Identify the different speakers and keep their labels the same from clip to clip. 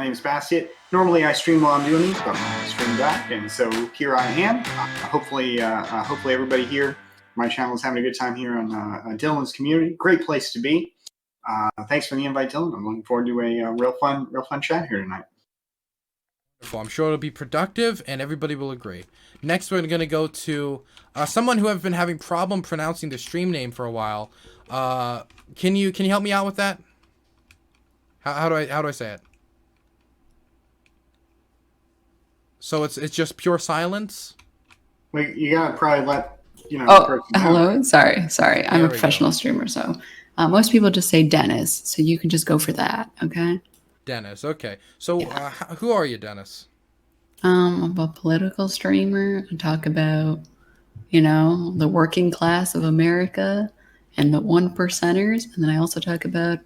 Speaker 1: name's Bastiat. Normally I stream while I'm doing these, but I'm stream back, and so here I am. Hopefully everybody here, my channel is having a good time here on Dylan's community. Great place to be. Thanks for the invite, Dylan. I'm looking forward to a real fun chat here tonight.
Speaker 2: I'm sure it'll be productive, and everybody will agree. Next, we're going to go to someone who have been having problem pronouncing the stream name for a while. Can you help me out with that? How do I say it? So it's just pure silence.
Speaker 1: Well, you gotta probably let
Speaker 3: Oh, hello. Sorry. I'm a professional streamer, so most people just say Dennis. So you can just go for that. Okay.
Speaker 2: Dennis. Okay. So who are you, Dennis?
Speaker 3: I'm a political streamer. I talk about, the working class of America and the 1%ers, and then I also talk about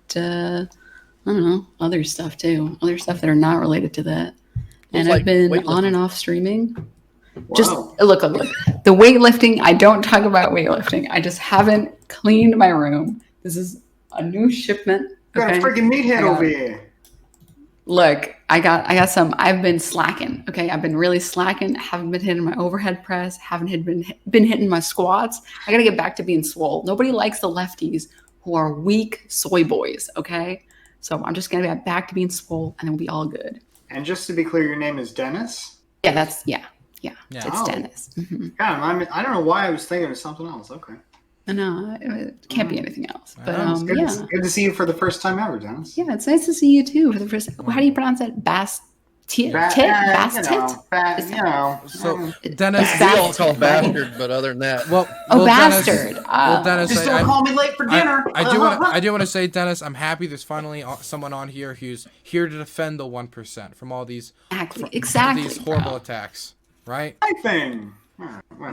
Speaker 3: other stuff too, other stuff that are not related to that. And I've been on and off streaming. Wow. Just look. The weightlifting, I don't talk about weightlifting. I just haven't cleaned my room. This is a new shipment.
Speaker 1: Got a freaking meathead over here.
Speaker 3: Look, I've been slacking. Okay. I've been really slacking. Haven't been hitting my overhead press. Haven't been hitting my squats. I got to get back to being swole. Nobody likes the lefties who are weak soy boys. Okay. So I'm just going to get back to being swole and then we'll be all good.
Speaker 1: And just to be clear, your name is Dennis?
Speaker 3: Yeah, it's Dennis. Mm-hmm.
Speaker 1: God, I don't know why I was thinking of something else. Okay.
Speaker 3: No, it can't be anything else. But
Speaker 1: good to see you for the first time ever, Dennis.
Speaker 3: Yeah, it's nice to see you too for the first. How do you pronounce it? Bastiat.
Speaker 2: So Dennis,
Speaker 4: we all call bastard, but other than that,
Speaker 3: bastard.
Speaker 2: Dennis,
Speaker 1: just don't call me late for dinner.
Speaker 2: I do want to say, Dennis, I'm happy there's finally someone on here who's here to defend the 1% from all these
Speaker 3: exactly
Speaker 2: these horrible attacks, right?
Speaker 1: My thing.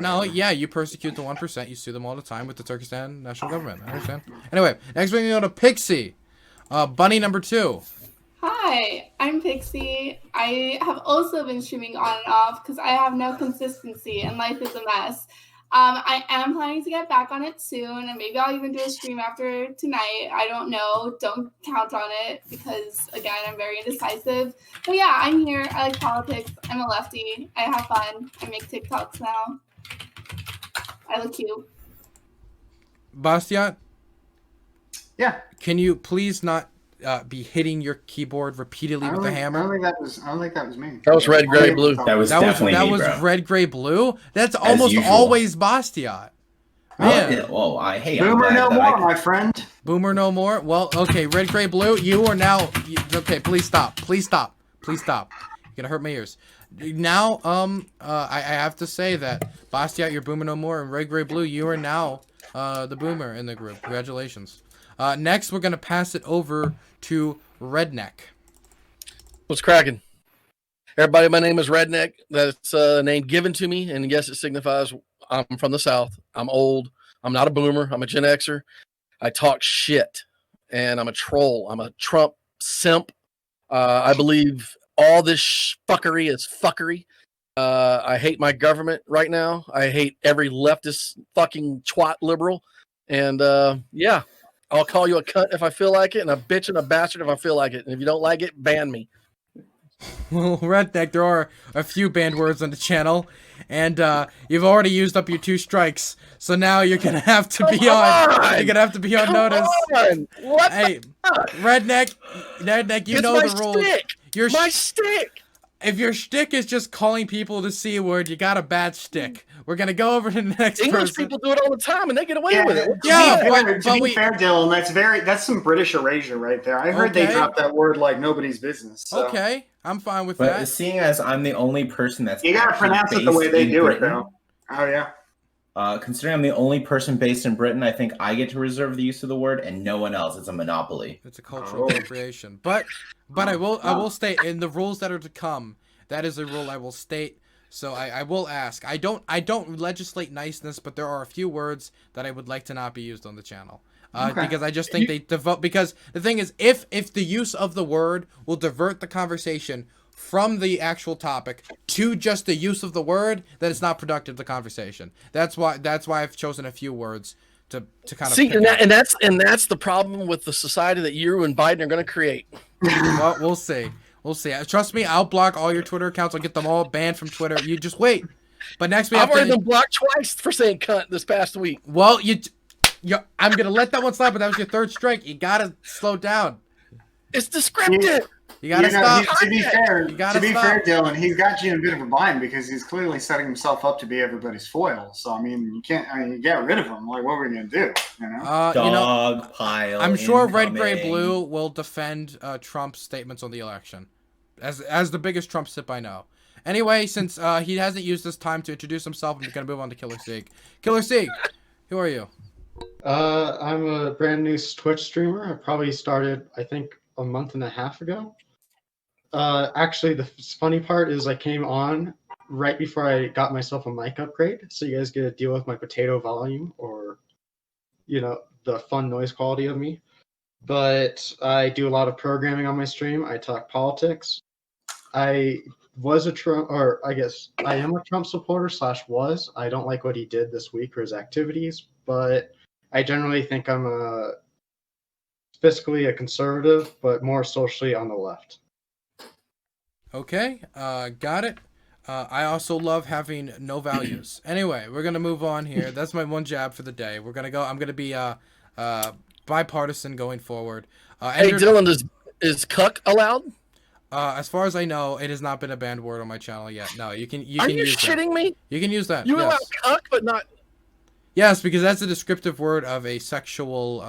Speaker 2: No, yeah, you persecute the 1%. You sue them all the time with the Turkestan national government. I understand. Anyway, next we're going to go to Pixie. Bunny number 2.
Speaker 5: Hi, I'm Pixie. I have also been streaming on and off because I have no consistency and life is a mess. I am planning to get back on it soon, and maybe I'll even do a stream after tonight. I don't know. Don't count on it because, again, I'm very indecisive. But yeah, I'm here. I like politics. I'm a lefty. I have fun. I make TikToks now. I look cute.
Speaker 2: Bastiat?
Speaker 1: Yeah.
Speaker 2: Can you please not be hitting your keyboard repeatedly with a hammer?
Speaker 1: I don't think that was me.
Speaker 4: That was red, gray, blue.
Speaker 6: That was definitely me, bro.
Speaker 2: Red, gray, blue. That's almost always Bastiat. Man.
Speaker 1: Boomer no more, my friend.
Speaker 2: Boomer no more. Well, okay, red, gray, blue. You are now. Okay, please stop. Please stop. You're gonna hurt my ears. Now, I have to say that Bastiat, you're boomer no more, and red, gray, blue, you are now the boomer in the group. Congratulations. Next, we're gonna pass it over to Redneck.
Speaker 4: What's cracking? Everybody, my name is Redneck. That's a name given to me, and yes, it signifies I'm from the South. I'm old. I'm not a boomer. I'm a Gen Xer. I talk shit, and I'm a troll. I'm a Trump simp. I believe all this fuckery is fuckery. I hate my government right now. I hate every leftist fucking twat liberal. And yeah, I'll call you a cunt if I feel like it, and a bitch and a bastard if I feel like it. And if you don't like it, ban me.
Speaker 2: Well, Redneck, there are a few banned words on the channel, and you've already used up your 2 strikes, so now you're gonna have to be on. You're gonna have to be on notice.
Speaker 4: What?
Speaker 2: Hey, Redneck, you know the rules.
Speaker 4: It's my stick.
Speaker 2: If your shtick is just calling people the C word, you got a bad shtick. We're gonna go over to the next
Speaker 4: English
Speaker 2: person.
Speaker 4: people do it all the time, and they get away with it.
Speaker 1: To be fair, Dylan, that's some British erasure right there. I heard they dropped that word like nobody's business. So.
Speaker 2: Okay, I'm fine with
Speaker 6: but
Speaker 2: that.
Speaker 6: Seeing as I'm the only person that's
Speaker 1: you gotta pronounce it the way they do it, though. Oh yeah.
Speaker 6: Considering I'm the only person based in Britain, I think I get to reserve the use of the word, and no one else. It's a monopoly.
Speaker 2: It's a cultural appropriation. But I will state in the rules that are to come. That is a rule I will state. So I will ask. I don't legislate niceness, but there are a few words that I would like to not be used on the channel. Because I just think they devote. Because the thing is, if the use of the word will divert the conversation from the actual topic to just the use of the word, then it's not productive to conversation. That's why I've chosen a few words to kind of
Speaker 4: see, and that's the problem with the society that you and Biden are going to create.
Speaker 2: Well, we'll see. We'll see. Trust me, I'll block all your Twitter accounts. I'll get them all banned from Twitter. You just wait. But next we have
Speaker 4: I've already been blocked twice for saying cunt this past week.
Speaker 2: Well, I'm gonna let that one slide, but that was your third strike. You gotta slow down.
Speaker 4: It's descriptive.
Speaker 2: You gotta stop.
Speaker 1: To be fair,
Speaker 2: stop.
Speaker 1: Dylan, he's got you in a bit of a bind because he's clearly setting himself up to be everybody's foil. So I mean, you can't. I mean, you get rid of him. Like, what are we gonna do? You know?
Speaker 6: Dog pile.
Speaker 2: I'm sure Red,
Speaker 6: incoming.
Speaker 2: Gray, Blue will defend Trump's statements on the election, as the biggest Trump sip I know. Anyway, since he hasn't used this time to introduce himself, I'm just gonna move on to Killer Sieg. Killer Sieg, who are you?
Speaker 7: I'm a brand new Twitch streamer. I probably started, I think, a month and a half ago. Actually, the funny part is I came on right before I got myself a mic upgrade, so you guys get to deal with my potato volume or, the fun noise quality of me. But I do a lot of programming on my stream. I talk politics. I was a Trump, or I guess I am a Trump supporter / was. I don't like what he did this week or his activities, but I generally think I'm fiscally a conservative, but more socially on the left.
Speaker 2: Okay, got it. I also love having no values. Anyway, we're gonna move on here. That's my one jab for the day. I'm gonna be bipartisan going forward.
Speaker 4: Hey, Dylan, is cuck allowed?
Speaker 2: As far as I know, it has not been a banned word on my channel yet. No, you can.
Speaker 4: Are you shitting me?
Speaker 2: You can use that.
Speaker 4: You
Speaker 2: yes.
Speaker 4: allow cuck, but not.
Speaker 2: Yes, because that's a descriptive word of a sexual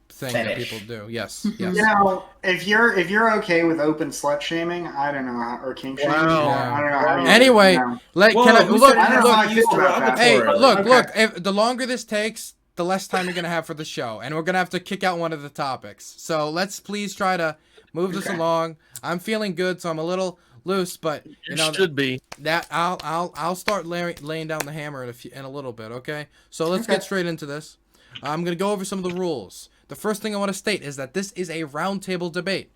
Speaker 2: thing that
Speaker 6: Fetish.
Speaker 2: people do. Yes, yes.
Speaker 1: If you're okay with open slut shaming, I don't know how, or kink shaming.
Speaker 4: Wow.
Speaker 1: I don't know how. You,
Speaker 2: Anyway,
Speaker 1: you know.
Speaker 2: can I
Speaker 6: who
Speaker 2: look?
Speaker 6: said I don't know how you feel about that?
Speaker 2: Hey,
Speaker 6: Okay.
Speaker 2: look. If the longer this takes, the less time you're gonna have for the show, and we're gonna have to kick out one of the topics. So let's please try to move this along. I'm feeling good, so I'm a little loose, but
Speaker 4: You should be.
Speaker 2: that I'll start laying down the hammer in a little bit. Okay, so let's get straight into this. I'm gonna go over some of the rules. The first thing I want to state is that this is a roundtable debate.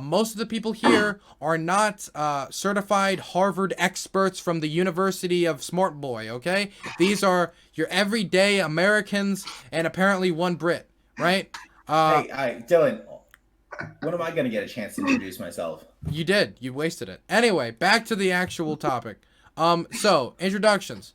Speaker 2: Most of the people here are not certified Harvard experts from the University of Smart Boy, okay? These are your everyday Americans and apparently one Brit, right?
Speaker 6: Hey, Dylan, when am I going to get a chance to introduce myself?
Speaker 2: You did. You wasted it. Anyway, back to the actual topic. So, introductions.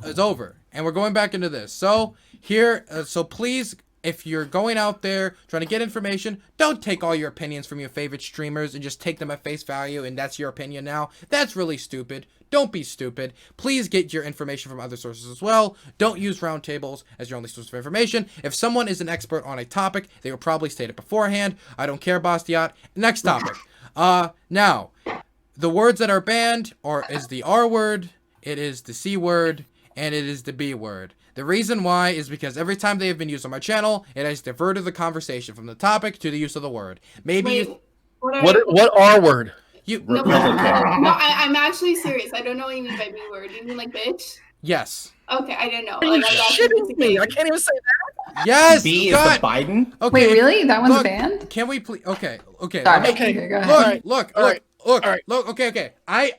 Speaker 2: It's over. And we're going back into this. So, here, so please... If you're going out there trying to get information, don't take all your opinions from your favorite streamers and just take them at face value and that's your opinion now. That's really stupid. Don't be stupid. Please get your information from other sources as well. Don't use roundtables as your only source of information. If someone is an expert on a topic, they will probably state it beforehand. I don't care, Bastiat. Next topic. Now, the words that are banned is the R word, it is the C word, and it is the B word. The reason why is because every time they have been used on my channel, it has diverted the conversation from the topic to the use of the word. Maybe
Speaker 4: What R word?
Speaker 5: No, I'm actually serious. I don't know what you mean by B word. You mean like bitch?
Speaker 2: Yes.
Speaker 5: Okay, I didn't know.
Speaker 4: Are you shitting me? I can't even say that.
Speaker 2: Yes.
Speaker 6: B is
Speaker 2: God.
Speaker 6: the Biden?
Speaker 2: Okay.
Speaker 3: Wait, really? That one's
Speaker 2: Look,
Speaker 3: banned?
Speaker 2: Can we please? Okay.
Speaker 3: Sorry.
Speaker 4: Okay.
Speaker 3: Go ahead.
Speaker 2: Look. Okay. I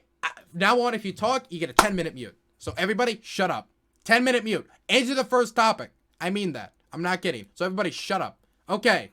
Speaker 2: now on. If you talk, you get a 10-minute mute. So everybody, shut up. 10-minute mute. Into the first topic. I mean that. I'm not kidding. So everybody, shut up. Okay.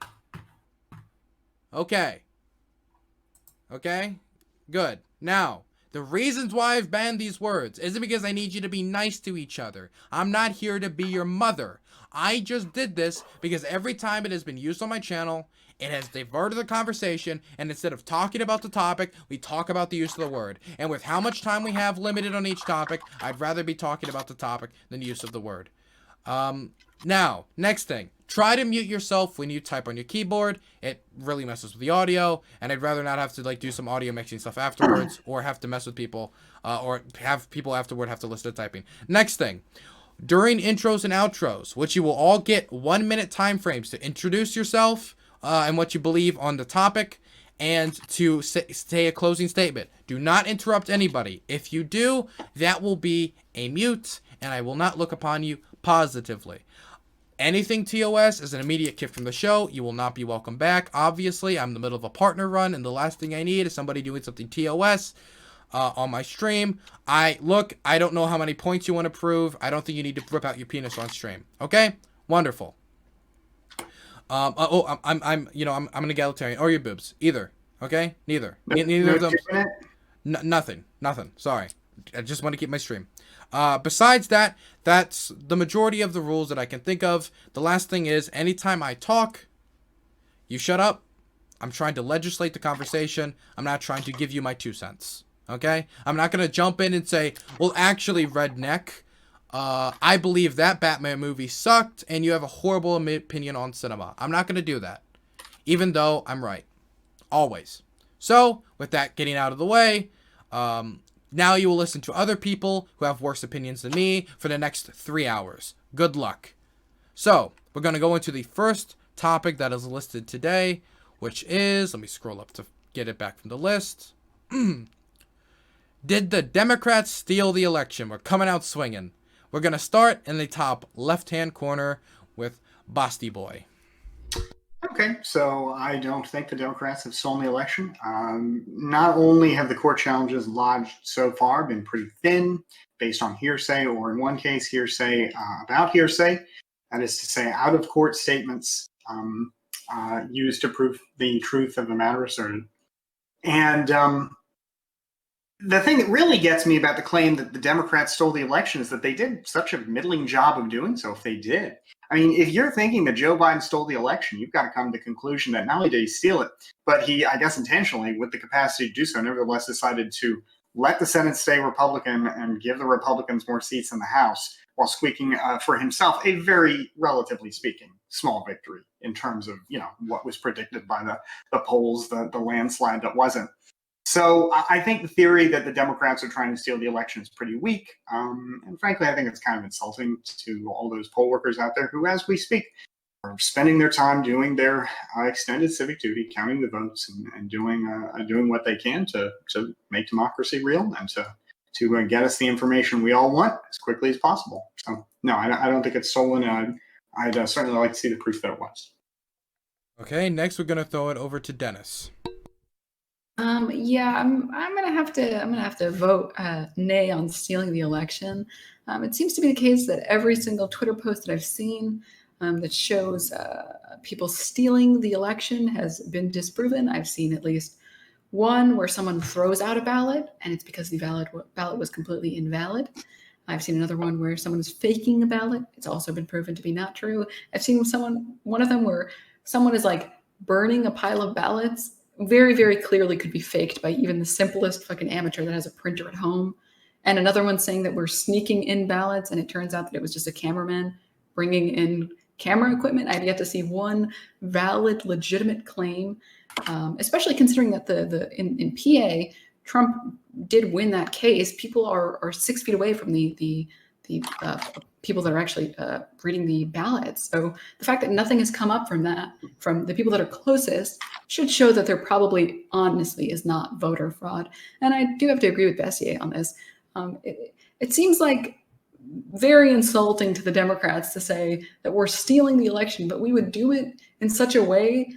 Speaker 2: Good. Now, the reasons why I've banned these words isn't because I need you to be nice to each other. I'm not here to be your mother. I just did this because every time it has been used on my channel, it has diverted the conversation, and instead of talking about the topic, we talk about the use of the word. And with how much time we have limited on each topic, I'd rather be talking about the topic than the use of the word. Now, next thing. Try to mute yourself when you type on your keyboard. It really messes with the audio, and I'd rather not have to do some audio mixing stuff afterwards, or have to mess with people, or have people afterward have to listen to typing. Next thing. During intros and outros, which you will all get 1-minute time frames to introduce yourself, and what you believe on the topic, and to say a closing statement. Do not interrupt anybody. If you do, that will be a mute, and I will not look upon you positively. Anything TOS is an immediate kick from the show. You will not be welcome back. Obviously, I'm in the middle of a partner run, and the last thing I need is somebody doing something TOS on my stream. I don't know how many points you want to prove. I don't think you need to rip out your penis on stream. Okay? Wonderful. I'm an egalitarian, or your boobs, either. Okay, neither.
Speaker 1: No,
Speaker 2: Neither of them.
Speaker 1: chip in it?
Speaker 2: Nothing. Sorry, I just want to keep my stream. Besides that, that's the majority of the rules that I can think of. The last thing is, anytime I talk, you shut up. I'm trying to legislate the conversation. I'm not trying to give you my 2 cents. Okay? I'm not going to jump in and say, well, actually, Redneck, I believe that Batman movie sucked and you have a horrible opinion on cinema. I'm not going to do that. Even though I'm right. Always. So, with that getting out of the way, now you will listen to other people who have worse opinions than me for the next 3 hours. Good luck. So, we're going to go into the first topic that is listed today, which is, let me scroll up to get it back from the list. Did the Democrats steal the election? We're coming out swinging. We're going to start in the top left-hand corner with Basti Boy.
Speaker 1: Okay, so I don't think the Democrats have stolen the election. Not only have the court challenges lodged so far been pretty thin, based on hearsay, or in one case, hearsay about hearsay, that is to say, out-of-court statements used to prove the truth of the matter asserted. And the thing that really gets me about the claim that the Democrats stole the election is that they did such a middling job of doing so if they did. I mean, if you're thinking that Joe Biden stole the election, you've got to come to the conclusion that not only did he steal it, but he, I guess intentionally, with the capacity to do so, nevertheless decided to let the Senate stay Republican and give the Republicans more seats in the House while squeaking for himself a very, relatively speaking, small victory in terms of, what was predicted by the polls, the landslide that wasn't. So I think the theory that the Democrats are trying to steal the election is pretty weak. And frankly, I think it's kind of insulting to all those poll workers out there who, as we speak, are spending their time doing their extended civic duty, counting the votes, and doing what they can to make democracy real and to get us the information we all want as quickly as possible. So, no, I don't think it's stolen. I'd certainly like to see the proof that it was.
Speaker 2: Okay, next we're gonna throw it over to Dennis.
Speaker 3: Yeah, I'm gonna have to vote nay on stealing the election. It seems to be the case that every single Twitter post that I've seen that shows people stealing the election has been disproven. I've seen at least one where someone throws out a ballot and it's because the ballot was completely invalid. I've seen another one where someone is faking a ballot. It's also been proven to be not true. I've seen one of them where someone is like burning a pile of ballots. Very, very clearly could be faked by even the simplest fucking amateur that has a printer at home. And another one saying that we're sneaking in ballots, and it turns out that it was just a cameraman bringing in camera equipment. I've yet to see one valid, legitimate claim, especially considering that in PA, Trump did win that case. People are 6 feet away from the people that are actually reading the ballots. So the fact that nothing has come up from that, from the people that are closest, should show that there probably honestly is not voter fraud. And I do have to agree with Bessier on this. It seems like very insulting to the Democrats to say that we're stealing the election, but we would do it in such a way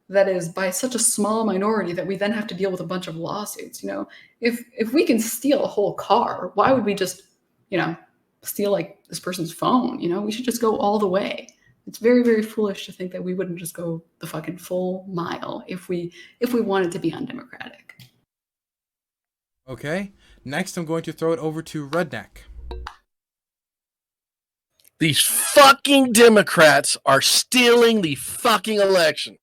Speaker 3: that is by such a small minority that we then have to deal with a bunch of lawsuits. If we can steal a whole car, why would we just, steal like this person's phone? We should just go all the way. It's very, very foolish to think that we wouldn't just go the fucking full mile if we wanted to be undemocratic.
Speaker 2: Okay, next I'm going to throw it over to Redneck.
Speaker 4: These fucking Democrats are stealing the fucking election.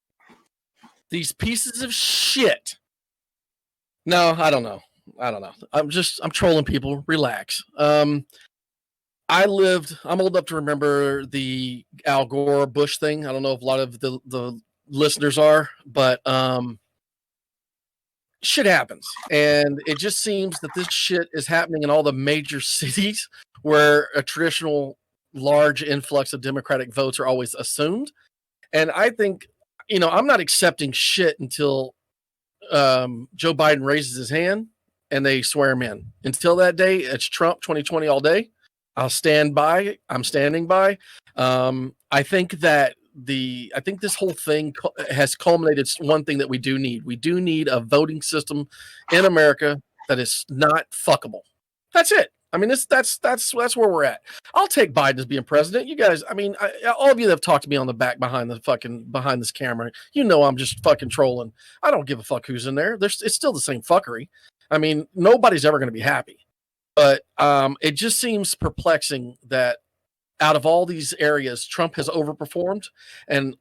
Speaker 4: These pieces of shit. No, I don't know. I'm trolling people. Relax. I'm old enough to remember the Al Gore Bush thing. I don't know if a lot of the listeners are, but shit happens. And it just seems that this shit is happening in all the major cities where a traditional large influx of Democratic votes are always assumed. And I think, I'm not accepting shit until Joe Biden raises his hand and they swear him in. Until that day, it's Trump 2020 all day. I'll stand by. I'm standing by. I think this whole thing has culminated one thing that we do need. We do need a voting system in America that is not fuckable. That's it. I mean, that's where we're at. I'll take Biden as being president. You guys, I mean, all of you that have talked to me on the back behind this camera, you know I'm just fucking trolling. I don't give a fuck who's in there. It's still the same fuckery. I mean, nobody's ever going to be happy. But it just seems perplexing that out of all these areas, Trump has overperformed, and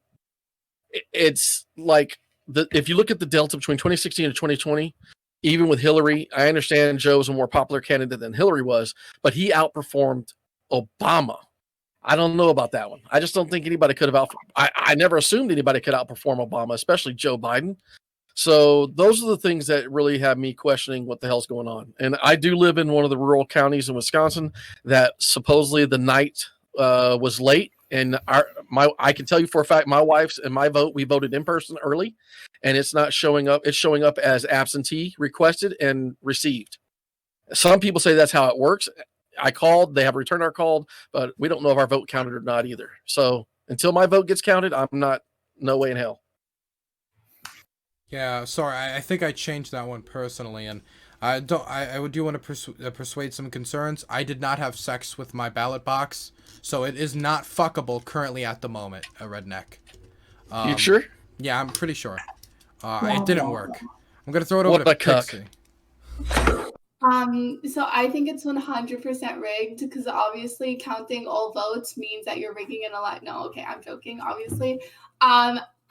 Speaker 4: it's like if you look at the delta between 2016 and 2020. Even with Hillary, I understand Joe was a more popular candidate than Hillary was, but he outperformed Obama. I don't know about that one. I just don't think anybody could have I never assumed anybody could outperform Obama, especially Joe Biden. So those are the things that really have me questioning what the hell's going on. And I do live in one of the rural counties in Wisconsin that supposedly the night was late. And I can tell you for a fact, my wife's and my vote, we voted in person early, and it's not showing up. It's showing up as absentee requested and received. Some people say that's how it works. I called, they have returned our call, but we don't know if our vote counted or not either. So until my vote gets counted, no way in hell.
Speaker 2: Yeah, sorry, I think I changed that one personally, and I do want to persuade some concerns. I did not have sex with my ballot box, so it is not fuckable currently at the moment, a redneck.
Speaker 4: You sure?
Speaker 2: Yeah, I'm pretty sure. It didn't work. I'm gonna throw it over to Pixie.
Speaker 5: So I think it's 100% rigged because obviously counting all votes means that you're rigging an election. No, okay, I'm joking, obviously.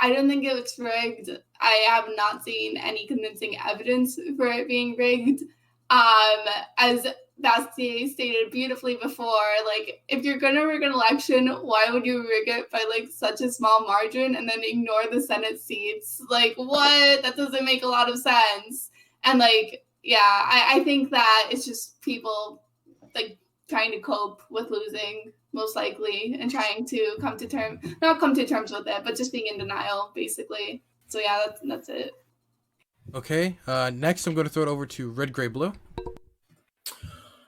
Speaker 5: I don't think it's rigged. I have not seen any convincing evidence for it being rigged. As Basti stated beautifully before, like, if you're gonna rig an election, why would you rig it by like such a small margin and then ignore the Senate seats? Like, what? That doesn't make a lot of sense. And like, yeah, I think that it's just people like trying to cope with losing, most likely, and trying to not come to terms with it, but just being in denial, basically. So yeah, that's it.
Speaker 2: Okay, next I'm going to throw it over to Red, Gray, Blue.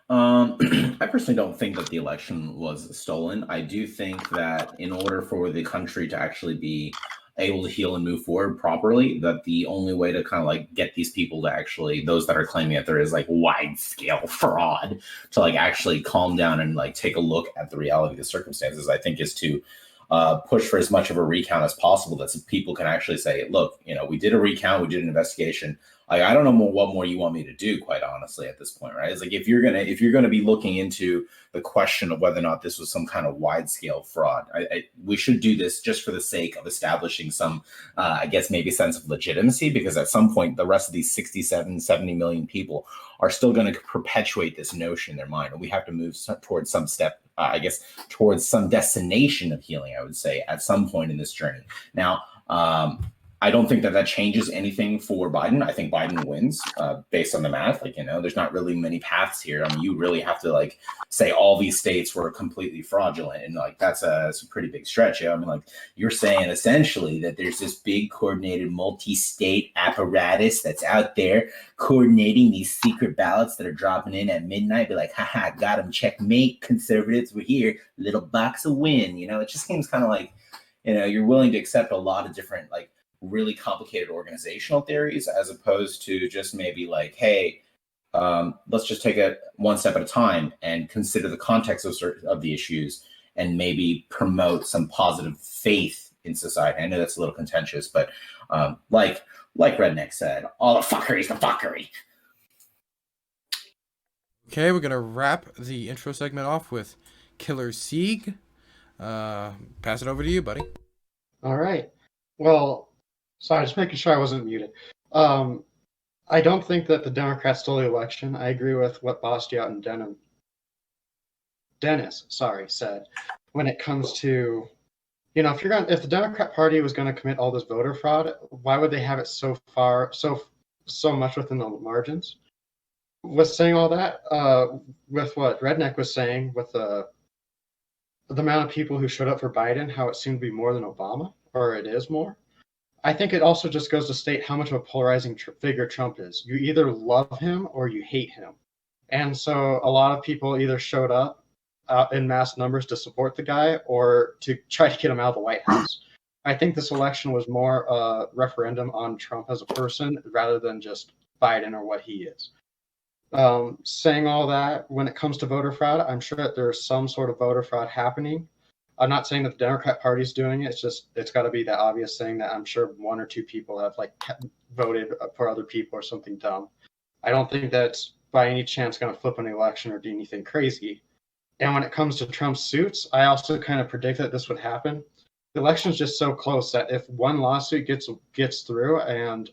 Speaker 6: I personally don't think that the election was stolen. I do think that in order for the country to actually be able to heal and move forward properly, that the only way to kind of like get these people to actually, those that are claiming that there is like wide scale fraud, to like actually calm down and like take a look at the reality of the circumstances, I think is to push for as much of a recount as possible, that some people can actually say, look, we did a recount, we did an investigation. Like, I don't know what more you want me to do, quite honestly, at this point, right? It's like if you're gonna be looking into the question of whether or not this was some kind of wide scale fraud, we should do this just for the sake of establishing some, I guess, maybe sense of legitimacy, because at some point the rest of these 67, 70 million people are still going to perpetuate this notion in their mind, and we have to move towards some step, I guess, towards some destination of healing, I would say, at some point in this journey. Now, I don't think that changes anything for Biden. I think Biden wins based on the math. Like, there's not really many paths here. I mean, you really have to like say all these states were completely fraudulent, and like that's a pretty big stretch. I mean, like you're saying essentially that there's this big coordinated multi-state apparatus that's out there coordinating these secret ballots that are dropping in at midnight. Be like, haha, got them, checkmate, conservatives, we're here, little box of win. It just seems kind of like, you're willing to accept a lot of different like really complicated organizational theories, as opposed to just maybe like, hey, let's just take it one step at a time and consider the context of the issues and maybe promote some positive faith in society. I know that's a little contentious, but like Redneck said, all the fuckery is the fuckery.
Speaker 2: Okay, we're going to wrap the intro segment off with Killer Sieg. Pass it over to you, buddy.
Speaker 7: All right. Well, sorry, just making sure I wasn't muted. I don't think that the Democrats stole the election. I agree with what Bastiat and Dennis said when it comes to, if the Democrat Party was going to commit all this voter fraud, why would they have it so much within the margins? With saying all that, with what Redneck was saying, with the amount of people who showed up for Biden, how it seemed to be more than Obama, or it is more. I think it also just goes to state how much of a polarizing figure Trump is. You either love him or you hate him. And so a lot of people either showed up in mass numbers to support the guy or to try to get him out of the White House. I think this election was more a referendum on Trump as a person rather than just Biden or what he is. Saying all that, when it comes to voter fraud, I'm sure that there's some sort of voter fraud happening. I'm not saying that the Democrat Party is doing it. It's got to be the obvious thing that I'm sure one or two people have like voted for other people or something dumb. I don't think that's by any chance going to flip an election or do anything crazy. And when it comes to Trump's suits, I also kind of predict that this would happen. The election is just so close that if one lawsuit gets through and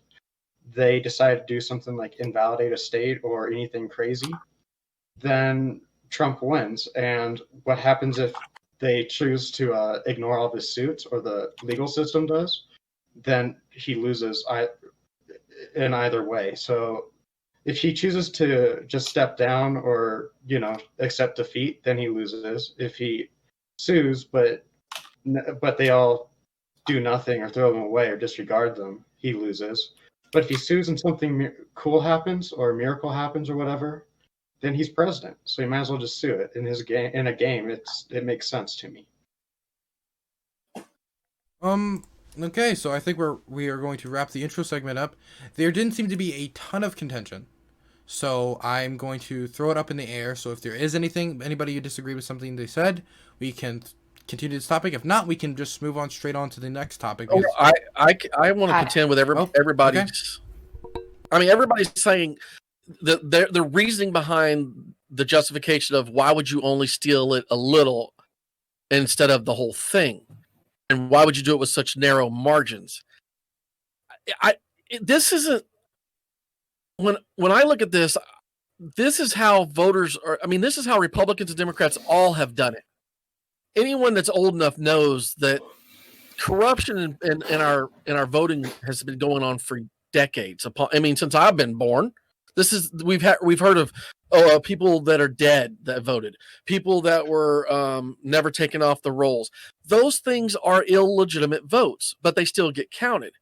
Speaker 7: they decide to do something like invalidate a state or anything crazy, then Trump wins. And what happens if they choose to ignore all of his suits, or the legal system does, then he loses in either way. So if he chooses to just step down or, accept defeat, then he loses. If he sues, but they all do nothing or throw them away or disregard them, he loses. But if he sues and something cool happens or a miracle happens or whatever, then he's president. So he might as well just sue it. In a game, it makes sense to me.
Speaker 2: Okay, so I think we are going to wrap the intro segment up. There didn't seem to be a ton of contention, so I'm going to throw it up in the air. So if there is anybody you disagree with something they said, we can continue this topic. If not, we can just move on straight on to the next topic.
Speaker 4: Oh, I want to contend with everybody's. Okay. I mean, everybody's saying the reasoning behind the justification of why would you only steal it a little instead of the whole thing, and why would you do it with such narrow margins? This isn't when I look at this. This is how voters are. I mean, this is how Republicans and Democrats all have done it. Anyone that's old enough knows that corruption in our voting has been going on for decades. I mean, since I've been born, we've heard of people that are dead that voted, people that were never taken off the rolls. Those things are illegitimate votes, but they still get counted.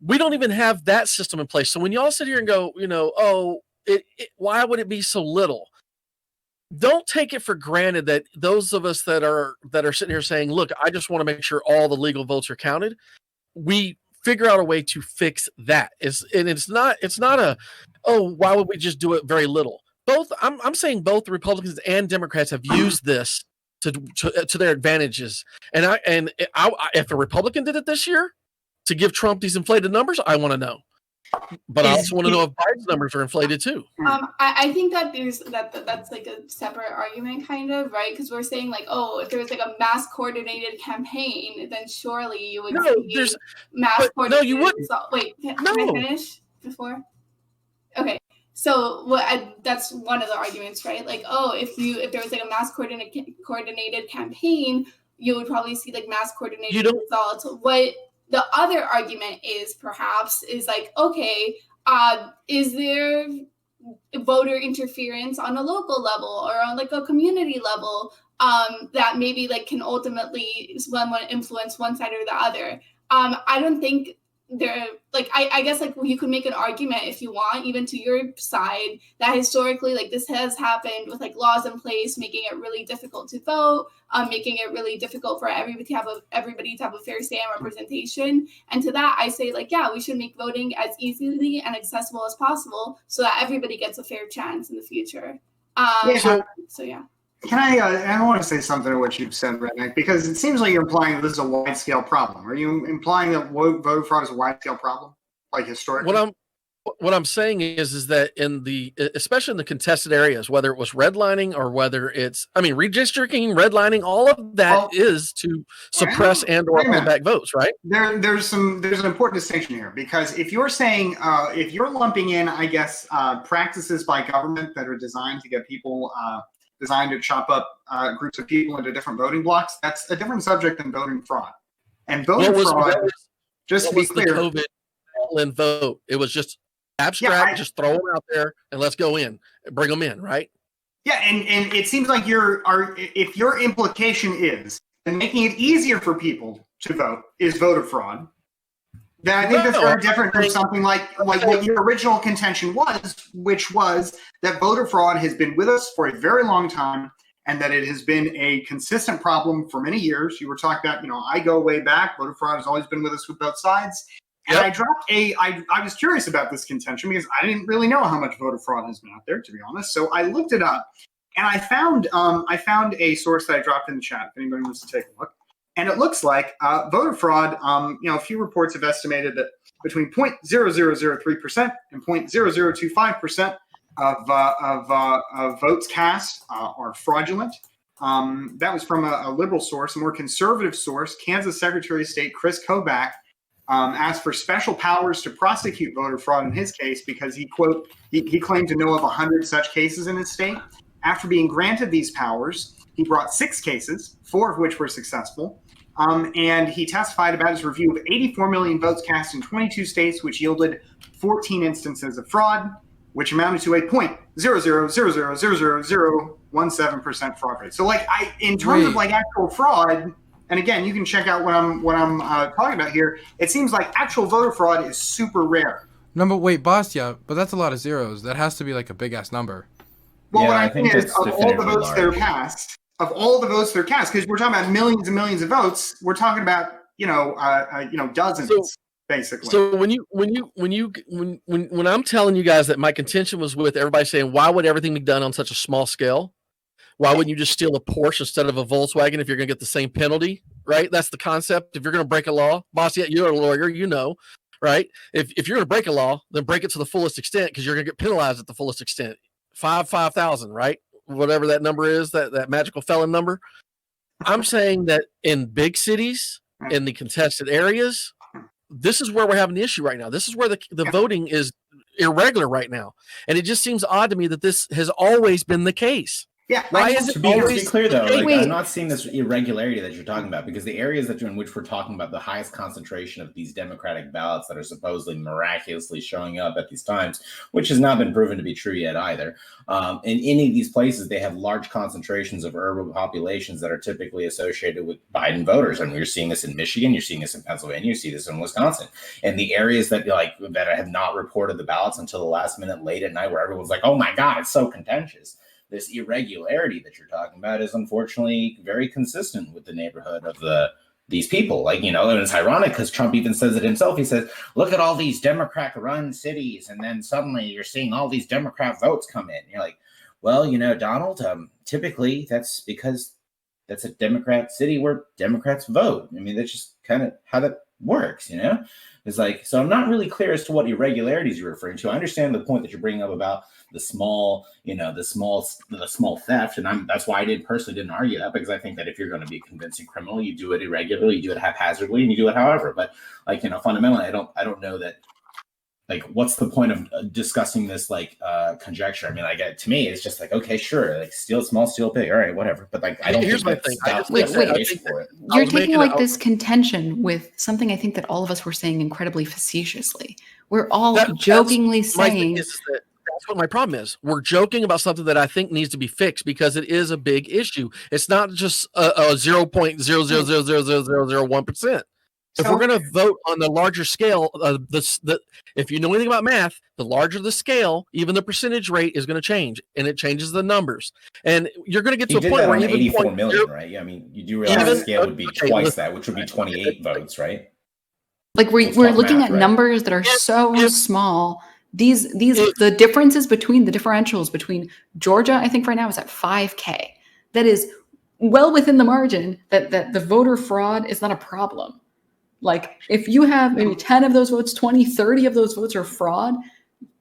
Speaker 4: We don't even have that system in place. So when y'all sit here and go, why would it be so little? Don't take it for granted that those of us that are sitting here saying, look, I just want to make sure all the legal votes are counted. We figure out a way to fix that. It's not why would we just do it very little? I'm saying both the Republicans and Democrats have used this to their advantages. And if a Republican did it this year to give Trump these inflated numbers, I want to know. But I also want to know if Biden's numbers are inflated too.
Speaker 5: I think that that's like a separate argument, kind of, right? Because we're saying like, if there was like a mass coordinated campaign, then surely you would see mass coordinated.
Speaker 4: No, you wouldn't.
Speaker 5: Wait, can I finish before? Okay, so that's one of the arguments, right? Like, if there was like a mass coordinated campaign, you would probably see like mass coordinated results. What the other argument is like, okay, is there voter interference on a local level or on like a community level that maybe like can ultimately influence one side or the other? I don't think there, like, I guess like you could make an argument if you want, even to your side, that historically like this has happened with like laws in place making it really difficult to vote, making it really difficult for everybody to have a fair say and representation. And to that I say like, yeah, we should make voting as easily and accessible as possible so that everybody gets a fair chance in the future. So yeah.
Speaker 1: Can I want to say something to what you've said, Redneck, because it seems like you're implying that this is a wide-scale problem. Are you implying that voter fraud is a wide-scale problem, like historically?
Speaker 4: What I'm saying is that especially in the contested areas, whether it was redlining or whether it's, redistricting, redlining, all of that is to suppress and or hold back votes, right?
Speaker 1: There's an important distinction here, because if you're saying, if you're lumping in, I guess, practices by government that are designed to get people designed to chop up groups of people into different voting blocks, that's a different subject than voting fraud. And voting fraud, just to be clear,
Speaker 4: the COVID all-in vote, it was just abstract, just throw them out there and let's go in, bring them in, right?
Speaker 1: Yeah, and it seems like if your implication is that making it easier for people to vote is voter fraud, then I think that's very different from something like what your original contention was, which was that voter fraud has been with us for a very long time and that it has been a consistent problem for many years. You were talking about, I go way back. Voter fraud has always been with us with both sides. And I dropped I was curious about this contention because I didn't really know how much voter fraud has been out there, to be honest. So I looked it up, and I found a source that I dropped in the chat if anybody wants to take a look. And it looks like voter fraud. A few reports have estimated that between 0.0003% and 0.0025% of votes cast are fraudulent. That was from a liberal source. A more conservative source, Kansas Secretary of State Chris Kobach, asked for special powers to prosecute voter fraud in his case because he claimed to know of 100 such cases in his state. After being granted these powers, he brought 6 cases, 4 of which were successful. And he testified about his review of 84 million votes cast in 22 states, which yielded 14 instances of fraud, which amounted to a 0.000000017% fraud rate. So, in terms of actual fraud, and again, you can check out what I'm talking about here. It seems like actual voter fraud is super rare.
Speaker 2: No, but wait, Bastia, but that's a lot of zeros. That has to be like a big ass number.
Speaker 1: Well, what I think is of all the votes that are cast. Of all the votes that are cast, because we're talking about millions and millions of votes, we're talking about dozens, basically.
Speaker 4: So when I'm telling you guys that my contention was with everybody saying, why would everything be done on such a small scale? Why wouldn't you just steal a Porsche instead of a Volkswagen if you're going to get the same penalty? Right? That's the concept. If you're going to break a law, boss, yeah, you're a lawyer, right? If you're going to break a law, then break it to the fullest extent because you're going to get penalized at the fullest extent. 5,000, right? Whatever that number is, that magical felon number. I'm saying that in big cities, in the contested areas, this is where we're having the issue right now. This is where the voting is irregular right now. And it just seems odd to me that this has always been the case.
Speaker 1: Yeah.
Speaker 4: Why is it
Speaker 6: to be clear, though, I'm not seeing this irregularity that you're talking about because the areas in which we're talking about the highest concentration of these Democratic ballots that are supposedly miraculously showing up at these times, which has not been proven to be true yet either. In any of these places, they have large concentrations of urban populations that are typically associated with Biden voters. And you're seeing this in Michigan, you're seeing this in Pennsylvania, you see this in Wisconsin. And the areas that have not reported the ballots until the last minute late at night where everyone's like, oh my God, it's so contentious. This irregularity that you're talking about is unfortunately very consistent with the neighborhood of these people. And it's ironic because Trump even says it himself. He says, look at all these Democrat-run cities, and then suddenly you're seeing all these Democrat votes come in. You're like, well, Donald, typically that's because that's a Democrat city where Democrats vote. I mean, that's just kind of how that works, It's like, so I'm not really clear as to what irregularities you're referring to. I understand the point that you're bringing up about the small theft, and that's why I personally didn't argue that, because I think that if you're going to be a convincing criminal, you do it irregularly, you do it haphazardly, and you do it however. But fundamentally, I don't know that. What's the point of discussing this conjecture? I mean, to me, it's just okay, sure, steal small, steal big, all right, whatever. But I don't.
Speaker 4: Here's my thing.
Speaker 3: You're taking this contention with something I think that all of us were saying incredibly facetiously. We're all jokingly saying.
Speaker 4: That's what my problem is. We're joking about something that I think needs to be fixed because it is a big issue. It's not just a 0.0000001%. If we're going to vote on the larger scale, if you know anything about math, the larger the scale, even the percentage rate is going to change, and it changes the numbers. And you're going to get to a point where even
Speaker 6: 84 million, right? I mean, you do realize the scale would be twice that, which would be 28 votes, right?
Speaker 3: We're looking at numbers that are so small. The differences between the differentials between Georgia, I think right now is at 5K. That is well within the margin that the voter fraud is not a problem. If you have maybe 10 of those votes, 20, 30 of those votes are fraud,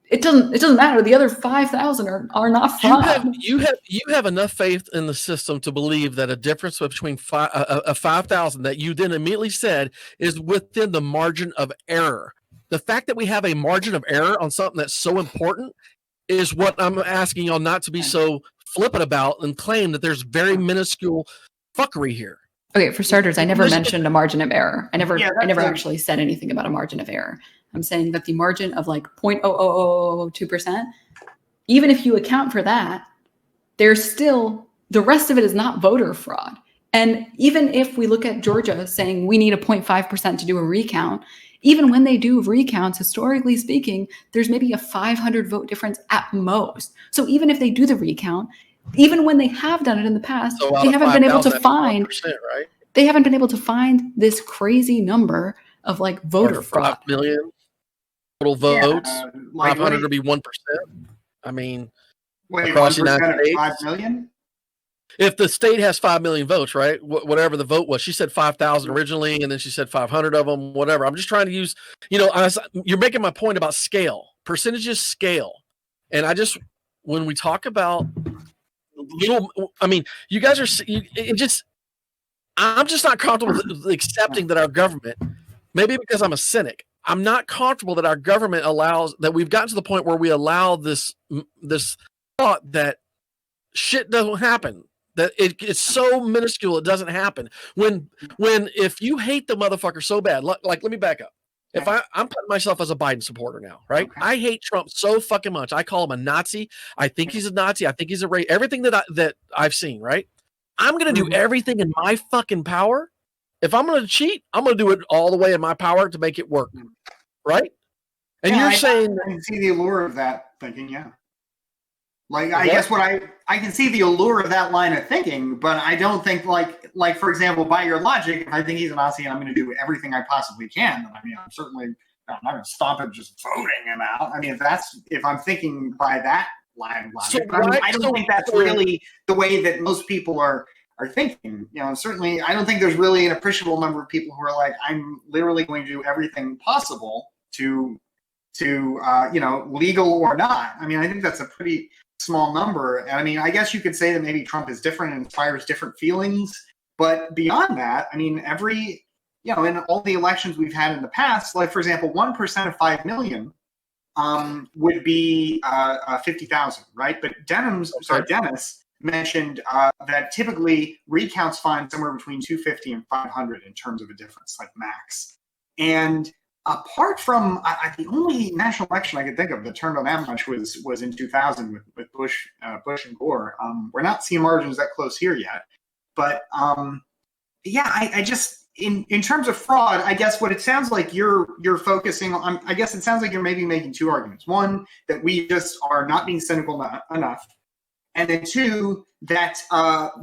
Speaker 3: it doesn't matter. The other 5,000 are not fraud.
Speaker 4: You have enough faith in the system to believe that a difference between 5,000 that you then immediately said is within the margin of error. The fact that we have a margin of error on something that's so important is what I'm asking y'all not to be so flippant about and claim that there's very minuscule fuckery here.
Speaker 3: Okay, for starters, I never mentioned a margin of error. I never actually said anything about a margin of error. I'm saying that the margin of 0.00002%, even if you account for that, there's still the rest of it is not voter fraud. And even if we look at Georgia saying we need a 0.5% to do a recount, even when they do recounts, historically speaking, there's maybe a 500 vote difference at most. So even if they do the recount, even when they have done it in the past, they haven't been able to find.
Speaker 4: Right?
Speaker 3: They haven't been able to find this crazy number of like voter fraud.
Speaker 4: 5 million total votes. 500 to be 1%. I mean,
Speaker 1: wait,
Speaker 4: across the
Speaker 1: 1%
Speaker 4: United
Speaker 1: of
Speaker 4: States.
Speaker 1: 5 million?
Speaker 4: If the state has 5 million votes, right? Whatever the vote was, she said 5,000 originally, and then she said 500 of them, whatever. I'm just trying to use, you're making my point about scale, percentages scale. And when we talk about you guys are, I'm just not comfortable with accepting that our government, maybe because I'm a cynic, I'm not comfortable that our government that we've gotten to the point where we allow this thought that shit doesn't happen, that it's so minuscule it doesn't happen. When if you hate the motherfucker so bad, like let me back up. If I'm putting myself as a Biden supporter now, right? Okay. I hate Trump so fucking much. I call him a Nazi. I think he's a Nazi. I think he's a racist. Everything that I've seen, right? I'm going to do everything in my fucking power. If I'm going to cheat, I'm going to do it all the way in my power to make it work, right? And you're saying...
Speaker 1: I can see the allure of that thinking, yeah. Like, I guess I can see the allure of that line of thinking, but I don't think, like for example, by your logic, if I think he's a Nazi and I'm going to do everything I possibly can, I mean, I'm not going to stop it just voting him out. I mean, if I'm thinking by that line of logic, I don't think that's really the way that most people are thinking. Certainly, I don't think there's really an appreciable number of people who are like, I'm literally going to do everything possible to legal or not. I mean, I think that's a pretty small number. And I mean, I guess you could say that maybe Trump is different and inspires different feelings. But beyond that, I mean, in all the elections we've had in the past, like, for example, 1% of 5 million would be 50,000, right? But Dennis mentioned that typically recounts find somewhere between 250 and 500 in terms of a difference, like max. And apart from the only national election I could think of that turned on that much was in 2000 with Bush and Gore. We're not seeing margins that close here yet, but I just in terms of fraud, I guess what it sounds like you're focusing on. I guess it sounds like you're maybe making two arguments: one, that we just are not being cynical enough, and then two, that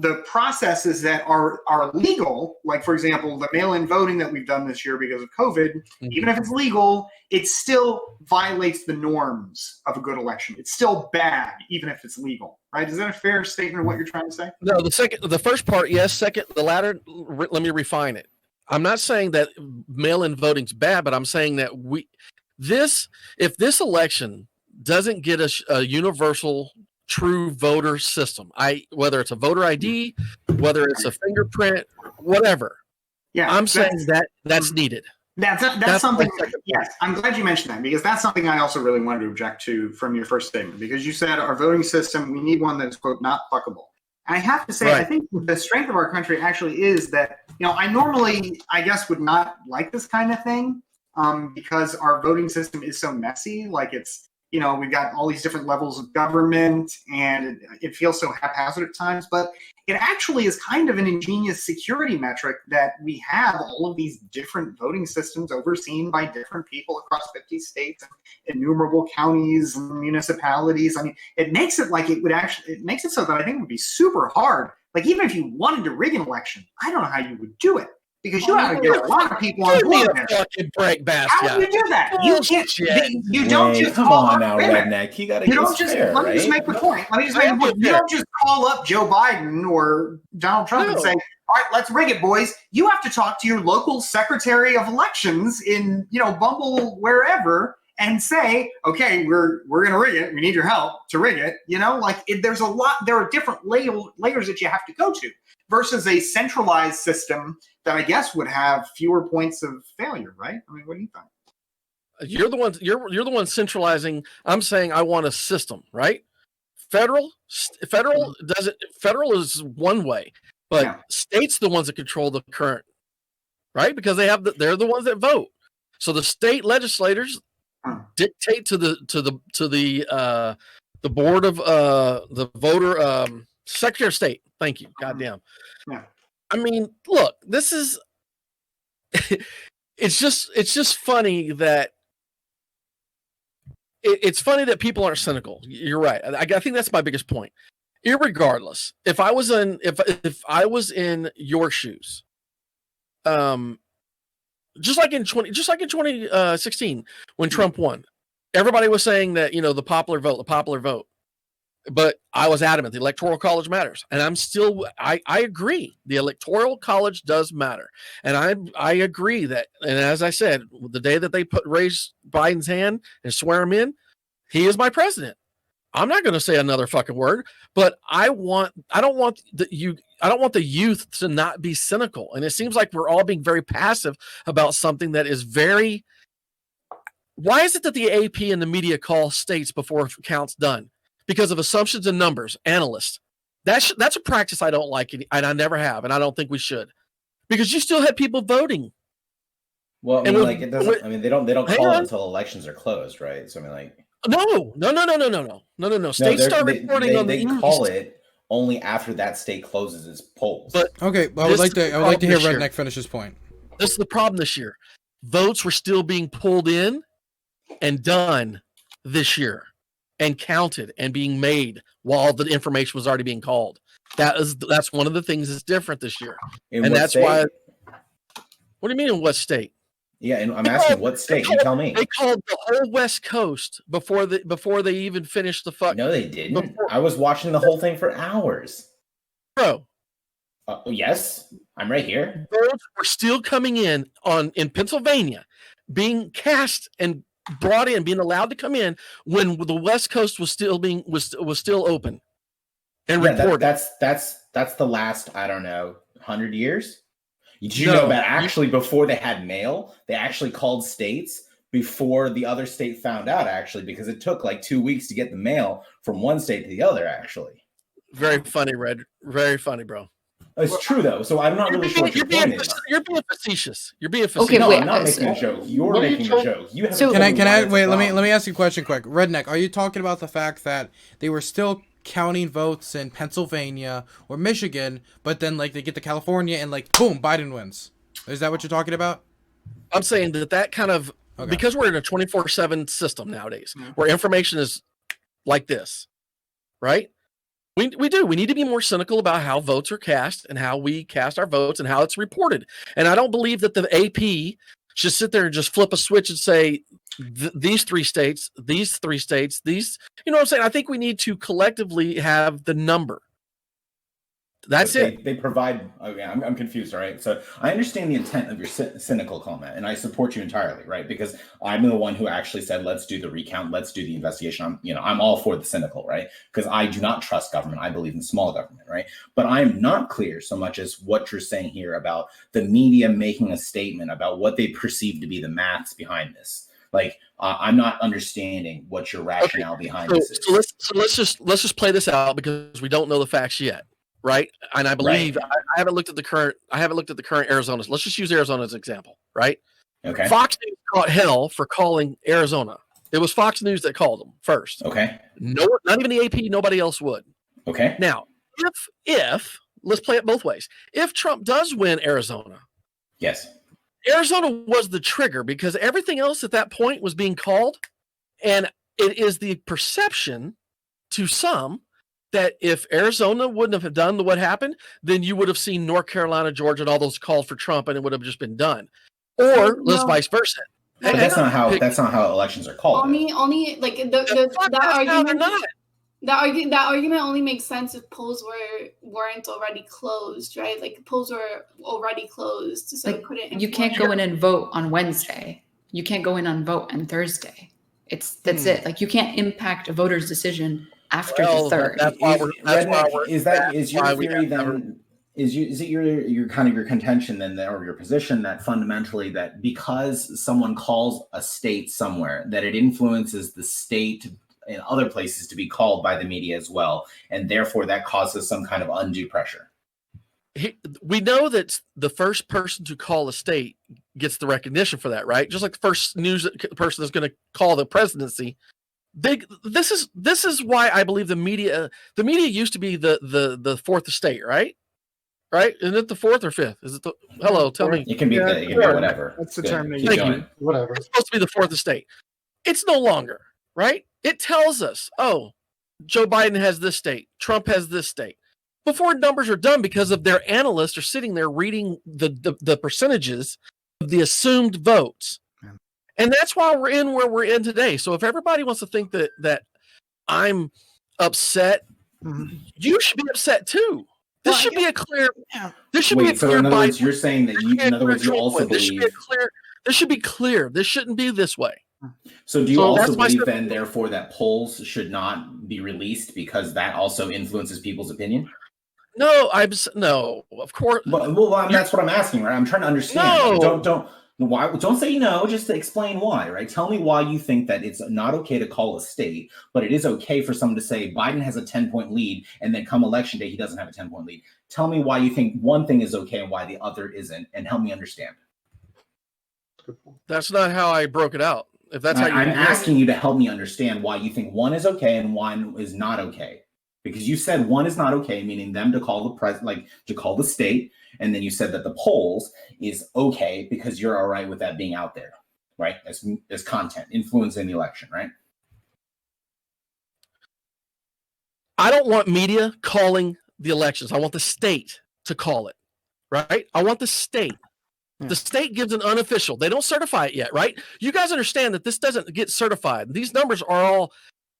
Speaker 1: the processes that are legal, like, for example, the mail-in voting that we've done this year because of COVID, even if it's legal, it still violates the norms of a good election. It's still bad, even if it's legal, right? Is that a fair statement of what you're trying to say?
Speaker 4: No, the first part, yes. Second, the latter, let me refine it. I'm not saying that mail-in voting's bad, but I'm saying that if this election doesn't get a universal true voter system, whether it's a voter ID, whether it's a fingerprint, whatever. Yeah, I'm saying that's needed.
Speaker 1: That's something. Yes, I'm glad you mentioned that, because that's something I also really wanted to object to from your first statement, because you said our voting system, we need one that's, quote, not fuckable. And I have to say, right. I think the strength of our country actually is that, I normally, I guess, would not like this kind of thing because our voting system is so messy. Like, it's, we've got all these different levels of government, and it feels so haphazard at times, but it actually is kind of an ingenious security metric that we have all of these different voting systems overseen by different people across 50 states and innumerable counties and municipalities. I mean, it makes it like it makes it so that I think it would be super hard. Like, even if you wanted to rig an election, I don't know how you would do it. Because you have to get a lot of people on board there.
Speaker 4: Fucking break,
Speaker 1: how do you do that? You can't. You don't just
Speaker 6: come
Speaker 1: call
Speaker 6: on
Speaker 1: up,
Speaker 6: now, Redneck. You got to get fair,
Speaker 1: Let me just make the point. You don't just call up Joe Biden or Donald Trump and say, "All right, let's rig it, boys." You have to talk to your local Secretary of Elections in Bumble wherever and say, "Okay, we're gonna rig it. We need your help to rig it." There's a lot. There are different layers that you have to go to, versus a centralized system that I guess would have fewer points of failure, right? I mean, what do you think?
Speaker 4: You're the one centralizing. I'm saying I want a system, right? Federal does it. Federal is one way, but states the ones that control the current, right? Because they're the ones that vote. So the state legislators dictate to the board of the voter Secretary of State. Thank you. Goddamn.
Speaker 1: Yeah.
Speaker 4: I mean, look, this is it's just funny that it's funny that people aren't cynical. You're right. I think that's my biggest point. Irregardless, if I was in your shoes, just like in 2016 when Trump won, everybody was saying that the popular vote. But I was adamant the Electoral College matters, and I agree the Electoral College does matter, and I agree that, and as I said, the day that they raise Biden's hand and swear him in, he is my president. I'm not going to say another fucking word, but I don't want the youth to not be cynical, and it seems like we're all being very passive about something that is very. Why is it that the AP and the media call states before count's done? Because of assumptions and numbers, analysts. That's a practice I don't like, and I never have, and I don't think we should, because you still have people voting.
Speaker 6: Well, I mean, it doesn't. I mean, they don't call it until elections are closed, right? So I mean,
Speaker 4: no. States start reporting on
Speaker 6: they call it only after that state closes its polls.
Speaker 4: But
Speaker 2: okay, I would like to hear Redneck finish his point.
Speaker 4: This is the problem this year. Votes were still being pulled in and done this year, and counted and being made while the information was already being called. That's one of the things that's different this year. And that's why. What do you mean in what state?
Speaker 6: Yeah, and I'm asking what state. You tell me.
Speaker 4: They called the whole West Coast before they even finished the fuck.
Speaker 6: No, they didn't. I was watching the whole thing for hours.
Speaker 4: Bro.
Speaker 6: Yes, I'm right here.
Speaker 4: Votes were still coming in Pennsylvania, being cast and brought in, being allowed to come in when the West Coast was still open and reported.
Speaker 6: That's the last, I don't know, 100 years. Did you know that actually before they had mail, they actually called states before the other state found out, actually, because it took like 2 weeks to get the mail from one state to the other, actually.
Speaker 4: Very funny, Red. Very funny, bro.
Speaker 6: It's true, though, so I'm not really sure what your point is.
Speaker 4: You're being facetious.
Speaker 3: Okay,
Speaker 6: no,
Speaker 3: wait,
Speaker 6: I'm not making a joke. You're making a joke.
Speaker 2: Can I wait? Let me ask you a question quick. Redneck, are you talking about the fact that they were still counting votes in Pennsylvania or Michigan, but then like they get to California and like boom, Biden wins? Is that what you're talking about?
Speaker 4: I'm saying that kind of because we're in a 24/7 system nowadays where information is like this, right? We need to be more cynical about how votes are cast and how we cast our votes and how it's reported. And I don't believe that the AP should sit there and just flip a switch and say these three states, these, you know what I'm saying? I think we need to collectively have the number. That's it.
Speaker 6: They provide. Okay, I'm confused. All right. So I understand the intent of your cynical comment, and I support you entirely, right? Because I'm the one who actually said, "Let's do the recount. Let's do the investigation." I'm all for the cynical, right? Because I do not trust government. I believe in small government, right? But I'm not clear so much as what you're saying here about the media making a statement about what they perceive to be the maths behind this. Like, I'm not understanding what your rationale behind this is.
Speaker 4: So let's just play this out because we don't know the facts yet. Right, and I believe I haven't looked at the current. Arizona. Let's just use Arizona as an example, right?
Speaker 6: Okay.
Speaker 4: Fox News caught hell for calling Arizona. It was Fox News that called them first.
Speaker 6: Okay.
Speaker 4: No, not even the AP. Nobody else would.
Speaker 6: Okay.
Speaker 4: Now, if let's play it both ways. If Trump does win Arizona,
Speaker 6: yes,
Speaker 4: Arizona was the trigger because everything else at that point was being called, and it is the perception to some that if Arizona wouldn't have done what happened, then you would have seen North Carolina, Georgia, and all those called for Trump, and it would have just been done. Or let's vice versa.
Speaker 6: But that's not how elections are called.
Speaker 5: Only like that argument. That argument only makes sense if polls weren't already closed, right? Like polls were already closed, so
Speaker 3: like, you can't go in and vote on Wednesday. You can't go in and vote on Thursday. That's it. Like you can't impact a voter's decision after the third.
Speaker 6: Is your theory then? Is it your kind of your contention then, or your position that fundamentally that because someone calls a state somewhere, that it influences the state in other places to be called by the media as well, and therefore that causes some kind of undue pressure?
Speaker 4: We know that the first person to call a state gets the recognition for that, right? Just like the first news person is going to call the presidency. This is why I believe the media used to be the fourth estate, right? Right? Isn't it the fourth or fifth? Is it the hello? Tell me.
Speaker 6: It can be whatever.
Speaker 7: That's the term.
Speaker 6: Whatever.
Speaker 4: It's supposed to be the fourth estate. It's no longer, right? It tells us, oh, Joe Biden has this state, Trump has this state. Before numbers are done, because of their analysts are sitting there reading the percentages the assumed votes.
Speaker 1: Yeah.
Speaker 4: And that's why we're in where we're in today. So if everybody wants to think that I'm upset, you should be upset too. This should be a clear.
Speaker 1: Yeah.
Speaker 4: This should
Speaker 6: Wait,
Speaker 4: be a
Speaker 6: so
Speaker 4: clear.
Speaker 6: in other words,
Speaker 4: Biden.
Speaker 6: you're saying that you, in other words, you also
Speaker 4: This should be
Speaker 6: believe.
Speaker 4: clear. This should be clear. This shouldn't be this way.
Speaker 6: So do you
Speaker 7: So
Speaker 6: also
Speaker 4: that's my
Speaker 6: believe
Speaker 4: step-
Speaker 6: then, therefore, that polls should not be released because that also influences people's opinion?
Speaker 4: No, no. Of course.
Speaker 6: Well, that's what I'm asking, right? I'm trying to understand.
Speaker 4: No.
Speaker 6: Don't say no. Just to explain why, right? Tell me why you think that it's not okay to call a state, but it is okay for someone to say Biden has a 10-point lead, and then come election day he doesn't have a 10-point lead. Tell me why you think one thing is okay and why the other isn't, and help me understand.
Speaker 4: That's not how I broke it out. If that's how you
Speaker 6: I'm asking you to help me understand why you think one is okay and one is not okay. Because you said one is not okay, meaning them to call to call the state, and then you said that the polls is okay because you're all right with that being out there, right? As content influencing the election, right?
Speaker 4: I don't want media calling the elections. I want the state to call it, right? I want the state.
Speaker 1: Yeah.
Speaker 4: The state gives an unofficial. They don't certify it yet, right? You guys understand that this doesn't get certified. These numbers are all,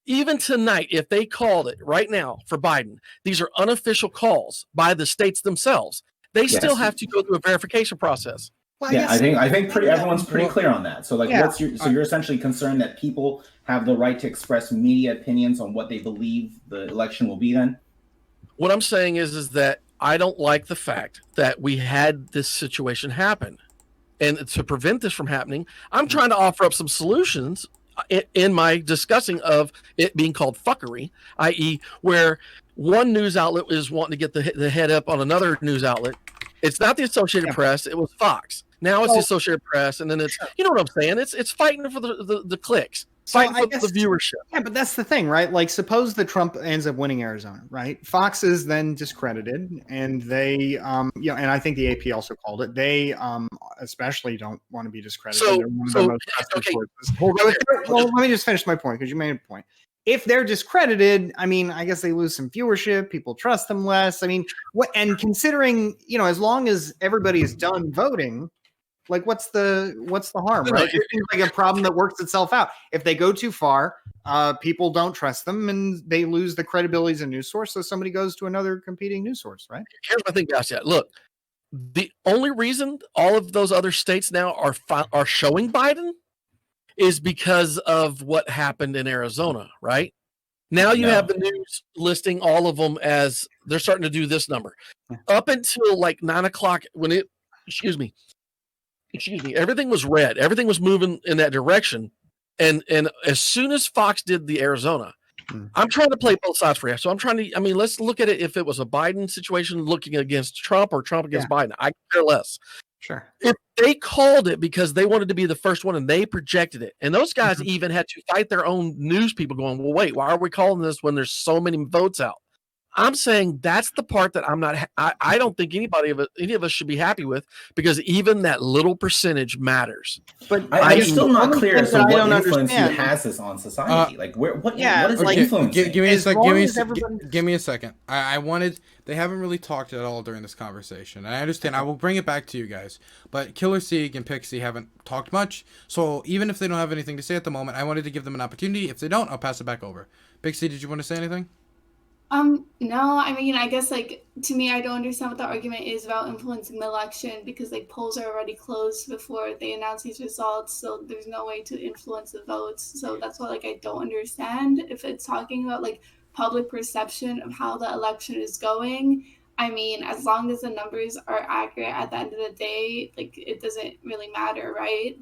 Speaker 4: even tonight, if they called it right now for Biden, these are unofficial calls by the states themselves. They still have to go through a verification process.
Speaker 1: Well,
Speaker 6: I think everyone's pretty clear on that. So you're essentially concerned that people have the right to express media opinions on what they believe the election will be then?
Speaker 4: What I'm saying is that I don't like the fact that we had this situation happen. And to prevent this from happening, I'm trying to offer up some solutions in my discussing of it being called fuckery, i.e. where one news outlet is wanting to get the head up on another news outlet. It's not the Associated Press. It was Fox. Now it's the Associated Press. And then it's, you know what I'm saying? It's fighting for the clicks. Fighting for the viewership.
Speaker 1: Yeah, but that's the thing, right? Like, suppose that Trump ends up winning Arizona, right? Fox is then discredited, and they, and I think the AP also called it. They, especially don't want to be discredited. They're one of the most trusted sources. Well, let me just finish my point because you made a point. If they're discredited, I mean, I guess they lose some viewership. People trust them less. I mean, and considering, as long as everybody is done voting. Like, what's the harm, right? It seems like a problem that works itself out. If they go too far, people don't trust them, and they lose the credibility as a news source. So somebody goes to another competing news source, right?
Speaker 4: Here's my thing, guys. Look, the only reason all of those other states now are showing Biden is because of what happened in Arizona, right? Now you have the news listing all of them as they're starting to do this number. Up until like 9:00 when it, excuse me, everything was red. Everything was moving in that direction. And as soon as Fox did the Arizona, I'm trying to play both sides for you. So let's look at it if it was a Biden situation looking against Trump or Trump against Biden. I care less.
Speaker 1: Sure.
Speaker 4: If they called it because they wanted to be the first one and they projected it, and those guys even had to fight their own news people going, well, wait, why are we calling this when there's so many votes out? I'm saying that's the part that I'm not. I don't think any of us should be happy with, because even that little percentage matters.
Speaker 6: But I'm still not clear as to what influence he has this on society. What is influence?
Speaker 2: Give me a second. I wanted. They haven't really talked at all during this conversation. I understand. I will bring it back to you guys. But Killer Sieg and Pixie haven't talked much. So even if they don't have anything to say at the moment, I wanted to give them an opportunity. If they don't, I'll pass it back over. Pixie, did you want to say anything?
Speaker 5: No, I mean, I guess, to me, I don't understand what the argument is about influencing the election, because, polls are already closed before they announce these results, so there's no way to influence the votes. So that's what, I don't understand. If it's talking about, public perception of how the election is going, I mean, as long as the numbers are accurate at the end of the day, it doesn't really matter, right?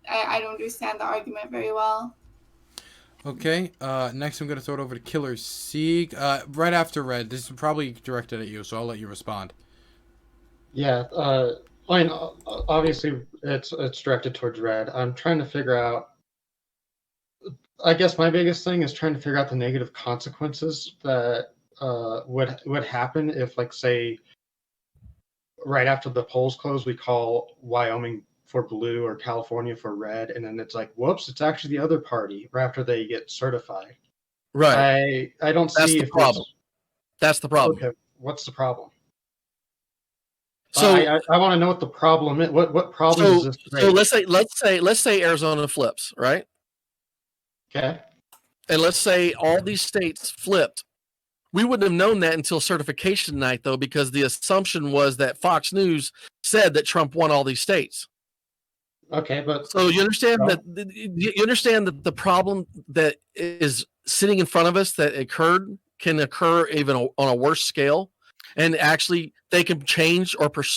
Speaker 5: I don't understand the argument very well.
Speaker 2: Okay, next I'm going to throw it over to Killer Sieg. Right after Red, this is probably directed at you, so I'll let you respond.
Speaker 7: Yeah, I mean, obviously it's directed towards Red. I'm trying to figure out, I guess my biggest thing is trying to figure out the negative consequences that would happen if, say, right after the polls close, we call Wyoming for blue or California for red, and then it's whoops, it's actually the other party right after they get certified.
Speaker 4: Right.
Speaker 7: I don't see
Speaker 4: the problem. That's the problem.
Speaker 7: Okay, what's the problem?
Speaker 4: So
Speaker 7: I want to know what the problem is. What problem is this?
Speaker 4: So let's say Arizona flips, right?
Speaker 7: Okay.
Speaker 4: And let's say all these states flipped. We wouldn't have known that until certification night, though, because the assumption was that Fox News said that Trump won all these states.
Speaker 7: Okay, but
Speaker 4: so you understand that the problem that is sitting in front of us that occurred can occur even on a worse scale, and actually they can change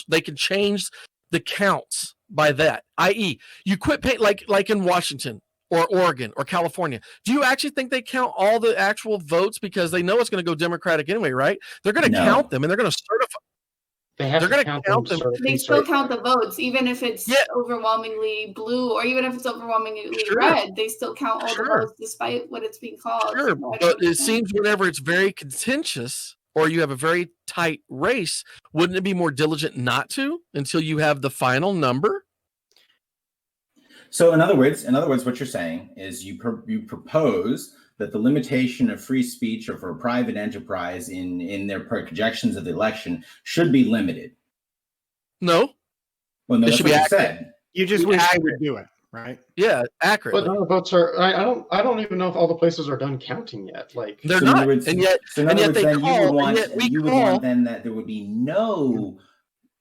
Speaker 4: they can change the counts by that. I.e., you quit paying like in Washington or Oregon or California. Do you actually think they count all the actual votes because they know it's going to go Democratic anyway, right? They're going to count them and they're going to certify.
Speaker 7: They're
Speaker 4: going to count them.
Speaker 5: They still count the votes, even if it's overwhelmingly blue or even if it's overwhelmingly red. They still count all the votes despite what it's being called.
Speaker 4: Sure, but it seems whenever it's very contentious or you have a very tight race, wouldn't it be more diligent not to until you have the final number?
Speaker 6: So in other words, what you're saying is you propose that the limitation of free speech or for a private enterprise in their projections of the election should be limited.
Speaker 4: No.
Speaker 6: Well, no,
Speaker 4: it
Speaker 6: that's
Speaker 4: should
Speaker 6: what
Speaker 4: be
Speaker 6: you
Speaker 4: accurate.
Speaker 6: said.
Speaker 1: You just wish I would do it, right?
Speaker 4: Yeah, accurate.
Speaker 7: But none of the votes are. I don't even know if all the places are done counting yet. Like
Speaker 4: they're not, and yet they call.
Speaker 6: You would want then that there would be no,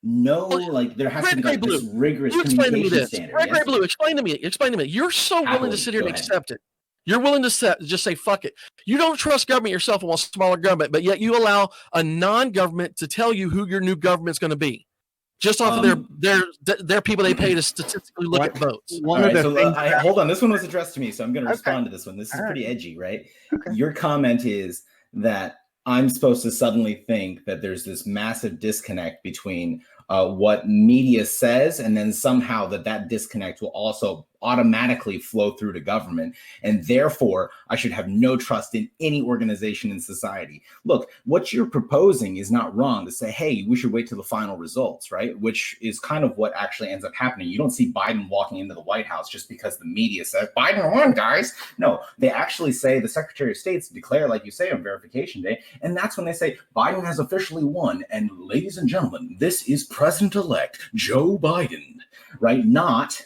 Speaker 6: like there has to be like this rigorous communication standard.
Speaker 4: Red Blue, explain to me. You're so willing to sit here and accept it. You're willing to just say, fuck it. You don't trust government yourself and want smaller government, but yet you allow a non-government to tell you who your new government's going to be. Just off of their people they pay to statistically look at votes.
Speaker 6: Hold on. This one was addressed to me, so I'm going to respond to this one. This is pretty edgy, right? Okay. Your comment is that I'm supposed to suddenly think that there's this massive disconnect between what media says, and then somehow that disconnect will also automatically flow through to government, and therefore I should have no trust in any organization in society. Look, what you're proposing is not wrong to say, hey, we should wait till the final results, right? Which is kind of what actually ends up happening. You don't see Biden walking into the White House just because the media says Biden won, guys. No, they actually say the Secretary of State's declare, like you say, on verification day, and that's when they say Biden has officially won, and ladies and gentlemen, this is President-elect Joe Biden, right? Not,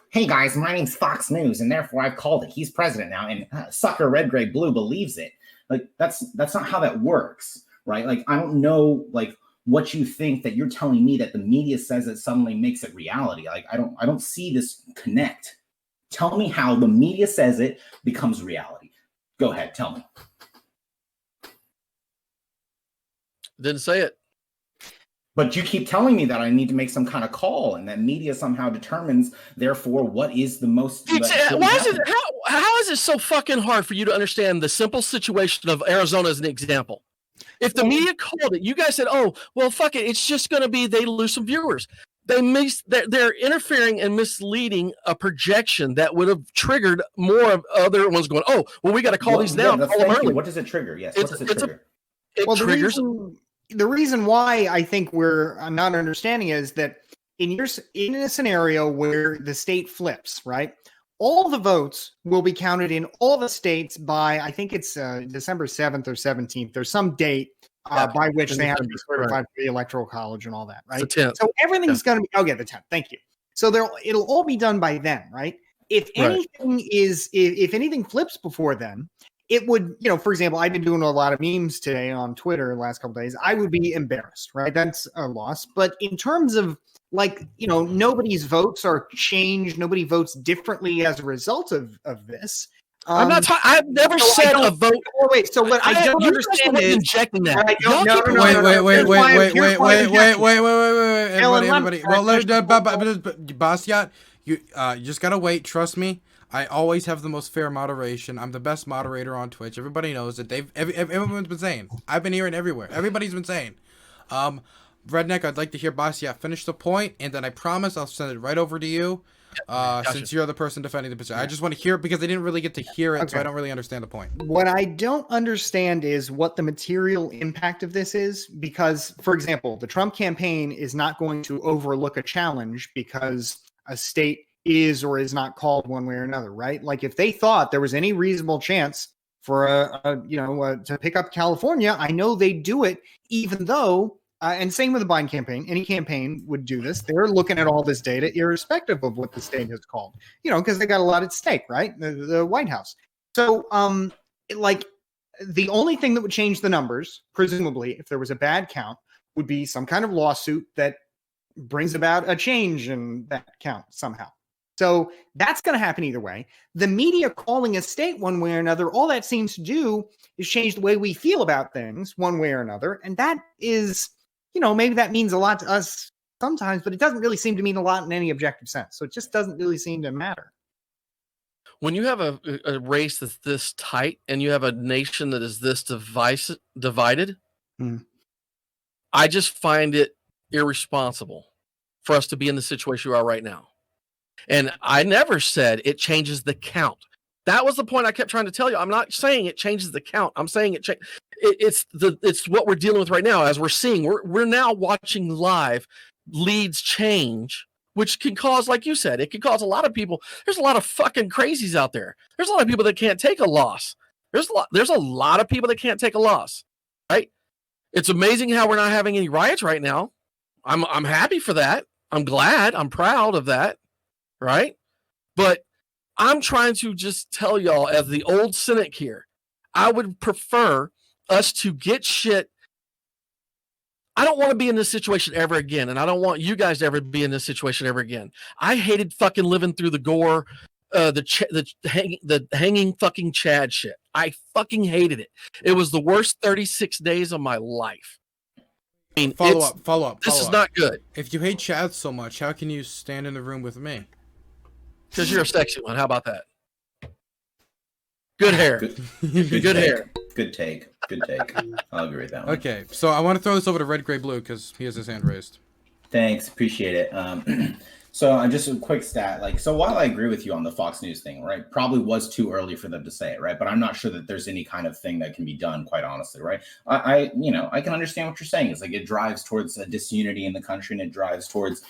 Speaker 6: hey guys, my name's Fox News, and therefore I've called it. He's president now, and sucker red, gray, blue believes it. Like that's not how that works, right? Like I don't know, like what you think that you're telling me that the media says it suddenly makes it reality. Like I don't see this connect. Tell me how the media says it becomes reality. Go ahead, tell me.
Speaker 4: Didn't say it.
Speaker 6: But you keep telling me that I need to make some kind of call, and that media somehow determines, therefore, what is the most.
Speaker 4: How is it so fucking hard for you to understand the simple situation of Arizona as an example? If the media called it, you guys said, "Oh, well, fuck it. It's just going to be they lose some viewers." They're interfering and misleading a projection that would have triggered more of other ones going, "Oh, well, we got to call these now."
Speaker 6: What does it trigger? Yes, what does it trigger?
Speaker 4: It triggers.
Speaker 1: The reason why I think we're not understanding is that in a scenario where the state flips, right, all the votes will be counted in all the states by, I think it's December 7th or 17th. There's some date by which they have to be certified for the Electoral College and all that, right? So everything's going to be, the 10th. Thank you. So it'll all be done by then, right? If anything flips before then, it would, for example, I've been doing a lot of memes today on Twitter the last couple of days. I would be embarrassed, right? That's a loss. But in terms of nobody's votes are changed. Nobody votes differently as a result of this.
Speaker 4: I'm not talking. I've never said a vote.
Speaker 1: Wait. So what I don't understand is
Speaker 4: injecting that.
Speaker 1: Wait.
Speaker 2: Everybody. Well, Bastiat, you just gotta wait. Trust me. I always have the most fair moderation. I'm the best moderator on Twitch. Everybody knows that. Everyone's been saying. I've been hearing everywhere. Everybody's been saying. Redneck, I'd like to hear Bastiat finish the point, and then I promise I'll send it right over to you. Since you're the person defending the position. I just want to hear it because I didn't really get to hear it, so I don't really understand the point.
Speaker 1: What I don't understand is what the material impact of this is, because, for example, the Trump campaign is not going to overlook a challenge because a state is or is not called one way or another, right? Like if they thought there was any reasonable chance for to pick up California, I know they'd do it, even though and same with the Biden campaign. Any campaign would do this. They're looking at all this data, irrespective of what the state has called, because they got a lot at stake, right? The White House. So, like, the only thing that would change the numbers, presumably, if there was a bad count, would be some kind of lawsuit that brings about a change in that count somehow. So that's going to happen either way. The media calling a state one way or another, all that seems to do is change the way we feel about things one way or another. And that is, maybe that means a lot to us sometimes, but it doesn't really seem to mean a lot in any objective sense. So it just doesn't really seem to matter.
Speaker 4: When you have a race that's this tight and you have a nation that is this divided, I just find it irresponsible for us to be in the situation we are right now. And I never said it changes the count. That was the point I kept trying to tell you. I'm not saying it changes the count. I'm saying it's what we're dealing with right now. As we're seeing, we're now watching live leads change, which can cause, like you said, it can cause a lot of people. There's a lot of fucking crazies out there. There's a lot of people that can't take a loss. There's a lot of people that can't take a loss, right? It's amazing how we're not having any riots right now. I'm happy for that. I'm glad. I'm proud of that. Right? But I'm trying to just tell y'all, as the old cynic here, I would prefer us to get shit. I don't want to be in this situation ever again, and I don't want you guys to ever be in this situation ever again. I hated fucking living through the gore, the hanging fucking Chad shit. I fucking hated it. It was the worst 36 days of my life. I mean,
Speaker 2: follow up.
Speaker 4: This is not good.
Speaker 2: If you hate Chad so much, how can you stand in the room with me?
Speaker 4: Because you're a sexy one. How about that? Good hair.
Speaker 6: Good hair. Good take. I'll agree with that one.
Speaker 2: Okay, so I want to throw this over to Red, Gray, Blue because he has his hand raised.
Speaker 6: Thanks. Appreciate it. So just a quick stat. So while I agree with you on the Fox News thing, right, probably was too early for them to say it, right? But I'm not sure that there's any kind of thing that can be done, quite honestly, right? I can understand what you're saying. It's like it drives towards a disunity in the country, and it drives towards,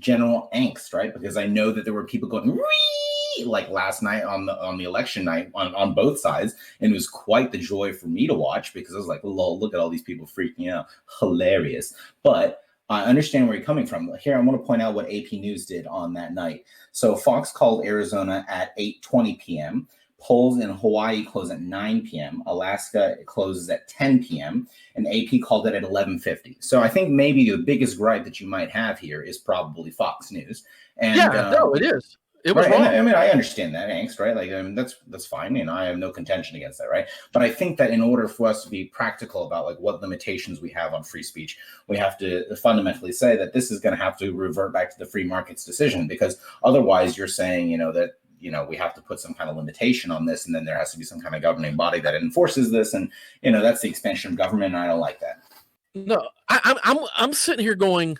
Speaker 6: general angst, right? Because I know that there were people going Wee! Like last night on the election night on both sides, and it was quite the joy for me to watch because I was like, lol, look at all these people freaking out, hilarious. But I understand where you're coming from. Here, I want to point out what AP News did on that night. So Fox called Arizona at 8:20 p.m. Polls in Hawaii close at 9 p.m. Alaska closes at 10 p.m. and AP called it at 11:50. So I think maybe the biggest gripe that you might have here is probably Fox News. And
Speaker 4: no, it is. It was
Speaker 6: right.
Speaker 4: wrong.
Speaker 6: I mean, I understand that angst, right? Like, I mean, that's fine, and I have no contention against that, right? But I think that in order for us to be practical about like what limitations we have on free speech, we have to fundamentally say that this is going to have to revert back to the free market's decision, because otherwise, you're saying, that. We have to put some kind of limitation on this, and then there has to be some kind of governing body that enforces this, and that's the expansion of government, and I don't like that.
Speaker 4: No, I'm sitting here going,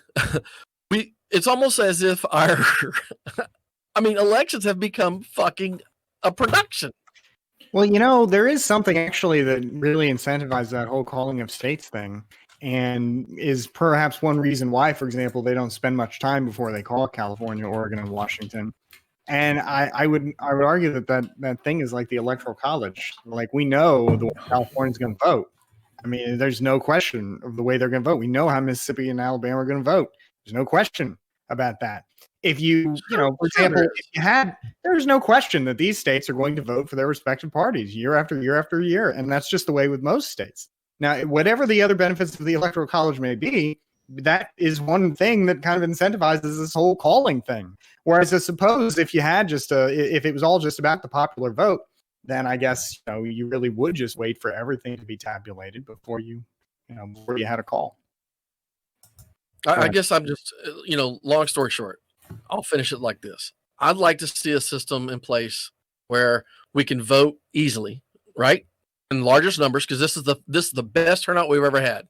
Speaker 4: it's almost as if elections have become fucking a production.
Speaker 1: Well, there is something actually that really incentivizes that whole calling of states thing, and is perhaps one reason why, for example, they don't spend much time before they call California, Oregon, and Washington. And I would argue that thing is like the Electoral College. Like, we know the way California's going to vote. I mean, there's no question of the way they're going to vote. We know how Mississippi and Alabama are going to vote. There's no question about that. If you, for example, there's no question that these states are going to vote for their respective parties year after year after year. And that's just the way with most states. Now, whatever the other benefits of the Electoral College may be, that is one thing that kind of incentivizes this whole calling thing. Whereas I suppose if you had if it was all just about the popular vote, then I guess, you really would just wait for everything to be tabulated before you had a call.
Speaker 4: I guess I'm just, long story short, I'll finish it like this. I'd like to see a system in place where we can vote easily, right? In largest numbers, because this is the best turnout we've ever had.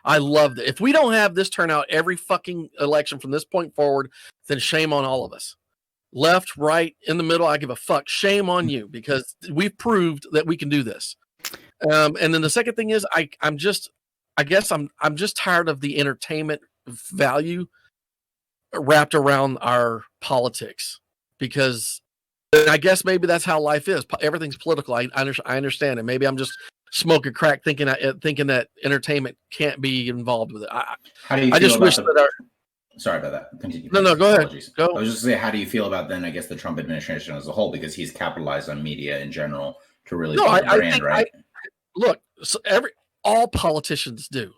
Speaker 4: I loved it. If we don't have this turnout every fucking election from this point forward, then shame on all of us. Left, right, in the middle, I give a fuck. Shame on you, because we've proved that we can do this. And then the second thing is, I'm just tired of the entertainment value wrapped around our politics, because I guess maybe that's how life is. Everything's political. I understand it. Maybe I'm just smoking crack, thinking that entertainment can't be involved with it.
Speaker 6: How do you
Speaker 4: I
Speaker 6: feel
Speaker 4: just
Speaker 6: about
Speaker 4: wish that
Speaker 6: Sorry about that. Continue.
Speaker 4: No, go ahead.
Speaker 6: Apologies.
Speaker 4: Go.
Speaker 6: I was just going to say, how do you feel about then, I guess, the Trump administration as a whole, because he's capitalized on media in general to really build a brand, right?
Speaker 4: Look, so all politicians do.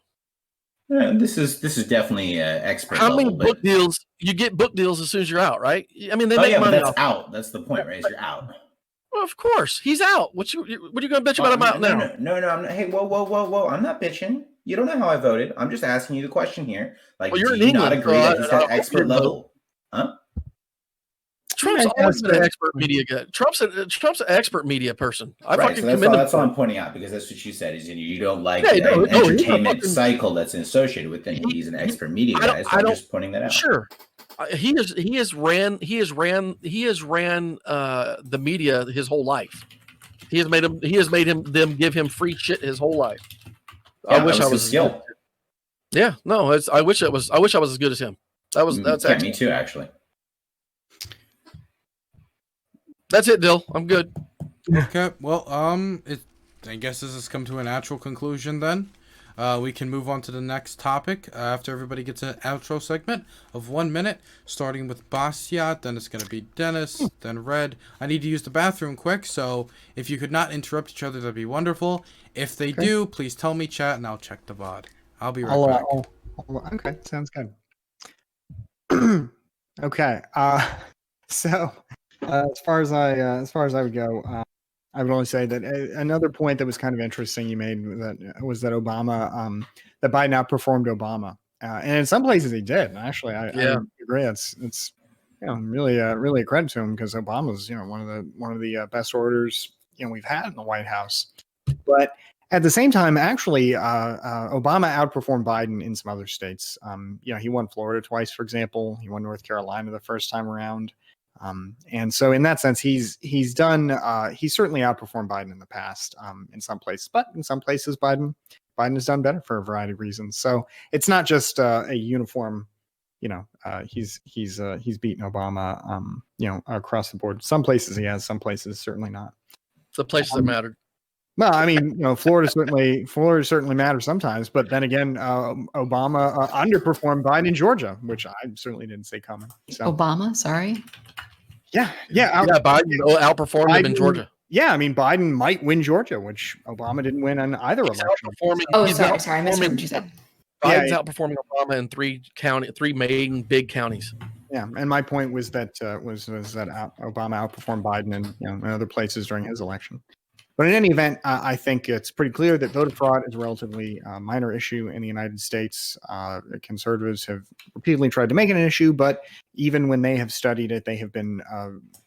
Speaker 6: This is definitely expert
Speaker 4: How
Speaker 6: level.
Speaker 4: many book deals? You get book deals as soon as you're out, right? I mean, they make money.
Speaker 6: But that's out. That's the point, right? Is you're out.
Speaker 4: Well, of course, he's out. What you going to bitch about him out now?
Speaker 6: No. I'm not, hey, whoa! I'm not bitching. You don't know how I voted. I'm just asking you the question here. Like,
Speaker 4: well, you're
Speaker 6: do you not agree that he's got expert level? Huh?
Speaker 4: Trump's always been an expert media guy. Trump's an expert media person.
Speaker 6: Right, so that's all I'm pointing out, because that's what you said. Is you don't like the entertainment cycle that's associated with him. He's an expert media guy. So I'm just pointing that out.
Speaker 4: Sure, he has ran the media his whole life. He has made them give him free shit his whole life.
Speaker 6: Yeah, I wish I was skilled.
Speaker 4: Yeah, no, I wish I was as good as him. That's
Speaker 6: me too, actually.
Speaker 4: That's it, Dill. I'm good.
Speaker 2: Okay. Well, I guess this has come to a natural conclusion then. We can move on to the next topic after everybody gets an outro segment of 1 minute, starting with Bastiat. Then it's going to be Dennis, then Red. I need to use the bathroom quick, so if you could not interrupt each other, that'd be wonderful. If they do, please tell me, chat, and I'll check the VOD. I'll be right back.
Speaker 8: Okay, sounds good. Okay. So as far as I would go, I would only say that another point that was kind of interesting you made was that Obama, that Biden outperformed Obama, and in some places he did. Actually, I agree. It's really a credit to him, because Obama's one of the best orators we've had in the White House. But at the same time, actually, Obama outperformed Biden in some other states. He won Florida twice, for example. He won North Carolina the first time around. And so in that sense, he's certainly outperformed Biden in the past, in some places, but in some places Biden has done better for a variety of reasons. So it's not just a uniform, he's beaten Obama, across the board. Some places he has, some places certainly not.
Speaker 4: The places that mattered.
Speaker 8: Well, I mean, Florida certainly matters sometimes, but then again, Obama underperformed Biden in Georgia, which I certainly didn't see coming. So.
Speaker 3: Obama, sorry.
Speaker 8: Yeah.
Speaker 4: Biden outperformed him in Georgia.
Speaker 8: Yeah, I mean, Biden might win Georgia, which Obama didn't win on either election.
Speaker 3: Sorry, I missed what you said.
Speaker 4: Biden's outperforming Obama in three main big counties.
Speaker 8: Yeah, and my point was that Obama outperformed Biden in other places during his election. But in any event, I think it's pretty clear that voter fraud is a relatively minor issue in the United States. Conservatives have repeatedly tried to make it an issue, but even when they have studied it, they have been,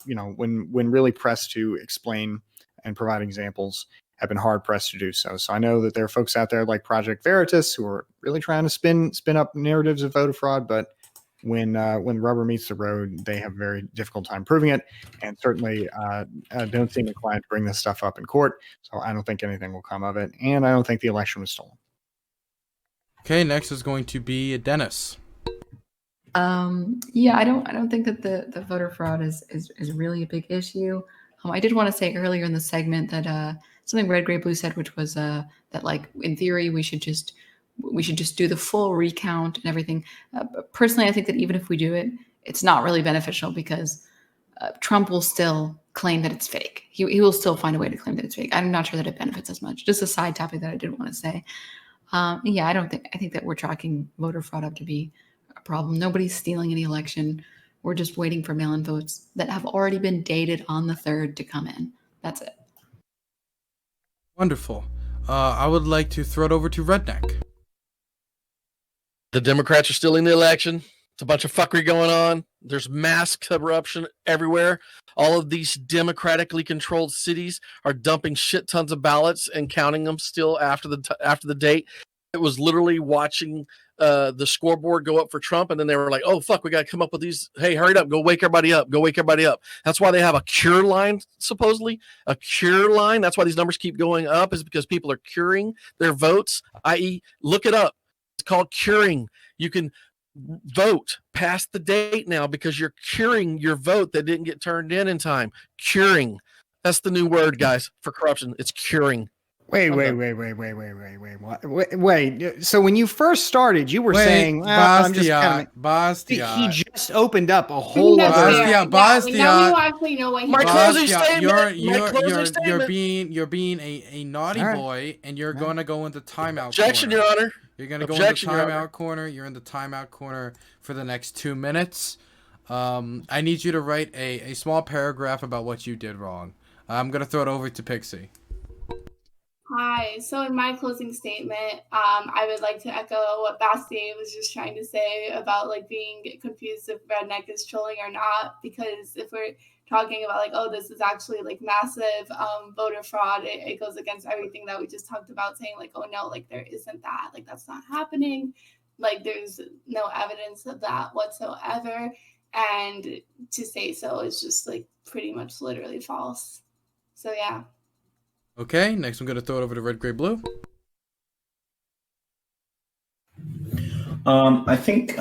Speaker 8: when really pressed to explain and provide examples, have been hard pressed to do so. So I know that there are folks out there like Project Veritas who are really trying to spin up narratives of voter fraud, but when rubber meets the road, they have a very difficult time proving it, and certainly don't seem inclined to bring this stuff up in court. So I don't think anything will come of it, and I don't think the election was stolen.
Speaker 2: Okay, next is going to be Dennis.
Speaker 3: I don't think that the voter fraud is really a big issue. I did want to say earlier in the segment that something Red, Gray, Blue said, which was that, like, in theory we should just do the full recount and everything. Personally, I think that even if we do it, it's not really beneficial, because Trump will still claim that it's fake. He will still find a way to claim that it's fake. I'm not sure that it benefits as much. Just a side topic that I did want to say. I think that we're tracking voter fraud up to be a problem. Nobody's stealing any election. We're just waiting for mail-in votes that have already been dated on the 3rd to come in. That's it.
Speaker 2: Wonderful. I would like to throw it over to Redneck.
Speaker 4: The Democrats are stealing the election. It's a bunch of fuckery going on. There's mass corruption everywhere. All of these democratically controlled cities are dumping shit tons of ballots and counting them still after the date. It was literally watching the scoreboard go up for Trump, and then they were like, "Oh fuck, we got to come up with these. Hey, hurry up! Go wake everybody up! Go wake everybody up!" That's why they have a cure line, supposedly a cure line. That's why these numbers keep going up, is because people are curing their votes. I.e., look it up. It's called curing. You can vote past the date now because you're curing your vote that didn't get turned in time. Curing. That's the new word, guys, for corruption. It's curing.
Speaker 8: Wait. So when you first started, you were saying, well, I'm just kind of. He
Speaker 2: Bastiat.
Speaker 8: just opened up a
Speaker 5: I think
Speaker 8: whole
Speaker 5: that's
Speaker 8: other.
Speaker 5: fair.
Speaker 2: Bastiat,
Speaker 5: Yeah, we
Speaker 2: Bastiat.
Speaker 5: actually know what he
Speaker 4: My
Speaker 5: did.
Speaker 4: closing
Speaker 2: Bastiat,
Speaker 4: statement.
Speaker 2: you're being a naughty
Speaker 8: All right.
Speaker 2: boy, and you're going to go into timeout
Speaker 4: Objection,
Speaker 2: corner.
Speaker 4: Your Honor.
Speaker 2: You're going to go into
Speaker 4: Objection, Your Honor.
Speaker 2: timeout corner. You're in the timeout corner for the next 2 minutes. I need you to write a small paragraph about what you did wrong. I'm going to throw it over to Pixie.
Speaker 5: Hi. So in my closing statement, I would like to echo what Basti was just trying to say about like being confused if redneck is trolling or not. Because if we're talking about like, oh, this is actually like massive voter fraud, it goes against everything that we just talked about, saying like, oh no, like there isn't that, like that's not happening, like there's no evidence of that whatsoever, and to say so is just like pretty much literally false. So yeah.
Speaker 2: Okay, next I'm going to throw it over to Red, Gray, Blue.
Speaker 6: I think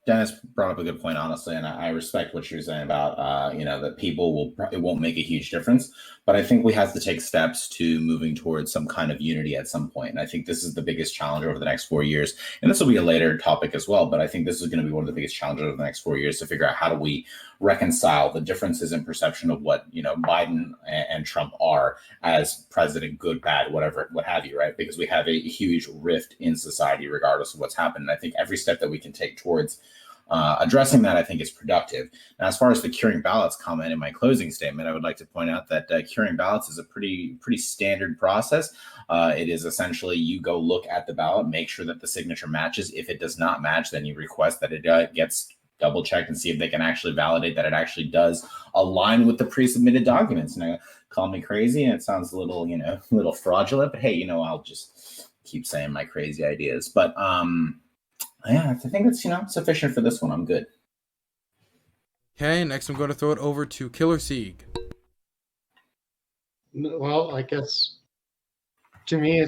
Speaker 6: Dennis brought up a good point, honestly, and I respect what you're saying about that it won't make a huge difference, but I think we have to take steps to moving towards some kind of unity at some point, and I think this is the biggest challenge over the next 4 years, and this will be a later topic as well, but I think this is going to be one of the biggest challenges over the next 4 years to figure out how do we reconcile the differences in perception of what Biden and Trump are as president, good, bad, whatever, what have you, right? Because we have a huge rift in society regardless of what's happened. And I think every step that we can take towards addressing that, I think, is productive. Now, as far as the curing ballots comment in my closing statement, I would like to point out that curing ballots is a pretty standard process. It is essentially you go look at the ballot, make sure that the signature matches. If it does not match, then you request that it gets double checked and see if they can actually validate that it actually does align with the pre-submitted documents. Now, call me crazy, and it sounds a little fraudulent, but hey, I'll just keep saying my crazy ideas. But yeah, I think it's sufficient for this one. I'm good.
Speaker 2: Okay, next I'm going to throw it over to Killer Sieg.
Speaker 7: Well, I guess to me,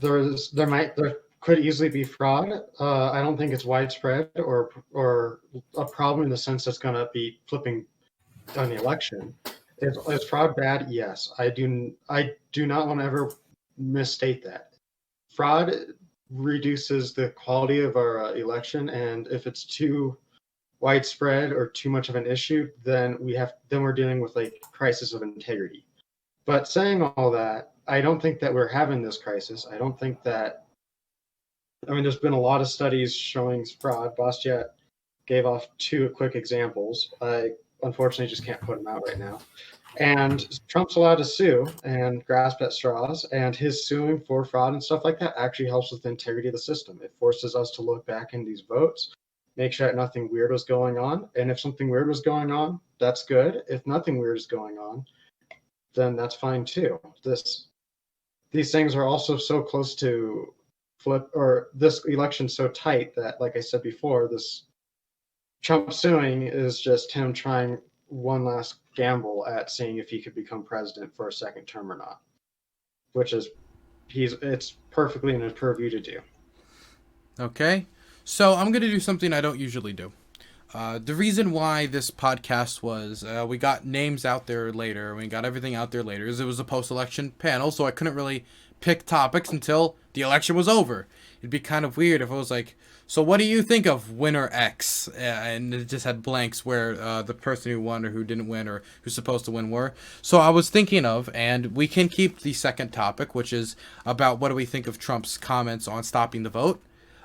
Speaker 7: there could easily be fraud. I don't think it's widespread or a problem in the sense that's going to be flipping on the election. Is fraud bad? Yes. I do not want to ever misstate that. Fraud reduces the quality of our election, and if it's too widespread or too much of an issue, then we're dealing with like crisis of integrity. But saying all that, I don't think that we're having this crisis. I don't think that. There's been a lot of studies showing fraud. Bastiat gave off 2 quick examples. I unfortunately just can't put them out right now. And Trump's allowed to sue and grasp at straws, and his suing for fraud and stuff like that actually helps with the integrity of the system. It forces us to look back in these votes, make sure that nothing weird was going on. And if something weird was going on, that's good. If nothing weird is going on, then that's fine too. These things are also so close to flip, or this election so tight that, like I said before, this Trump suing is just him trying one last gamble at seeing if he could become president for a second term or not, which is it's perfectly in his purview to do.
Speaker 2: Okay, so I'm going to do something I don't usually do. The reason why this podcast was, we got names out there later, we got everything out there later, is it was a post-election panel, so I couldn't really pick topics until the election was over. It'd be kind of weird if it was like, so what do you think of winner X? And it just had blanks where the person who won or who didn't win or who's supposed to win were. So I was thinking of, and we can keep the second topic, which is about what do we think of Trump's comments on stopping the vote.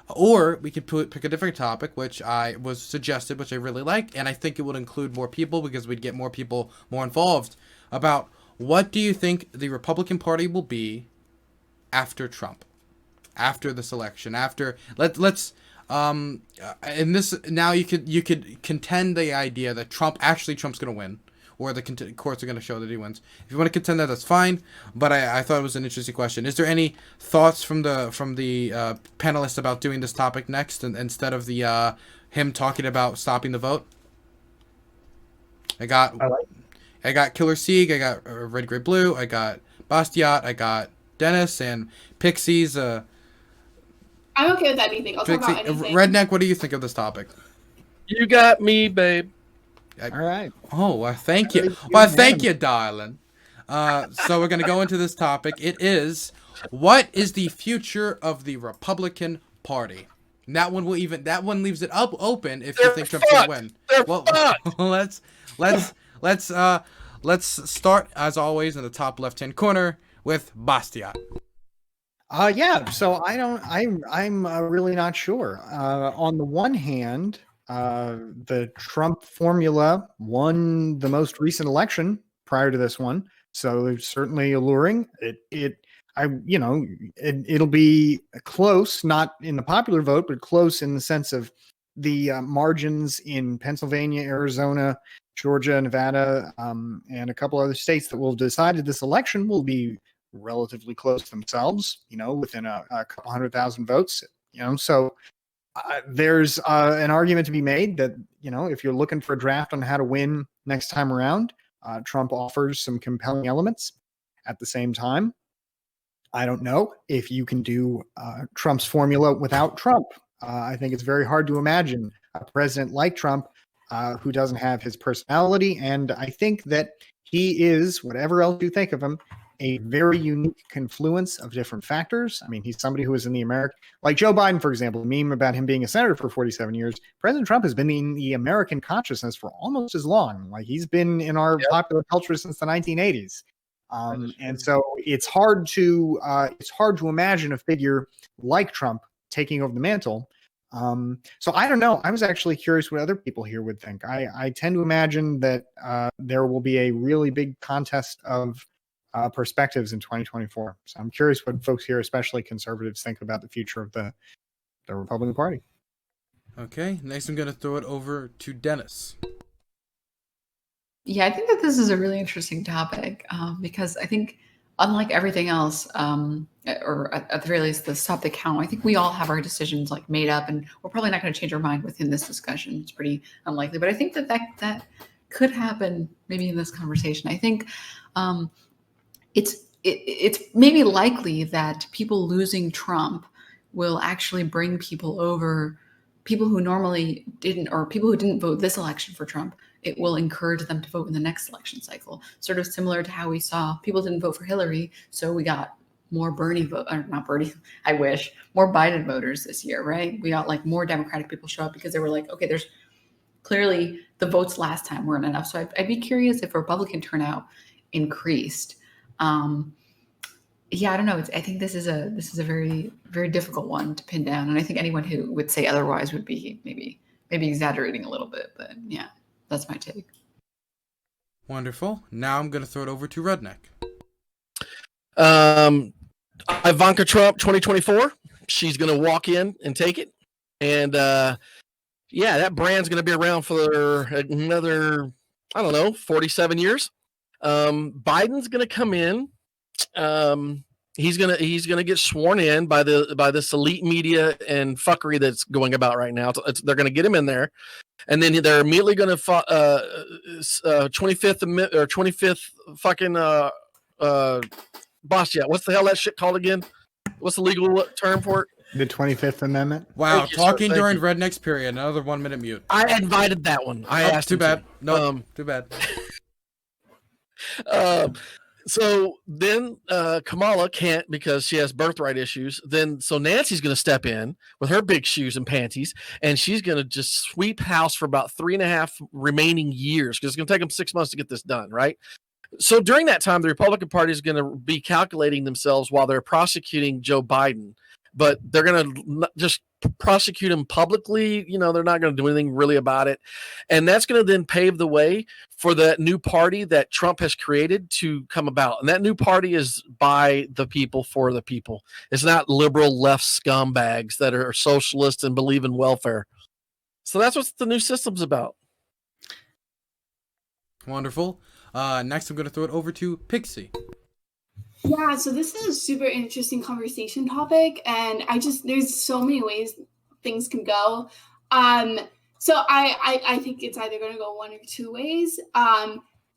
Speaker 2: Or we could pick a different topic, which I was suggested, which I really like, and I think it would include more people because we'd get more people more involved, about what do you think the Republican Party will be after Trump, after this election, let's in this, now you could contend the idea that Trump's gonna win, or the courts are going to show that he wins. If you want to contend that, that's fine. But I thought it was an interesting question. Is there any thoughts from the panelists about doing this topic next, and instead of the him talking about stopping the vote? I got Killer Sieg. I got Red, Gray, Blue. I got Bastiat. I got Dennis and Pixies.
Speaker 5: I'm okay with anything. I'll talk about anything.
Speaker 2: Redneck, what do you think of this topic?
Speaker 4: You got me, babe.
Speaker 8: All right.
Speaker 2: Oh, well, thank you. Well, thank you, darling. So we're gonna go into this topic. It is, what is the future of the Republican Party? And that one leaves it open if you think Trump's gonna win. Well, let's start as always in the top left-hand corner with Bastiat.
Speaker 8: Yeah. So I'm really not sure. On the one hand, the Trump formula won the most recent election prior to this one, so it's certainly alluring. It'll be close, not in the popular vote, but close in the sense of the margins in Pennsylvania, Arizona, Georgia, Nevada, and a couple other states that will have decided this election will be relatively close themselves, within a couple 100,000 votes, so there's an argument to be made that, if you're looking for a draft on how to win next time around, Trump offers some compelling elements. At the same time, I don't know if you can do Trump's formula without Trump. I think it's very hard to imagine a president like Trump who doesn't have his personality. And I think that he is, whatever else you think of him, a very unique confluence of different factors. I mean, he's somebody who is in the like Joe Biden, for example, the meme about him being a senator for 47 years. President Trump has been in the American consciousness for almost as long. Like, he's been in our popular culture since the 1980s. And so it's hard to imagine a figure like Trump taking over the mantle. So I don't know. I was actually curious what other people here would think. I tend to imagine that there will be a really big contest of perspectives in 2024. So I'm curious what folks here, especially conservatives, think about the future of the Republican Party.
Speaker 2: Okay, next I'm going to throw it over to Dennis.
Speaker 3: Yeah, I think that this is a really interesting topic because I think, unlike everything else, or at the very least the stop the count, I think we all have our decisions like made up, and we're probably not going to change our mind within this discussion. It's pretty unlikely, but I think that could happen maybe in this conversation. I think it's maybe likely that people losing Trump will actually bring people over, people who normally didn't, or people who didn't vote this election for Trump. It will encourage them to vote in the next election cycle. Sort of similar to how we saw people didn't vote for Hillary, so we got more more Biden voters this year, right? We got like more Democratic people show up because they were like, okay, there's clearly the votes last time weren't enough. So I'd be curious if Republican turnout increased. Yeah, I don't know. I think this is a very, very difficult one to pin down, and I think anyone who would say otherwise would be maybe exaggerating a little bit. But yeah, that's my take.
Speaker 2: Wonderful. Now I'm going to throw it over to Redneck.
Speaker 4: Ivanka Trump 2024. She's going to walk in and take it, and that brand's going to be around for another, 47 years. Biden's going to come in. He's gonna get sworn in by this elite media and fuckery that's going about right now. They're gonna get him in there, and then they're immediately gonna 25th fucking Bastiat. What's the hell that shit called again? What's the legal term for it?
Speaker 8: The 25th Amendment.
Speaker 2: Wow, talking during Redneck's period. Another 1 minute mute.
Speaker 4: I invited that one. I asked.
Speaker 2: Too bad. No, too bad.
Speaker 4: So then Kamala can't because she has birthright issues. So Nancy's going to step in with her big shoes and panties, and she's going to just sweep house for about 3.5 remaining years because it's going to take them 6 months to get this done, right? So during that time, the Republican Party is going to be calculating themselves while they're prosecuting Joe Biden, but they're going to just prosecute him publicly. They're not going to do anything really about it. And that's going to then pave the way for that new party that Trump has created to come about. And that new party is by the people, for the people. It's not liberal left scumbags that are socialists and believe in welfare. So that's what the new system's about.
Speaker 2: Wonderful. Next, I'm going to throw it over to Pixie.
Speaker 5: Yeah, so this is a super interesting conversation topic, and there's so many ways things can go. So I think it's either going to go one or two ways.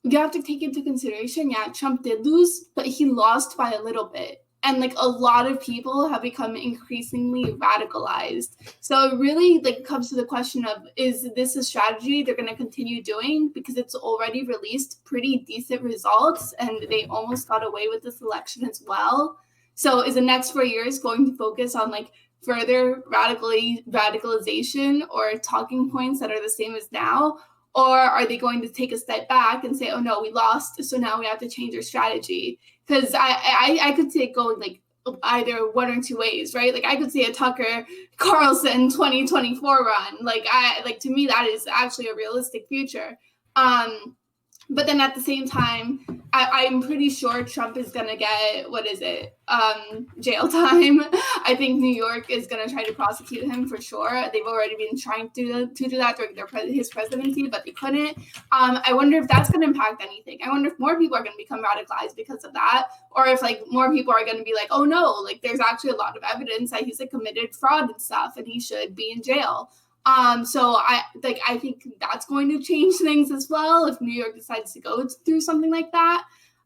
Speaker 5: You have to take into consideration, Trump did lose, but he lost by a little bit. And like a lot of people have become increasingly radicalized. So it really like comes to the question of, is this a strategy they're going to continue doing because it's already released pretty decent results and they almost got away with this election as well? So is the next 4 years going to focus on like further radicalization or talking points that are the same as now? Or are they going to take a step back and say, oh no, we lost, so now we have to change our strategy? Because I could see it going like either one or two ways, right? Like I could see a Tucker Carlson 2024 run. Like to me, that is actually a realistic future. But then at the same time, I'm pretty sure Trump is going to get, jail time. I think New York is going to try to prosecute him for sure. They've already been trying to do that during his presidency, but they couldn't. I wonder if that's going to impact anything. I wonder if more people are going to become radicalized because of that, or if like more people are going to be like, oh no, like there's actually a lot of evidence that he's like committed fraud and stuff and he should be in jail. So I think that's going to change things as well if New York decides to go through something like that.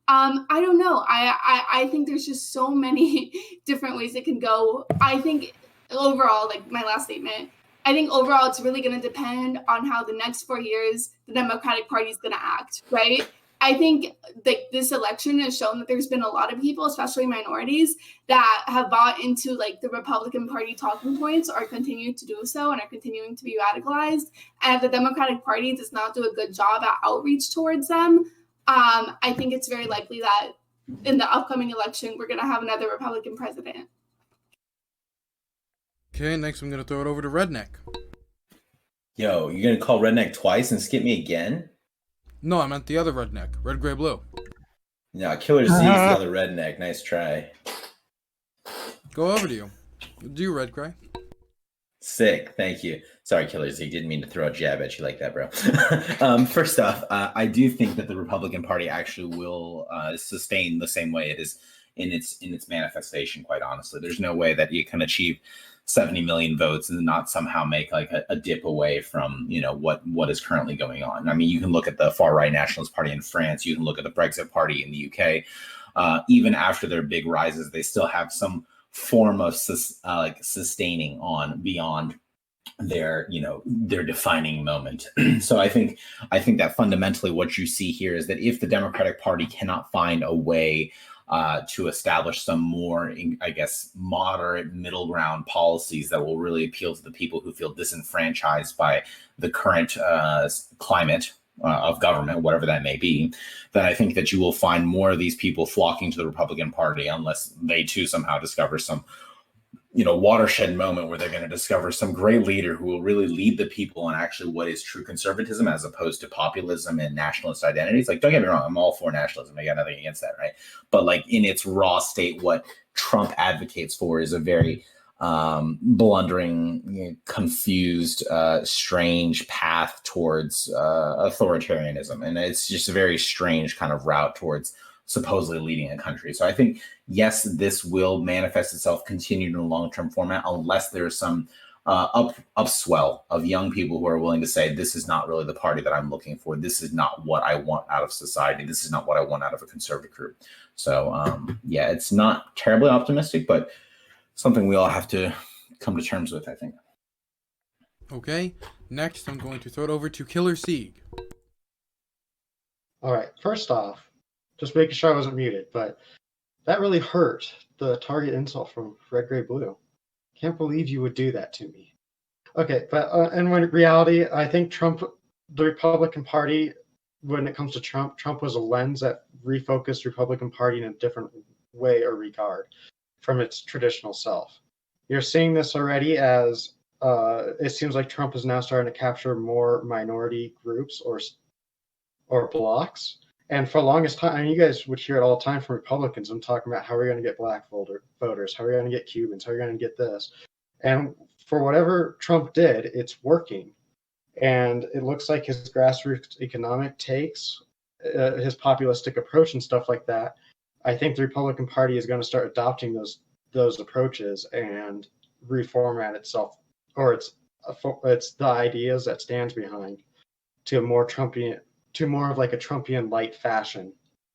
Speaker 5: I don't know. I think there's just so many different ways it can go. I think overall, like my last statement, I think overall it's really going to depend on how the next 4 years the Democratic Party is going to act, right? I think like this election has shown that there's been a lot of people, especially minorities, that have bought into like the Republican Party talking points or continue to do so and are continuing to be radicalized. And if the Democratic Party does not do a good job at outreach towards them, I think it's very likely that in the upcoming election, we're going to have another Republican president.
Speaker 2: Okay, next I'm going to throw it over to Redneck.
Speaker 6: Yo, you're going to call Redneck twice and skip me again?
Speaker 2: No, I meant the other Redneck. Red, gray, blue.
Speaker 6: No, Killer Z is the other Redneck. Nice try.
Speaker 2: Go over to you. Do you, Red, gray?
Speaker 6: Sick. Thank you. Sorry, Killer Z. Didn't mean to throw a jab at you like that, bro. First off, I do think that the Republican Party actually will sustain the same way it is in its manifestation, quite honestly. There's no way that you can achieve 70 million votes and not somehow make like a dip away from, you know, what is currently going on. I mean, you can look at the far right nationalist party in France. You can look at the Brexit party in the UK. Even after their big rises, they still have some form of sustaining on beyond their defining moment. So I think that fundamentally what you see here is that if the Democratic Party cannot find a way to establish some more, I guess, moderate middle ground policies that will really appeal to the people who feel disenfranchised by the current climate of government, whatever that may be, then I think that you will find more of these people flocking to the Republican Party unless they too somehow discover some, watershed moment where they're going to discover some great leader who will really lead the people on actually what is true conservatism as opposed to populism and nationalist identities. Like, don't get me wrong, I'm all for nationalism. I got nothing against that, right? But like in its raw state, what Trump advocates for is a very blundering, confused, strange path towards authoritarianism. And it's just a very strange kind of route towards supposedly leading a country. So I think, yes, this will manifest itself continued in a long-term format unless there's some upswell of young people who are willing to say, this is not really the party that I'm looking for. This is not what I want out of society. This is not what I want out of a conservative group. So yeah, it's not terribly optimistic, but something we all have to come to terms with, I think.
Speaker 2: Okay, next I'm going to throw it over to Killer Sieg.
Speaker 7: All right, first off, just making sure I wasn't muted, but that really hurt, the target insult from Red, Gray, Blue. Can't believe you would do that to me. Okay, but in reality, I think the Republican Party, when it comes to Trump was a lens that refocused Republican Party in a different way or regard from its traditional self. You're seeing this already as it seems like Trump is now starting to capture more minority groups or blocks. And for the longest time, and you guys would hear it all the time from Republicans, I'm talking about how we're going to get black voters, how we're going to get Cubans, how we're going to get this. And for whatever Trump did, it's working. And it looks like his grassroots economic takes, his populistic approach and stuff like that, I think the Republican Party is going to start adopting those approaches and reformat itself, or it's the ideas that stands behind to more of like a Trumpian light fashion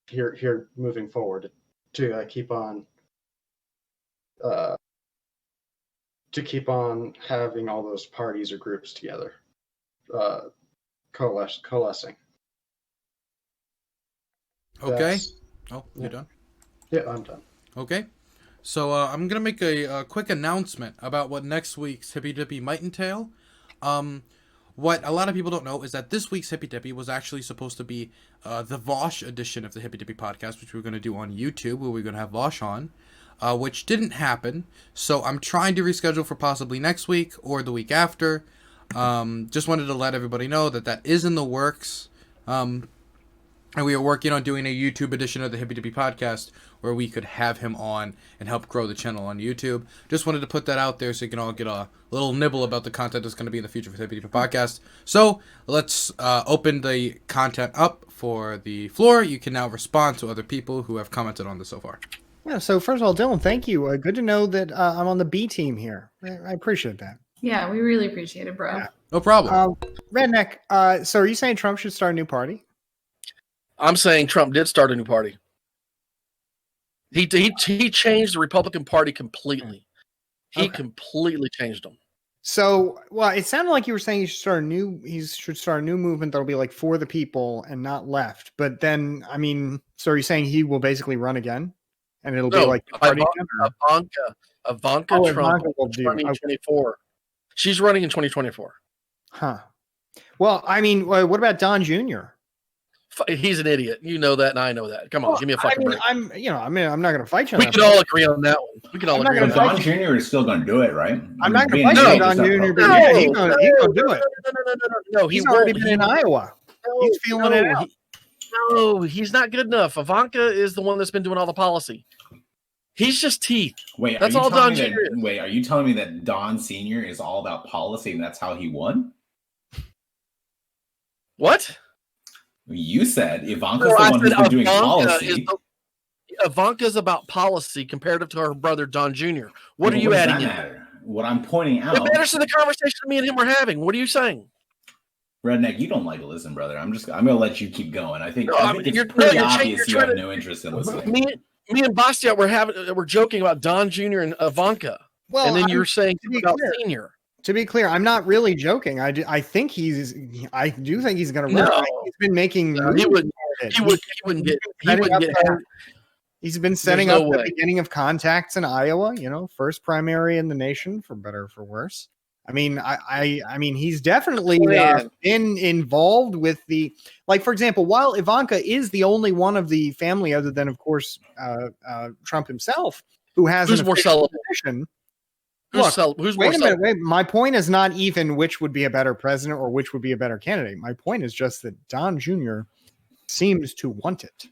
Speaker 7: here moving forward to keep on to keep on having all those parties or groups together, coalescing.
Speaker 2: Okay.
Speaker 7: That's-
Speaker 2: Oh, you're done?
Speaker 7: Yeah, I'm done.
Speaker 2: Okay. So I'm going to make a quick announcement about what next week's Hippy Dippy might entail. What a lot of people don't know is that this week's Hippy Dippy was actually supposed to be the Vosh edition of the Hippy Dippy podcast, which we're going to do on YouTube, where we're going to have Vosh on, which didn't happen. So I'm trying to reschedule for possibly next week or the week after. Just wanted to let everybody know that is in the works. And we are working on doing a YouTube edition of the Hippy Dippy podcast where we could have him on and help grow the channel on YouTube. Just wanted to put that out there so you can all get a little nibble about the content that's going to be in the future for the Hippy Dippy podcast. So let's open the content up for the floor. You can now respond to other people who have commented on this so far.
Speaker 8: Yeah. So first of all, Dylan, thank you. Good to know that I'm on the B team here. I appreciate that.
Speaker 3: Yeah, we really appreciate it, bro.
Speaker 8: Yeah.
Speaker 2: No problem.
Speaker 8: Redneck. So are you saying Trump should start a new party?
Speaker 4: I'm saying Trump did start a new party. He changed the Republican Party completely. He completely changed them.
Speaker 8: So, well, it sounded like you were saying he should start a new movement that'll be like for the people and not left. But then, I mean, so are you saying he will basically run again, and it'll be like the party
Speaker 4: Ivanka Trump
Speaker 8: will do.
Speaker 4: 2024. She's running in 2024.
Speaker 8: Huh. Well, I mean, what about Don Jr.?
Speaker 4: He's an idiot. You know that, and I know that. Come on, give me a fucking break.
Speaker 8: I'm not going to fight you.
Speaker 4: We can all agree on that one. We can all agree on that.
Speaker 6: Don Jr. is still going to do it, right?
Speaker 8: I'm not going to fight you, Don Jr. But yeah, he's going to do it.
Speaker 4: No,
Speaker 8: he's already been in Iowa. He's feeling it out.
Speaker 4: No, he's not good enough. Ivanka is the one that's been doing all the policy. He's just teeth.
Speaker 6: Wait, that's all Don Jr. Wait, are you telling me that Don Sr. is all about policy and that's how he won?
Speaker 4: What?
Speaker 6: You said Ivanka's the one who's been doing policy.
Speaker 4: Ivanka's about policy comparative to her brother Don Jr. What are you adding in?
Speaker 6: What I'm pointing out.
Speaker 4: It matters to the conversation me and him were having. What are you saying?
Speaker 6: Redneck, you don't like to listen, brother. I'm gonna let you keep going. I think it's pretty obvious you have no interest in listening.
Speaker 4: Me and Bastiat we're joking about Don Jr. and Ivanka. Well, and then you're saying about Senior.
Speaker 8: To be clear, I'm not really joking. I do think he's going to run.
Speaker 4: No.
Speaker 8: He's been making.
Speaker 4: He wouldn't get.
Speaker 8: He's been setting up the beginning of contacts in Iowa. First primary in the nation, for better or for worse. I mean, I mean, he's definitely been involved with the, like, for example, while Ivanka is the only one of the family, other than, of course, Trump himself, who has
Speaker 4: who's more celibate.
Speaker 8: Who's wait a minute. Wait. My point is not even which would be a better president or which would be a better candidate. My point is just that Don Jr. seems to want it.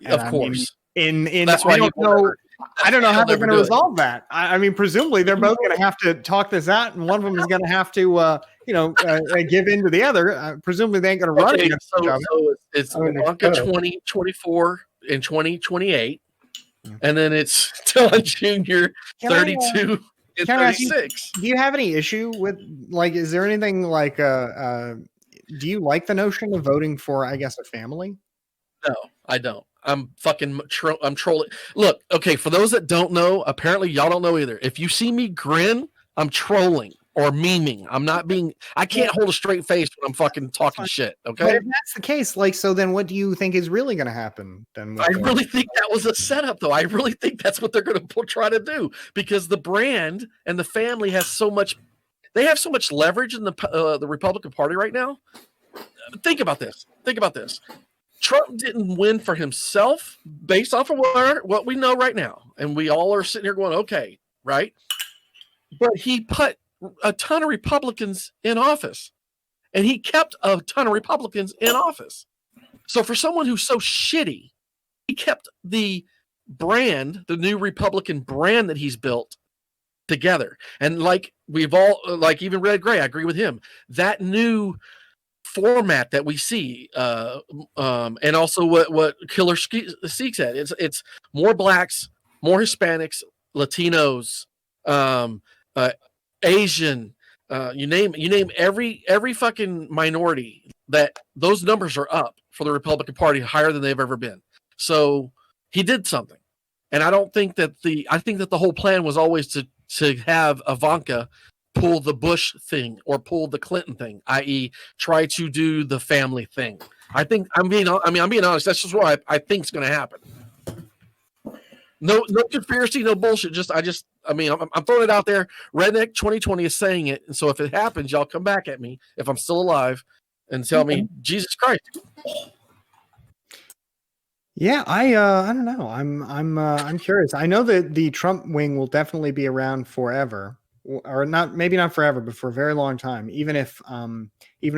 Speaker 4: And of course.
Speaker 8: That's why I don't know how they're going to resolve that. I mean, presumably they're both going to have to talk this out, and one of them is going to have to, give in to the other. Presumably they ain't going to run against each other.
Speaker 4: So it's Ivanka 2024 and 2028. And then it's Don Jr. 32 and 36.
Speaker 8: Do you have any issue with, like, is there anything like, do you like the notion of voting for, I guess, a family?
Speaker 4: No, I don't. I'm trolling. Look, okay, for those that don't know, apparently y'all don't know either. If you see me grin, I'm trolling or memeing. I can't hold a straight face when I'm fucking talking shit, okay?
Speaker 8: But if that's the case, like, so then what do you think is really going to happen then?
Speaker 4: I really think that was a setup, though. I really think that's what they're going to try to do, because the brand and the family has so much leverage in the Republican Party right now. Think about this. Trump didn't win for himself based off of what we know right now. And we all are sitting here going, okay, right? But he put a ton of Republicans in office, and he kept a ton of Republicans in office. So for someone who's so shitty, he kept the brand, the new Republican brand that he's built, together. And like we've all, like even Red Gray, I agree with him. That new format that we see, and also what Killer Seek said, it's more blacks, more Hispanics, Latinos, Asian, you name every fucking minority, that those numbers are up for the Republican Party higher than they've ever been. So he did something, And I think that the whole plan was always to have Ivanka pull the Bush thing or pull the Clinton thing, i.e., try to do the family thing. I'm being honest. That's just what I think is going to happen. No conspiracy, no bullshit. I'm throwing it out there. Redneck 2020 is saying it, and so if it happens, y'all come back at me if I'm still alive and tell me Jesus Christ.
Speaker 8: Yeah, I don't know. I'm curious. I know that the Trump wing will definitely be around forever, or not, maybe not forever, but for a very long time. Even if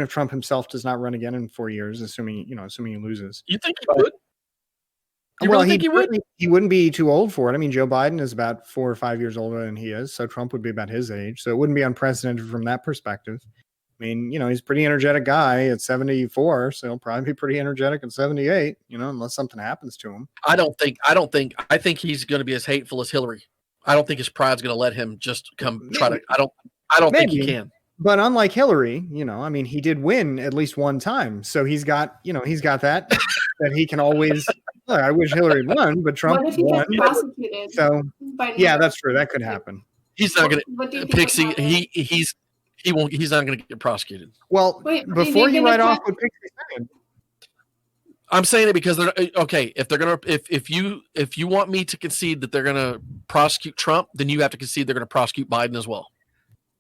Speaker 8: Trump himself does not run again in 4 years, assuming he loses.
Speaker 4: You think he would? You
Speaker 8: well,
Speaker 4: really think he would?
Speaker 8: He wouldn't be too old for it. I mean, Joe Biden is about 4 or 5 years older than he is, so Trump would be about his age. So it wouldn't be unprecedented from that perspective. I mean, he's a pretty energetic guy at 74, so he'll probably be pretty energetic at 78, unless something happens to him.
Speaker 4: I think he's going to be as hateful as Hillary. I don't think his pride's going to let him just come try to. I don't think he can.
Speaker 8: But unlike Hillary, I mean, he did win at least one time, so he's got that that he can always. Look, I wish Hillary won, but Trump
Speaker 5: What if he
Speaker 8: won.
Speaker 5: gets prosecuted?
Speaker 8: So yeah, that's true. That could happen.
Speaker 4: He's not going
Speaker 5: What do you
Speaker 4: to.
Speaker 5: think
Speaker 4: Pixie.
Speaker 5: would happen?
Speaker 4: He won't. He's not going to get prosecuted.
Speaker 8: Well,
Speaker 5: Wait,
Speaker 8: before you write off
Speaker 5: what
Speaker 8: what Pixie's saying,
Speaker 4: I'm saying it because they're okay. If you want me to concede that they're going to prosecute Trump, then you have to concede they're going to prosecute Biden as well.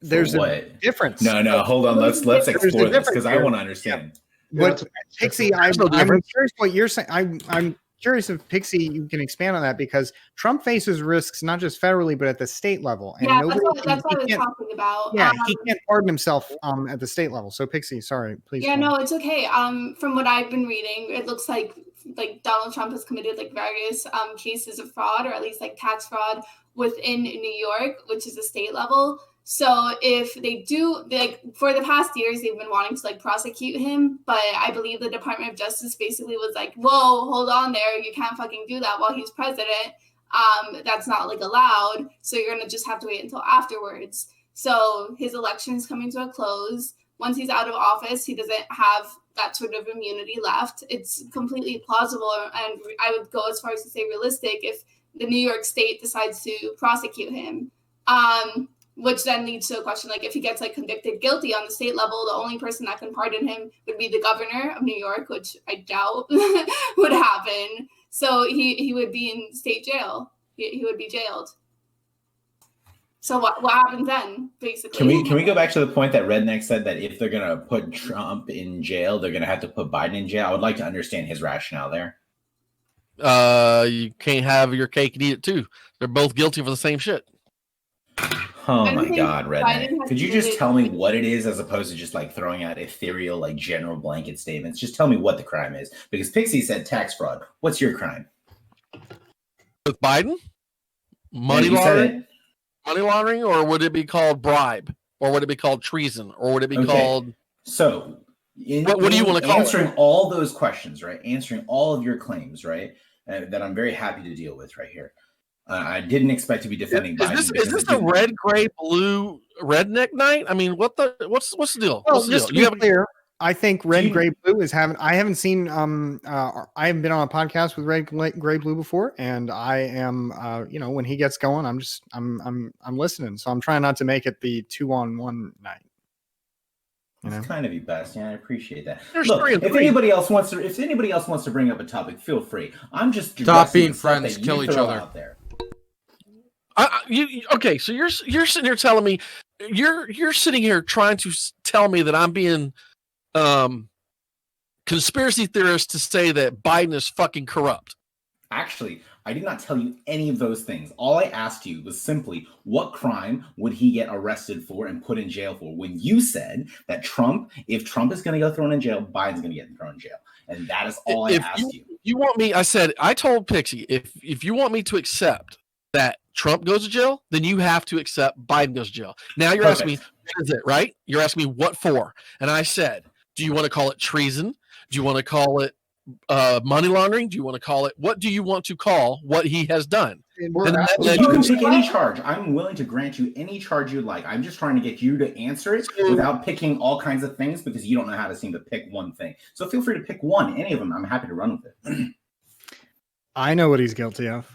Speaker 8: there's a difference.
Speaker 6: No, hold on. Let's explore this because I want to understand.
Speaker 8: What Pixie, I'm
Speaker 4: no difference.
Speaker 8: curious what you're saying. I'm curious if Pixie, you can expand on that, because Trump faces risks not just federally but at the state level, and
Speaker 5: Yeah,
Speaker 8: nobody,
Speaker 5: that's what I was talking about.
Speaker 8: Yeah, he can't pardon himself at the state level. So Pixie, sorry, please.
Speaker 5: Yeah, no, it's okay. From what I've been reading, it looks like Donald Trump has committed various cases of fraud, or at least tax fraud within New York, which is the state level. So if they do, for the past years, they've been wanting to prosecute him, but I believe the Department of Justice basically was like, whoa, hold on there, you can't fucking do that while he's president. That's not allowed. So you're gonna just have to wait until afterwards. So his election is coming to a close. Once he's out of office, he doesn't have that sort of immunity left. It's completely plausible, and I would go as far as to say realistic if the New York State decides to prosecute him. Which then leads to a question, if he gets convicted guilty on the state level, the only person that can pardon him would be the governor of New York, which I doubt would happen. So he would be in state jail. He would be jailed. So what happens then, basically?
Speaker 6: Can we go back to the point that Redneck said that if they're gonna put Trump in jail, they're gonna have to put Biden in jail? I would like to understand his rationale there.
Speaker 4: You can't have your cake and eat it too. They're both guilty for the same shit.
Speaker 6: Oh my God, Redneck. Could you just tell me what it is as opposed to just throwing out ethereal, general blanket statements? Just tell me what the crime is. Because Pixie said tax fraud. What's your crime?
Speaker 4: With Biden? Money laundering? Money laundering, or would it be called bribe? Or would it be called treason? Or would it be called...
Speaker 6: So,
Speaker 4: what do you want to call
Speaker 6: answering all those questions, right? Answering all of your claims, right? That I'm very happy to deal with right here. I didn't expect to be defending Biden.
Speaker 4: Is this a red, gray, blue redneck night? I mean, what's the deal?
Speaker 8: Well,
Speaker 4: what's the
Speaker 8: just
Speaker 4: deal?
Speaker 8: to be clear, I think red, gray, blue is having. I haven't seen. I haven't been on a podcast with red, gray, blue before, and I am. When he gets going, I'm listening. So I'm trying not to make it the 2-on-1 night.
Speaker 6: It's kind of you, Bastian. I appreciate that.
Speaker 4: There's
Speaker 6: Look,
Speaker 4: 3 and
Speaker 6: if
Speaker 4: 3.
Speaker 6: anybody else wants to bring up a topic, feel free. I'm just
Speaker 2: Stop being
Speaker 6: addressing the stuff
Speaker 2: friends,
Speaker 6: that
Speaker 2: kill
Speaker 6: you
Speaker 2: each
Speaker 6: throw
Speaker 2: other.
Speaker 6: out there.
Speaker 4: Okay, so you're sitting here telling me you're sitting here trying to tell me that I'm being conspiracy theorist to say that Biden is fucking corrupt.
Speaker 6: Actually, I did not tell you any of those things. All I asked you was simply, what crime would he get arrested for and put in jail for? When you said that if Trump is going to go thrown in jail, Biden's going to get thrown in jail. And that is all I asked you.
Speaker 4: You want me, I told Pixie, if you want me to accept that Trump goes to jail, then you have to accept Biden goes to jail. Now you're asking me, what is it, right? You're asking me what for? And I said, do you want to call it treason? Do you want to call it money laundering? Do you want to call it, what do you want to call what he has done?
Speaker 6: You can pick any charge. I'm willing to grant you any charge you like. I'm just trying to get you to answer it without picking all kinds of things, because you don't know how to seem to pick one thing. So feel free to pick one, any of them. I'm happy to run with it.
Speaker 8: I know what he's guilty of.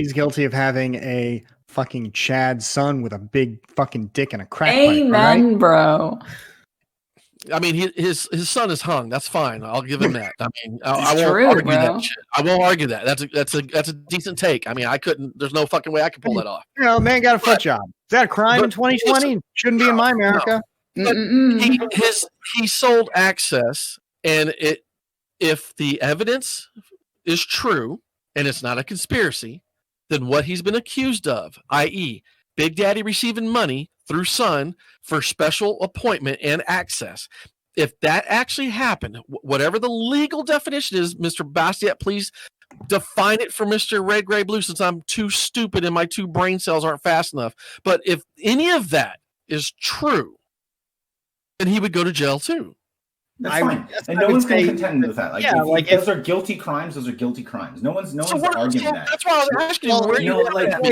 Speaker 8: He's guilty of having a fucking Chad son with a big fucking dick and a crack pipe.
Speaker 3: Amen, bro.
Speaker 4: I mean, his son is hung. That's fine. I'll give him that. I mean, I
Speaker 3: It's
Speaker 4: won't
Speaker 3: true,
Speaker 4: argue
Speaker 3: bro.
Speaker 4: that shit. I won't argue that. That's a decent take. I mean, I couldn't. There's no fucking way I could pull that off.
Speaker 8: You know, man got a foot job. Is that a crime in 2020? Shouldn't be in my America.
Speaker 4: But he sold access, and if the evidence is true and it's not a conspiracy, then what he's been accused of, i.e., Big Daddy receiving money through son for special appointment and access. If that actually happened, whatever the legal definition is, Mr. Bastiat, please define it for Mr. Red, Gray, Blue, since I'm too stupid and my 2 brain cells aren't fast enough. But if any of that is true, then he would go to jail too.
Speaker 6: That's fine. And no one's going to contend with that. Like,
Speaker 8: yeah,
Speaker 6: if those are guilty crimes, those are guilty crimes. No one's arguing that.
Speaker 4: That's why I was asking you where you
Speaker 6: like, let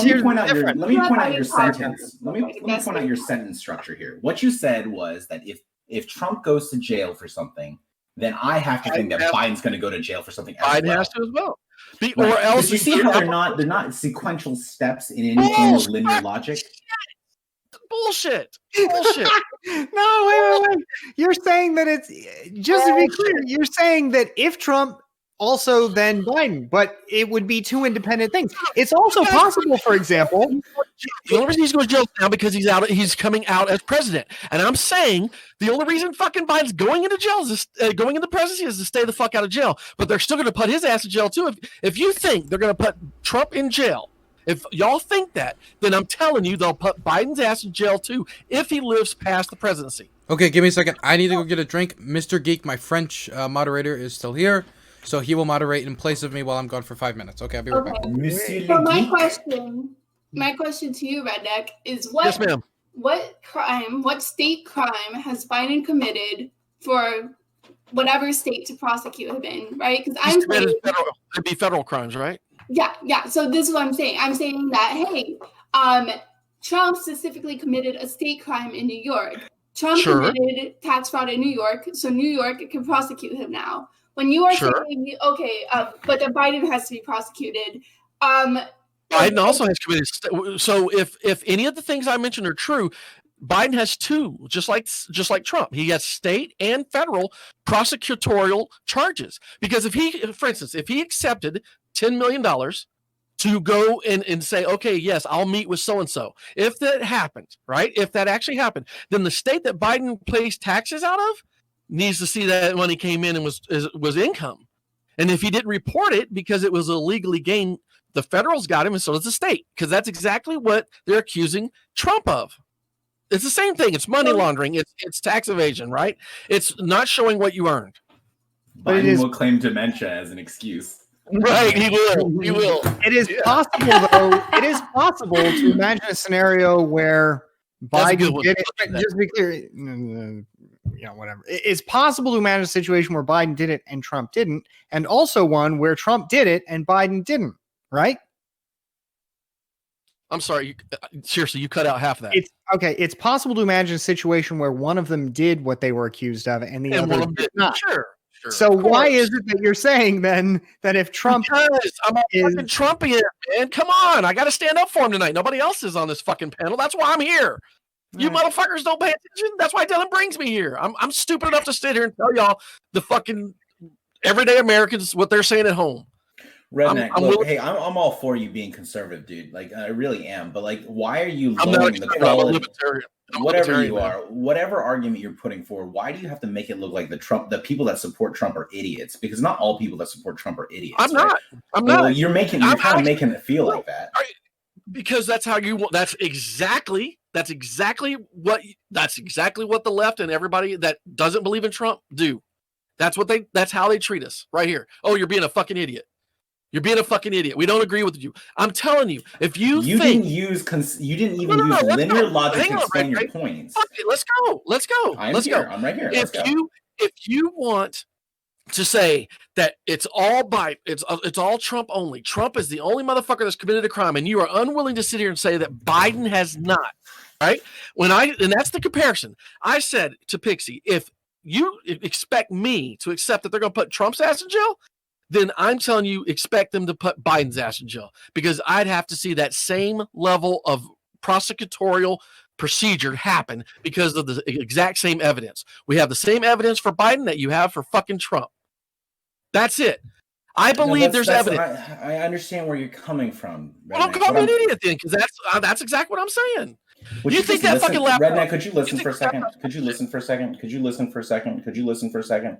Speaker 6: me point out your sentence. Let me point out your sentence structure here. What you said was that if Trump goes to jail for something, then I have to think that Biden's going to go to jail for something else.
Speaker 4: Biden has to as well.
Speaker 6: Or else you see how they're not sequential steps in any form of linear logic.
Speaker 4: Bullshit.
Speaker 8: No, wait. You're saying that it's just to be clear. You're saying that if Trump also then Biden, but it would be 2 independent things. It's also possible, for example,
Speaker 4: the only reason he's going to jail now because he's coming out as president, and I'm saying the only reason fucking Biden's going into jail is going into presidency is to stay the fuck out of jail. But they're still going to put his ass in jail too. If you think they're going to put Trump in jail. If y'all think that, then I'm telling you they'll put Biden's ass in jail too if he lives past the presidency.
Speaker 2: Okay, give me a second. I need to go get a drink. Mr. Geek, my French moderator, is still here, so he will moderate in place of me while I'm gone for 5 minutes. Okay, I'll be right back.
Speaker 5: So my question to you, Redneck, is
Speaker 4: Yes, ma'am.
Speaker 5: what state crime has Biden committed for whatever state to prosecute him in, right? Because
Speaker 4: it'd be federal crimes, right?
Speaker 5: Yeah. So this is what I'm saying. I'm saying that, hey, Trump specifically committed a state crime in New York. Trump committed tax fraud in New York, so New York can prosecute him now. When you are saying, okay, but then Biden has to be prosecuted.
Speaker 4: Biden also has committed. So if any of the things I mentioned are true, Biden has 2, just like Trump. He has state and federal prosecutorial charges. Because if he accepted $10 million to go and say, okay, yes, I'll meet with so-and-so. If that happened, right? If that actually happened, then the state that Biden pays taxes out of needs to see that money came in and was income. And if he didn't report it because it was illegally gained, the federal's got him and so does the state. Because that's exactly what they're accusing Trump of. It's the same thing. It's money laundering. It's tax evasion, right? It's not showing what you earned.
Speaker 6: Biden will claim dementia as an excuse.
Speaker 4: Right, he will.
Speaker 8: It is possible, though. It is possible to imagine a scenario where Biden did it. Just to be clear, whatever. It's possible to imagine a situation where Biden did it and Trump didn't, and also one where Trump did it and Biden didn't. Right?
Speaker 4: I'm sorry. Seriously, you cut out half of that.
Speaker 8: It's okay. It's possible to imagine a situation where one of them did what they were accused of, and the other did not.
Speaker 4: Sure.
Speaker 8: So why is it that you're saying then that if Trump
Speaker 4: I'm a fucking Trumpian, man? Come on, I got to stand up for him tonight. Nobody else is on this fucking panel. That's why I'm here. You motherfuckers don't pay attention. That's why Dylan brings me here. I'm stupid enough to sit here and tell y'all the fucking everyday Americans what they're saying at home.
Speaker 6: Redneck, look, hey, I'm all for you being conservative, dude. Like, I really am. But like, why are you lowering the quality? Whatever you are, whatever argument you're putting forward, why do you have to make it look like the people that support Trump are idiots? Because not all people that support Trump are idiots.
Speaker 4: I'm not.
Speaker 6: You're kind of making it feel like that.
Speaker 4: Because that's how you want. That's exactly what the left and everybody that doesn't believe in Trump do. That's how they treat us right here. Oh, you're being a fucking idiot. You're being a fucking idiot. We don't agree with you. I'm telling you, if you
Speaker 6: didn't use linear logic to explain your points.
Speaker 4: Let's go.
Speaker 6: I'm right here.
Speaker 4: If you want to say that it's all Biden, it's all Trump only. Trump is the only motherfucker that's committed a crime, and you are unwilling to sit here and say that Biden has not. Right? And that's the comparison. I said to Pixie, if you expect me to accept that they're going to put Trump's ass in jail, then I'm telling you, expect them to put Biden's ass in jail, because I'd have to see that same level of prosecutorial procedure happen because of the exact same evidence. We have the same evidence for Biden that you have for fucking Trump. That's it. I believe there's evidence.
Speaker 6: I understand where you're coming from.
Speaker 4: Well, don't call me an idiot then, because that's exactly what I'm saying. You think that fucking laptop?
Speaker 6: Redneck, could you listen for a second? Could you listen for a second? Could you listen for a second? Could you listen for a second?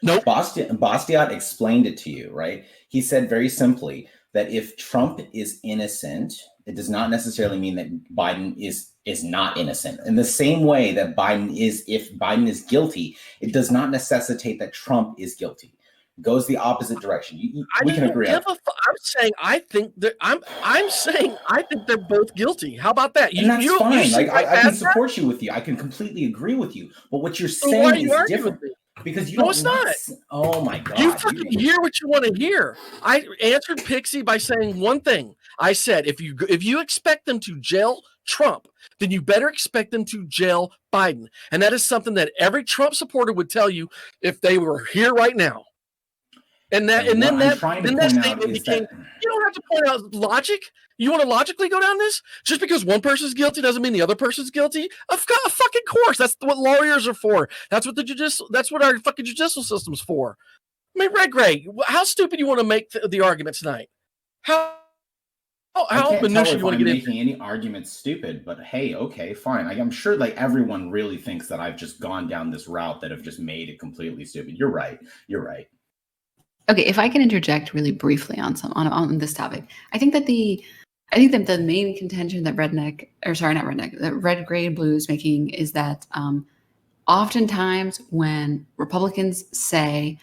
Speaker 4: Nope.
Speaker 6: Bastiat explained it to you, right? He said very simply that if Trump is innocent, it does not necessarily mean that Biden is not innocent. In the same way that if Biden is guilty, it does not necessitate that Trump is guilty. It goes the opposite direction. We can agree.
Speaker 4: I'm saying I think they're both guilty. How about that?
Speaker 6: And that's fine. Like I can support you with you. I can completely agree with you. But what you're saying is different. Because you
Speaker 4: it's not.
Speaker 6: Oh my God.
Speaker 4: You fucking hear what you want to hear. I answered Pixie by saying one thing. I said, if you expect them to jail Trump, then you better expect them to jail Biden. And that is something that every Trump supporter would tell you if they were here right now. And then that statement became, you don't have to point out logic. You want to logically go down this? Just because one person's guilty doesn't mean the other person's guilty? Of fucking course. That's what lawyers are for. That's what our fucking judicial system's for. I mean, Red Gray, how stupid you want to make the argument tonight? How
Speaker 6: minutia you want to get making any argument stupid, but hey, okay, fine. I'm sure like everyone really thinks that I've just gone down this route that have just made it completely stupid. You're right.
Speaker 3: Okay, if I can interject really briefly on this topic, I think that the main contention that Red, Gray, and Blue is making is that oftentimes when Republicans say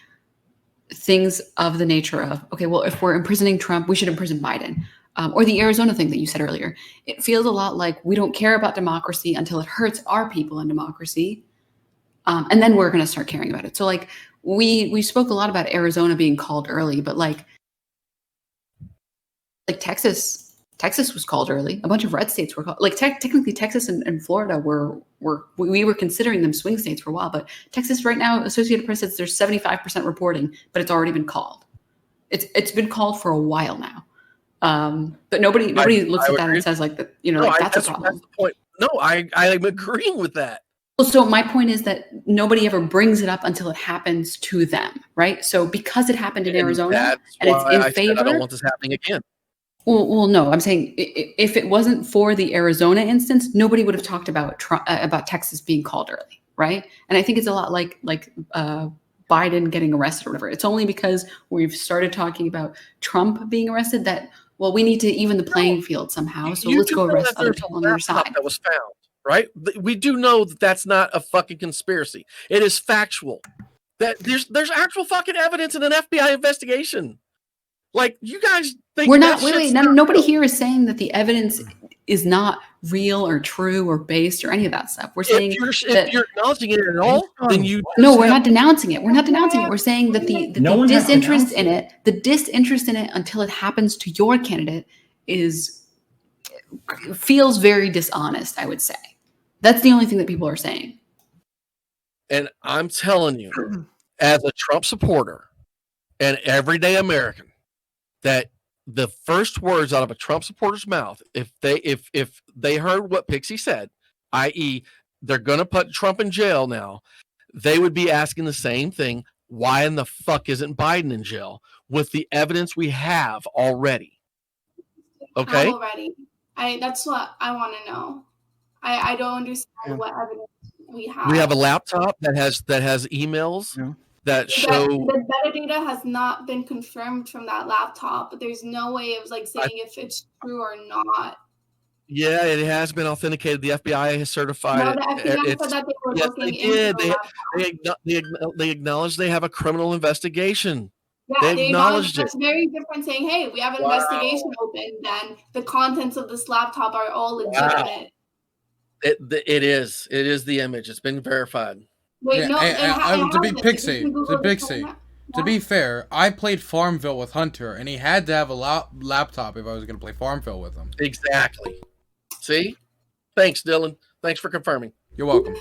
Speaker 3: things of the nature of, okay, well, if we're imprisoning Trump, we should imprison Biden, or the Arizona thing that you said earlier, it feels a lot like we don't care about democracy until it hurts our people in democracy, and then we're going to start caring about it. So like, we spoke a lot about Arizona being called early, but like Texas was called early. A bunch of red states were called. Like technically, Texas and Florida we were considering them swing states for a while. But Texas right now, Associated Press says there's 75% reporting, but it's already been called. It's been called for a while now. But nobody looks at that and says like that. That's a problem.
Speaker 4: That's the point. No, I'm agreeing with that.
Speaker 3: Well, so my point is that nobody ever brings it up until it happens to them, right? So because it happened in Arizona and it's in favor,
Speaker 4: I don't want this happening again.
Speaker 3: Well, no, I'm saying if it wasn't for the Arizona instance, nobody would have talked about Texas being called early, right? And I think it's a lot like Biden getting arrested or whatever. It's only because we've started talking about Trump being arrested that, well, we need to even the playing field somehow. So let's go arrest other people on the other side.
Speaker 4: That was found. Right? We do know that that's not a fucking conspiracy. It is factual. That there's actual fucking evidence in an FBI investigation. Like, you guys think
Speaker 3: we're not. Wait. Nobody here is saying that the evidence is not real or true or based or any of that stuff. We're saying
Speaker 4: if you're acknowledging it at all, then you
Speaker 3: we're not denouncing it. We're not denouncing it. We're saying that the disinterest in it until it happens to your candidate feels very dishonest, I would say. That's the only thing that people are saying.
Speaker 4: And I'm telling you, as a Trump supporter and everyday American, that the first words out of a Trump supporter's mouth, if they heard what Pixie said, i.e., they're going to put Trump in jail now, they would be asking the same thing. Why in the fuck isn't Biden in jail with the evidence we have already? Okay.
Speaker 5: That's what I want to know. I don't understand what evidence we have.
Speaker 4: We have a laptop that has emails that show
Speaker 5: the metadata has not been confirmed from that laptop, but there's no way of like saying if it's true or not.
Speaker 4: Yeah, it has been authenticated. The FBI has certified
Speaker 5: the FBI said that they were looking
Speaker 4: into they acknowledged they have a criminal investigation.
Speaker 5: Yeah, they acknowledged it. That's very different saying, hey, we have an investigation open, then the contents of this laptop are all legitimate.
Speaker 4: Wow. It is the image. It's been verified.
Speaker 5: Wait, no.
Speaker 2: To be fair, I played Farmville with Hunter, and he had to have a laptop if I was going to play Farmville with him.
Speaker 4: Exactly. See? Thanks, Dylan. Thanks for confirming.
Speaker 2: You're welcome.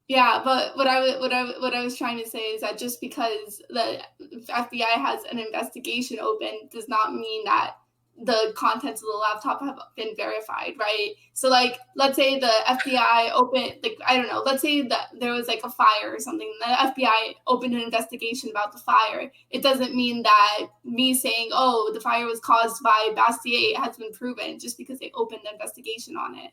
Speaker 5: Yeah, but what I was trying to say is that just because the FBI has an investigation open does not mean that the contents of the laptop have been verified, right? So like, let's say the FBI opened, like, I don't know, let's say that there was like a fire or something. The FBI opened an investigation about the fire. It doesn't mean that me saying, oh, the fire was caused by Bastier has been proven just because they opened an investigation on it.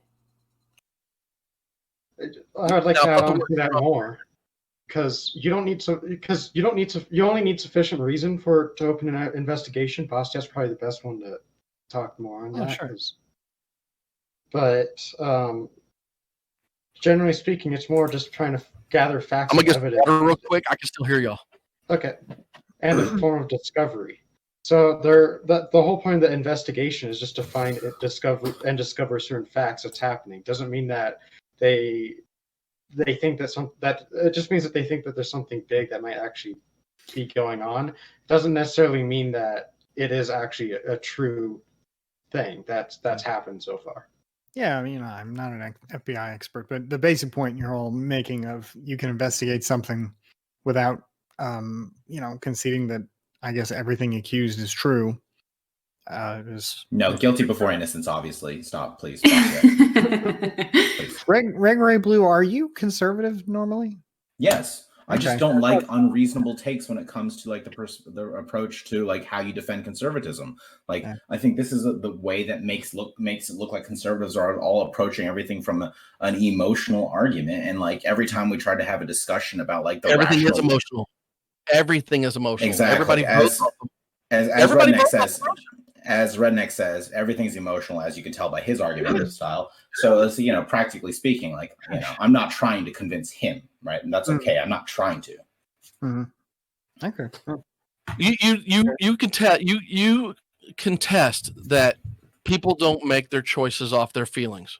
Speaker 7: I'd like to add on to that more, because you only need sufficient reason to open an investigation. Bastiat's probably the best one to talk more on that.
Speaker 8: Sure.
Speaker 7: But generally speaking, it's more just trying to gather facts
Speaker 4: I'm
Speaker 7: and
Speaker 4: gonna get
Speaker 7: evidence.
Speaker 4: water real quick. I can still hear y'all.
Speaker 7: Okay, and a form of discovery. So the whole point of the investigation is just to find it, discover certain facts that's happening. Doesn't mean that they think that it just means that they think that there's something big that might actually be going on. Doesn't necessarily mean that it is actually a true thing that's happened so far.
Speaker 8: Yeah, I mean, I'm not an FBI expert, but the basic point you're all making of you can investigate something without, conceding that I guess everything accused is true.
Speaker 6: Guilty before innocence, obviously. Stop, please. Please.
Speaker 8: Red, Gray, Blue, are you conservative normally?
Speaker 6: Yes. I just
Speaker 8: Okay.
Speaker 6: don't like unreasonable takes when it comes to like the approach to like how you defend conservatism. Like,
Speaker 8: Yeah.
Speaker 6: I think this is the way that makes it look like conservatives are all approaching everything from an emotional argument. And like every time we try to have a discussion about like the
Speaker 4: Everything is
Speaker 6: rational,
Speaker 4: emotional. Everything is emotional.
Speaker 6: Exactly.
Speaker 4: Everybody votes.
Speaker 6: as
Speaker 4: Everybody
Speaker 6: Redneck
Speaker 4: votes
Speaker 6: says, as Redneck says, everything's emotional, as you can tell by his argumentative style. So it's, practically speaking, like, I'm not trying to convince him, right? And that's okay. I'm not trying to.
Speaker 8: Mm-hmm. Okay.
Speaker 4: You contest that people don't make their choices off their feelings.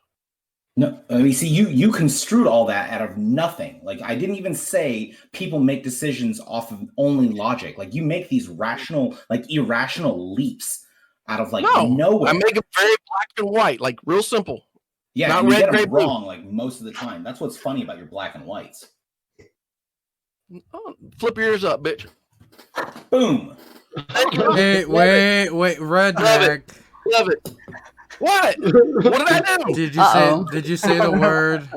Speaker 6: No, I mean, see, you construed all that out of nothing. Like, I didn't even say people make decisions off of only logic. Like, you make these irrational leaps out of nowhere.
Speaker 4: I make them very black and white, like real simple.
Speaker 6: Yeah,
Speaker 4: not
Speaker 6: and you
Speaker 4: red,
Speaker 6: get
Speaker 4: gray,
Speaker 6: them
Speaker 4: blue.
Speaker 6: wrong like most of the time. That's what's funny about your black and whites.
Speaker 4: Oh, flip your ears up, bitch.
Speaker 6: Boom.
Speaker 2: Wait, Redneck.
Speaker 4: Love it. What? What did I do?
Speaker 2: Did you say the word?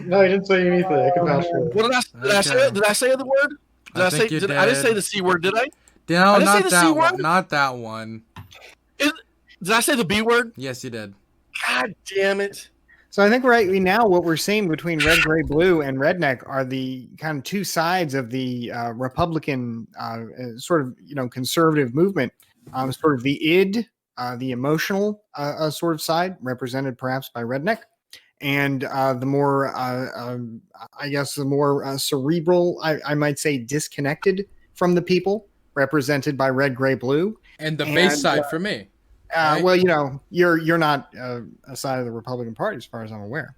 Speaker 7: No, he didn't say anything. I can vouch for it.
Speaker 4: What did I say? Did I say the word? I didn't say the C word, did I?
Speaker 2: No, not that one. Not that one.
Speaker 4: Did I say the B word?
Speaker 2: Yes, you did.
Speaker 4: God damn it.
Speaker 8: So I think right now what we're seeing between Red, Gray, Blue and Redneck are the kind of two sides of the Republican sort of, conservative movement. Sort of the id, the emotional sort of side, represented perhaps by Redneck, and the more, the more cerebral, I might say disconnected from the people, represented by Red, Gray, Blue.
Speaker 2: And the base side for me. Right?
Speaker 8: Well, you're not a side of the Republican Party as far as I'm aware.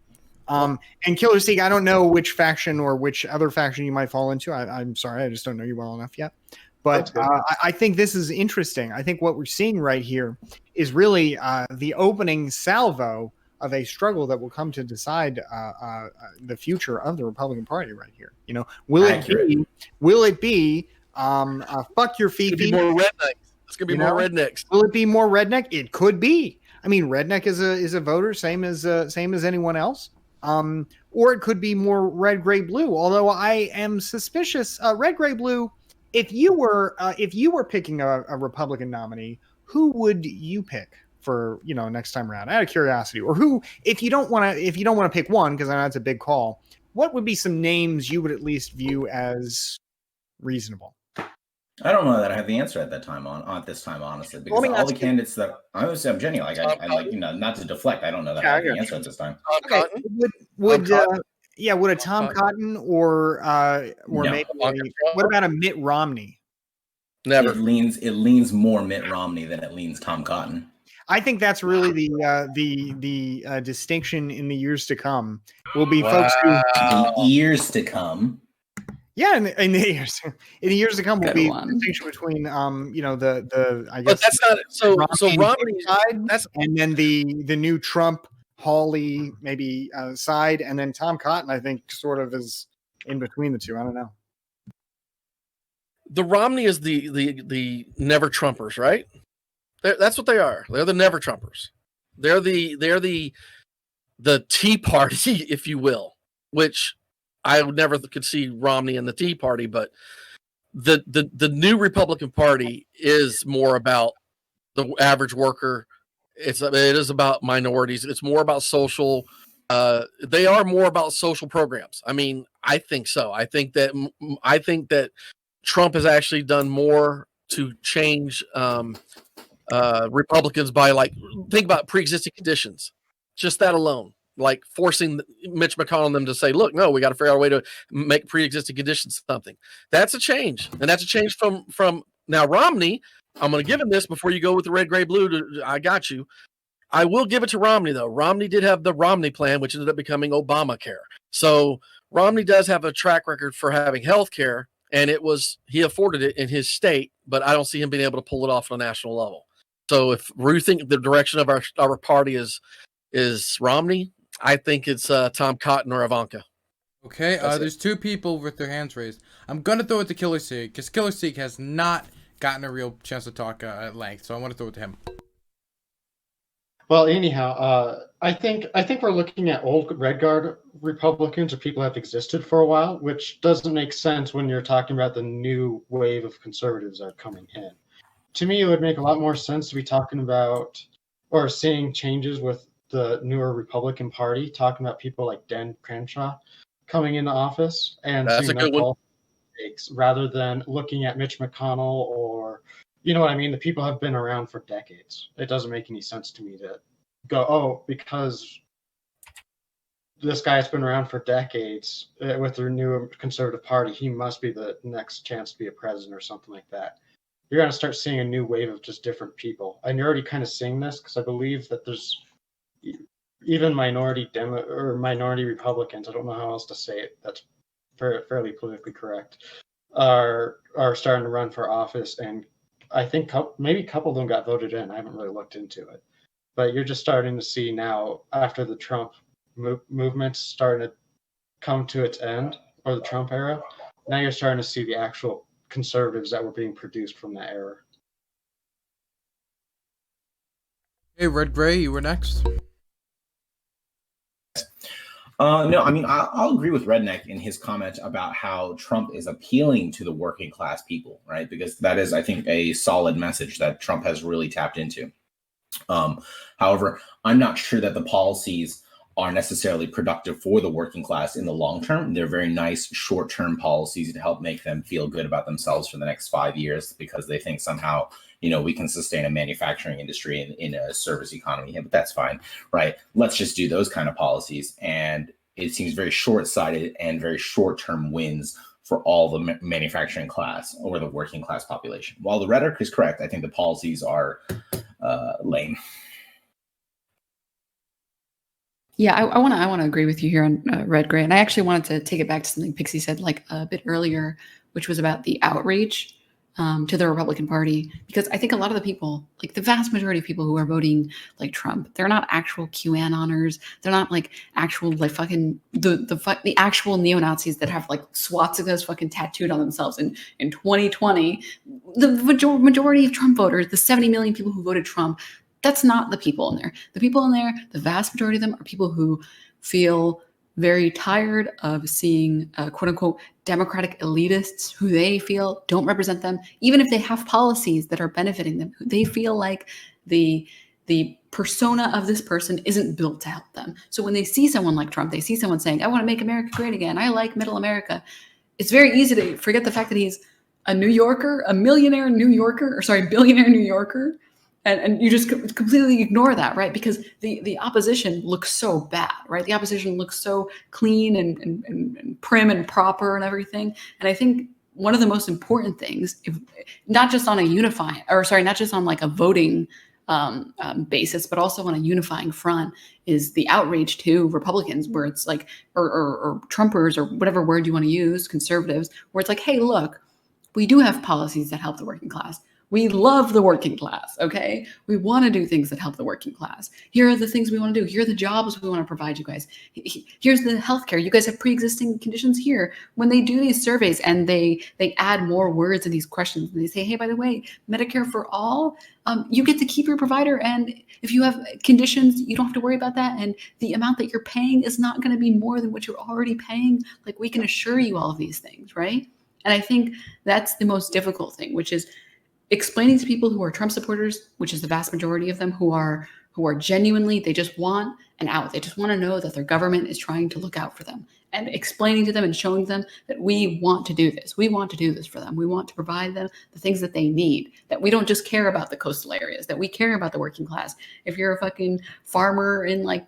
Speaker 8: And Killer Seek, I don't know which faction or which other faction you might fall into. I'm sorry, I just don't know you well enough yet. But I think this is interesting. I think what we're seeing right here is really the opening salvo of a struggle that will come to decide the future of the Republican Party right here. Will it be fuck your Fifi?
Speaker 4: More rednecks. It's gonna be more rednecks.
Speaker 8: Will it be more redneck? It could be. I mean, redneck is a voter, same as anyone else. Or it could be more red, gray, blue. Although I am suspicious, red, gray, blue. If you were picking a Republican nominee, who would you pick for next time around? Out of curiosity, or who, if you don't want to pick one, because I know it's a big call, what would be some names you would at least view as reasonable?
Speaker 6: I don't know that I have the answer at this time, honestly, because all the candidates that I'm genuine, I like, not to deflect. I don't know that I have the answer at this time.
Speaker 8: Okay. Would a Tom Cotton or
Speaker 6: No.
Speaker 8: maybe what about a Mitt Romney?
Speaker 4: Never.
Speaker 6: It leans more Mitt Romney than it leans Tom Cotton.
Speaker 8: I think that's really the distinction in the years to come. Will be folks who
Speaker 6: the years to come.
Speaker 8: Yeah, in the years to come will be the distinction between the I guess.
Speaker 4: But that's not so. So Romney
Speaker 8: side, and then the new Trump Hawley maybe side, and then Tom Cotton, I think, sort of is in between the two. I don't know.
Speaker 4: The Romney is the never Trumpers, right? That's what they are. They're the never Trumpers. They're the Tea Party, if you will, which I would never could see Romney in the Tea Party, but the new Republican Party is more about the average worker. It is about minorities. It's more about social. They are more about social programs. I mean, I think so. I think that Trump has actually done more to change Republicans by, like, think about pre-existing conditions. Just that alone, like forcing Mitch McConnell and them to say, look, no, we got to figure out a way to make pre-existing conditions something. That's a change. And that's a change from now Romney. I'm going to give him this before you go with the red, gray, blue. I got you. I will give it to Romney, though. Romney did have the Romney plan, which ended up becoming Obamacare. So Romney does have a track record for having health care, and he afforded it in his state, but I don't see him being able to pull it off on a national level. So if we think the direction of our party is Romney, I think it's Tom Cotton or Ivanka.
Speaker 2: Okay, there's two people with their hands raised. I'm going to throw it to Killer Seek, because Killer Seek has not gotten a real chance to talk at length, so I want to throw it to him.
Speaker 7: Well, anyhow, I think we're looking at old Red Guard Republicans or people that have existed for a while, which doesn't make sense when you're talking about the new wave of conservatives that are coming in. To me, it would make a lot more sense to be talking about or seeing changes with the newer Republican Party, talking about people like Dan Crenshaw coming into office and seeing their politics, rather than looking at Mitch McConnell or, you know what I mean? The people have been around for decades. It doesn't make any sense to me to go, oh, because this guy's been around for decades with their new conservative party, he must be the next chance to be a president or something like that. You're going to start seeing a new wave of just different people. And you're already kind of seeing this because I believe that there's even minority Republicans, I don't know how else to say it, that's fairly politically correct, are starting to run for office. And I think maybe a couple of them got voted in. I haven't really looked into it. But you're just starting to see now, after the Trump movement starting to come to its end, or the Trump era, now you're starting to see the actual conservatives that were being produced from that era.
Speaker 2: Hey, Red Gray, you were next.
Speaker 6: No, I mean, I'll agree with Redneck in his comment about how Trump is appealing to the working class people, right? Because that is, I think, a solid message that Trump has really tapped into. However, I'm not sure that the policies are necessarily productive for the working class in the long term. They're very nice short-term policies to help make them feel good about themselves for the next 5 years because they think somehow, we can sustain a manufacturing industry in a service economy. But that's fine, right? Let's just do those kind of policies. And it seems very short-sighted and very short-term wins for all the manufacturing class or the working class population. While the rhetoric is correct, I think the policies are lame.
Speaker 3: Yeah, I want to agree with you here on Red Gray, and I actually wanted to take it back to something Pixie said like a bit earlier, which was about the outreach to the Republican Party, because I think a lot of the people, like the vast majority of people who are voting like Trump, they're not actual QAnoners. They're not like actual like fucking the actual neo-Nazis that have like swastikas fucking tattooed on themselves. And in 2020, the majority of Trump voters, the 70 million people who voted Trump, that's not the people in there. The people in there, the vast majority of them are people who feel very tired of seeing quote unquote democratic elitists who they feel don't represent them, even if they have policies that are benefiting them. They feel like the persona of this person isn't built to help them. So when they see someone like Trump, they see someone saying, I want to make America great again. I like middle America. It's very easy to forget the fact that he's a New Yorker, a billionaire New Yorker. And you just completely ignore that, right? Because the opposition looks so bad, right? The opposition looks so clean and prim and proper and everything. And I think one of the most important things, not just on like a voting basis, but also on a unifying front, is the outreach to Republicans, where it's like, or Trumpers, or whatever word you want to use, conservatives, where it's like, hey, look, we do have policies that help the working class. We love the working class, okay? We want to do things that help the working class. Here are the things we want to do. Here are the jobs we want to provide you guys. Here's the healthcare. You guys have pre-existing conditions here. When they do these surveys and they add more words in these questions, and they say, hey, by the way, Medicare for all, you get to keep your provider. And if you have conditions, you don't have to worry about that. And the amount that you're paying is not going to be more than what you're already paying. Like, we can assure you all of these things, right? And I think that's the most difficult thing, which is explaining to people who are Trump supporters, which is the vast majority of them, who are genuinely, they just want an out. They just want to know that their government is trying to look out for them, and explaining to them and showing them that we want to do this. We want to do this for them. We want to provide them the things that they need, that we don't just care about the coastal areas, that we care about the working class. If you're a fucking farmer in like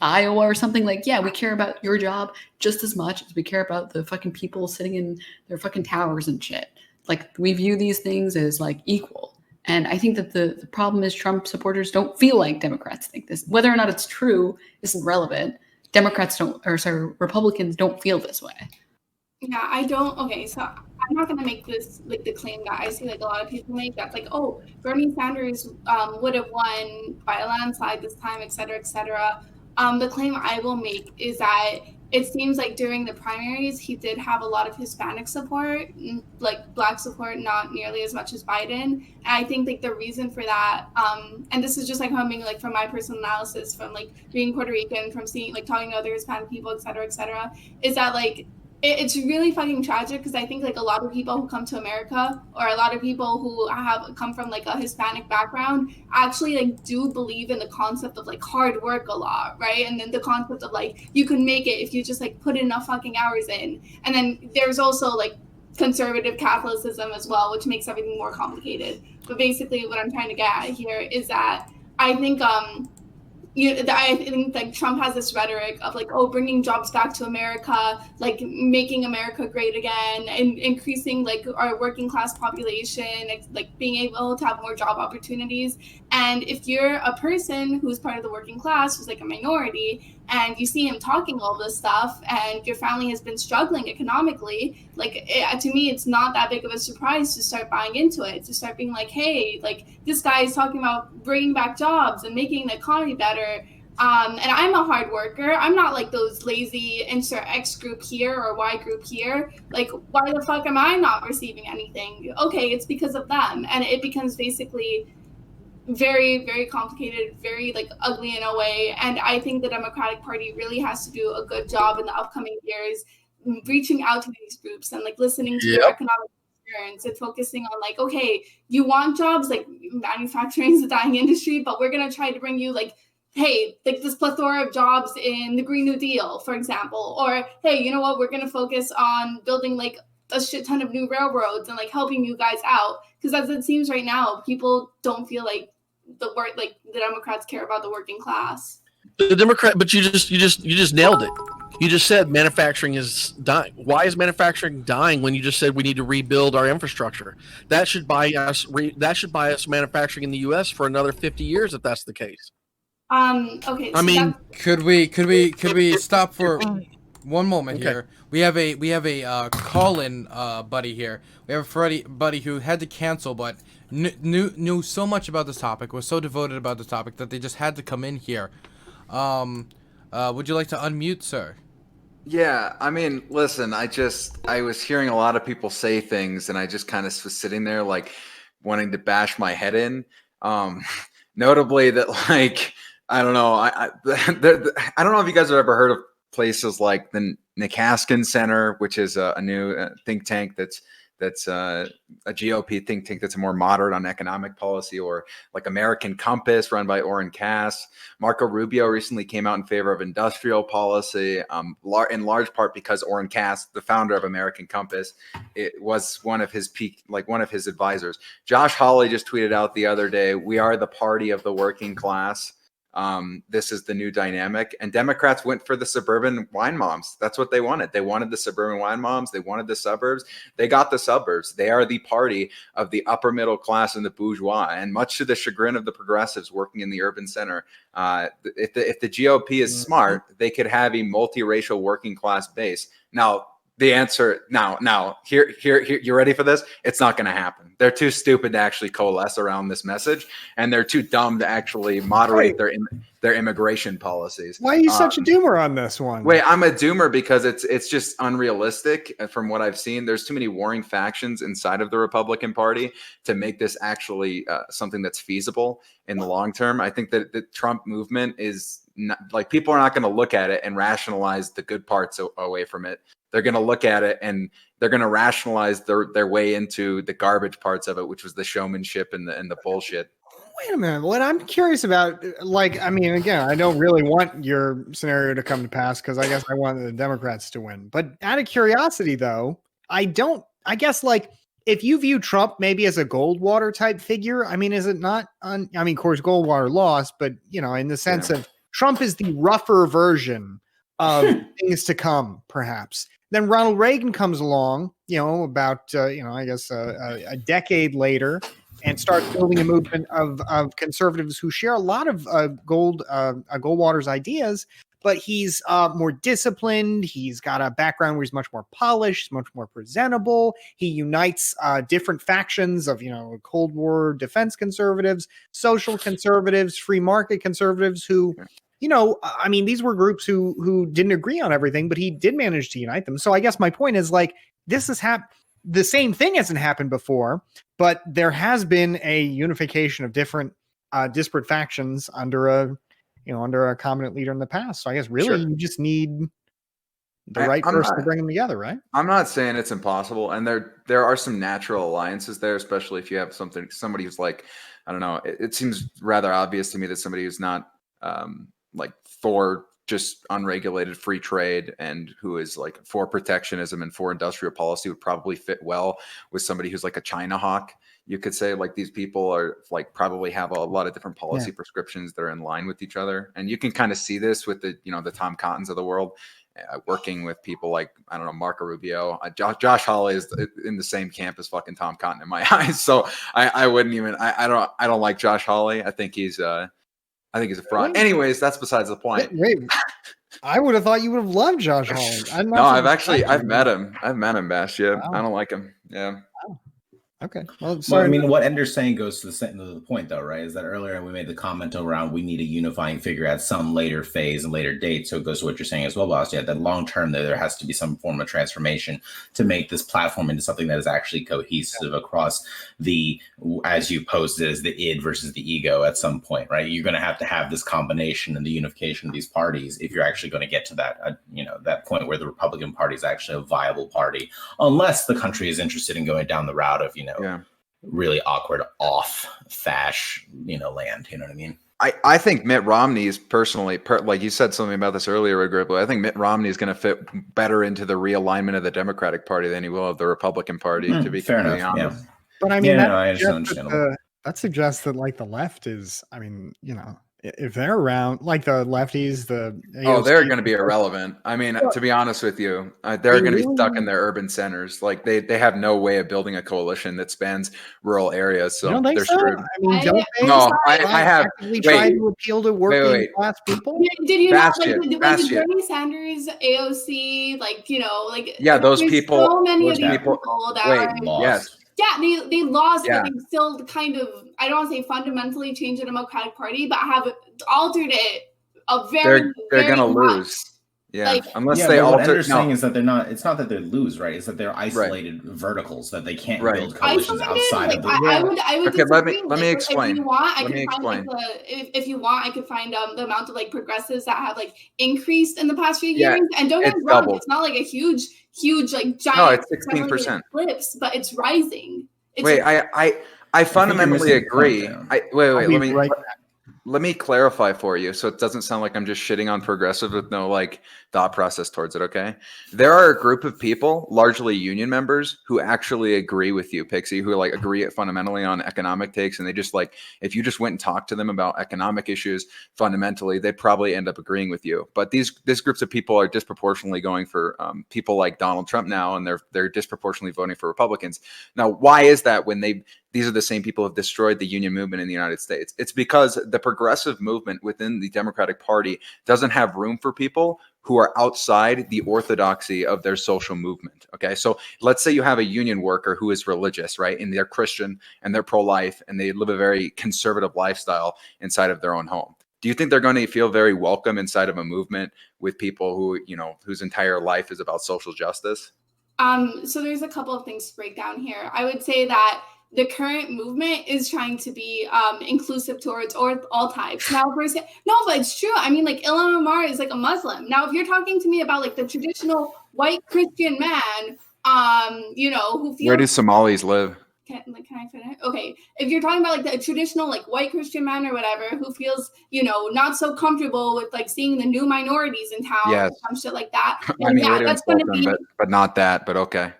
Speaker 3: Iowa or something, like, yeah, we care about your job just as much as we care about the fucking people sitting in their fucking towers and shit. Like, we view these things as like equal. And I think that the problem is Trump supporters don't feel like Democrats think this. Whether or not it's true isn't relevant. Republicans don't feel this way.
Speaker 5: Yeah, I don't. Okay, so I'm not gonna make this like the claim that I see like a lot of people make, that's like, oh, Bernie Sanders would have won by a landslide this time, et cetera, et cetera. The claim I will make is that it seems like during the primaries, he did have a lot of Hispanic support, like Black support, not nearly as much as Biden. And I think like the reason for that, and this is just like coming like from my personal analysis, from like being Puerto Rican, from seeing like talking to other Hispanic people, et cetera, is that like it's really fucking tragic, because I think like a lot of people who come to America, or a lot of people who have come from like a Hispanic background, actually like do believe in the concept of like hard work a lot, right? And then the concept of like you can make it if you just like put enough fucking hours in. And then there's also like conservative Catholicism as well, which makes everything more complicated. But basically what I'm trying to get at here is that I think I think like Trump has this rhetoric of like, oh, bringing jobs back to America, like making America great again, and increasing like our working class population, like being able to have more job opportunities. And if you're a person who's part of the working class, who's like a minority, and you see him talking all this stuff, and your family has been struggling economically, like to me, it's not that big of a surprise to start buying into it, to start being like, hey, like this guy is talking about bringing back jobs and making the economy better. And I'm a hard worker. I'm not like those lazy insert X group here or Y group here. Like, why the fuck am I not receiving anything? Okay, it's because of them. And it becomes basically very, very complicated, very like ugly in a way. And I think the Democratic Party really has to do a good job in the upcoming years reaching out to these groups and like listening to their economic concerns, and focusing on like, okay, you want jobs, like manufacturing is a dying industry, but we're going to try to bring you like, hey, like this plethora of jobs in the Green New Deal, for example. Or, hey, you know what, we're going to focus on building like a shit ton of new railroads and like helping you guys out. Because as it seems right now, people don't feel like the Democrats care about the working class.
Speaker 4: The Democrat, but you just nailed it. You just said manufacturing is dying. Why is manufacturing dying when you just said we need to rebuild our infrastructure? That should buy us manufacturing in the U.S. for another 50 years if that's the case.
Speaker 5: Okay.
Speaker 4: I mean,
Speaker 2: could we stop for one moment here? We have a call-in buddy here. We have a Freddie buddy who had to cancel, but knew so much about this topic, was so devoted about this topic that they just had to come in here. Would you like to unmute, sir?
Speaker 9: Yeah, I mean, listen, I was hearing a lot of people say things, and I just kind of was sitting there like wanting to bash my head in. Notably that, like, I don't know, I don't know if you guys have ever heard of places like the McCaskill Center, which is a new think tank that's a GOP think tank that's more moderate on economic policy, or like American Compass run by Orrin Cass. Marco Rubio recently came out in favor of industrial policy, in large part because Orrin Cass, the founder of American Compass, it was one of his advisors. Josh Hawley just tweeted out the other day, "We are the party of the working class. This is the new dynamic." And Democrats went for the suburban wine moms. That's what they wanted. They wanted the suburban wine moms. They wanted the suburbs. They got the suburbs. They are the party of the upper middle class and the bourgeois. And much to the chagrin of the progressives working in the urban center, if the GOP is smart, they could have a multiracial working class base. Now, The answer now here, you ready for this? It's not going to happen. They're too stupid to actually coalesce around this message, and they're too dumb to actually moderate their immigration policies.
Speaker 8: Why are you such a doomer on this one?
Speaker 9: Wait, I'm a doomer because it's just unrealistic from what I've seen. There's too many warring factions inside of the Republican Party to make this actually something that's feasible in the long term. I think that the Trump movement is not, like, people are not going to look at it and rationalize the good parts away from it. They're going to look at it and they're going to rationalize their way into the garbage parts of it, which was the showmanship and the bullshit.
Speaker 8: Wait a minute. What I'm curious about, like, I mean, again, I don't really want your scenario to come to pass because I guess I want the Democrats to win. But out of curiosity, though, I guess, like, if you view Trump maybe as a Goldwater type figure, I mean, is it not? I mean, of course, Goldwater lost, but, you know, in the sense of Trump is the rougher version of things to come, perhaps. Then Ronald Reagan comes along, you know, about, I guess a decade later, and starts building a movement of conservatives who share a lot of Goldwater's ideas, but he's more disciplined. He's got a background where he's much more polished, much more presentable. He unites different factions of, Cold War defense conservatives, social conservatives, free market conservatives who, I mean, these were groups who didn't agree on everything, but he did manage to unite them. So I guess my point is, like, this has happened. The same thing hasn't happened before, but there has been a unification of different disparate factions under a competent leader in the past. So I guess really you just need the right person to bring them together, right?
Speaker 9: I'm not saying it's impossible, and there are some natural alliances there, especially if you have somebody who's like, I don't know, it seems rather obvious to me that somebody who's not like for just unregulated free trade and who is like for protectionism and for industrial policy would probably fit well with somebody who's like a China hawk. You could say, like, these people are like probably have a lot of different policy prescriptions that are in line with each other. And you can kind of see this with the Tom Cottons of the world working with people like, I don't know, Marco Rubio. Josh Hawley is in the same camp as fucking Tom Cotton in my eyes. So I wouldn't even, I don't like Josh Hawley. I think he's a fraud. Anyways, that's besides the point.
Speaker 8: Wait. I would have thought you would have loved Josh Hawley.
Speaker 9: I've met him. Bash. Yeah, wow. I don't like him. Yeah.
Speaker 8: Wow. Okay. Well,
Speaker 6: I mean, what Ender's saying goes to the point, though, right? Is that earlier we made the comment around we need a unifying figure at some later phase and later date. So it goes to what you're saying as well, Boss. Yeah, that long term there has to be some form of transformation to make this platform into something that is actually cohesive across the, as you posed it, as the id versus the ego at some point, right? You're going to have this combination and the unification of these parties if you're actually going to get to that, that point where the Republican Party is actually a viable party, unless the country is interested in going down the route of, really awkward off-fash, land. You know what I mean?
Speaker 9: I think Mitt Romney is personally, like you said something about this earlier, Gribbler. I think Mitt Romney is going to fit better into the realignment of the Democratic Party than he will of the Republican Party, to be completely honest.
Speaker 8: Yeah. But I mean, that suggests that, like, the left is, I mean, if they're around, like the lefties, the AOC,
Speaker 9: they're going to be irrelevant. I mean, to be honest with you, they're going to be stuck in their urban centers. Like they have no way of building a coalition that spans rural areas. So they're screwed.
Speaker 8: I mean, don't they?
Speaker 9: No, I have
Speaker 8: tried to appeal to working class people.
Speaker 5: Did you not like the Bernie Sanders, AOC,
Speaker 9: those people.
Speaker 5: So many of these people that
Speaker 9: yes.
Speaker 5: Yeah, they lost, but they still kind of, I don't want to say fundamentally changed the Democratic Party, but have altered it a very,
Speaker 9: they're going to lose. Yeah, unless they
Speaker 6: alter.
Speaker 9: What
Speaker 6: Ender's saying is that they're not. It's not that they lose, right? It's that they're isolated verticals that they can't build coalitions outside of the.
Speaker 5: I would.
Speaker 9: Okay, let me explain.
Speaker 5: If you want, I could find the amount of progressives that have increased in the past few years. And don't get me wrong, it's not like a huge giant.
Speaker 9: No, it's 16%
Speaker 5: flips, but it's rising.
Speaker 9: I fundamentally agree. Let me clarify for you so it doesn't sound like I'm just shitting on progressive with no thought process towards it, okay? There are a group of people, largely union members, who actually agree with you, Pixie, who agree fundamentally on economic takes, and they just if you just went and talked to them about economic issues, fundamentally, they'd probably end up agreeing with you. But these groups of people are disproportionately going for people like Donald Trump now, and they're disproportionately voting for Republicans. Now, why is that when these are the same people who have destroyed the union movement in the United States? It's because the progressive movement within the Democratic Party doesn't have room for people who are outside the orthodoxy of their social movement. Okay. So let's say you have a union worker who is religious, right? And they're Christian and they're pro-life and they live a very conservative lifestyle inside of their own home. Do you think they're going to feel very welcome inside of a movement with people who, whose entire life is about social justice?
Speaker 5: So there's a couple of things to break down here. I would say that the current movement is trying to be inclusive towards all types. Now, but it's true. I mean, like Ilhan Omar is like a Muslim. Now, if you're talking to me about like the traditional white Christian man, who feels—
Speaker 9: Where do Somalis live?
Speaker 5: Can I finish? Okay. If you're talking about like the traditional like white Christian man or whatever who feels, not so comfortable with like seeing the new minorities in town,
Speaker 9: Yes.
Speaker 5: or some shit like that,
Speaker 9: I
Speaker 5: then
Speaker 9: mean,
Speaker 5: yeah,
Speaker 9: way to
Speaker 5: that's going to
Speaker 9: insult them,
Speaker 5: be—
Speaker 9: but not that, but okay.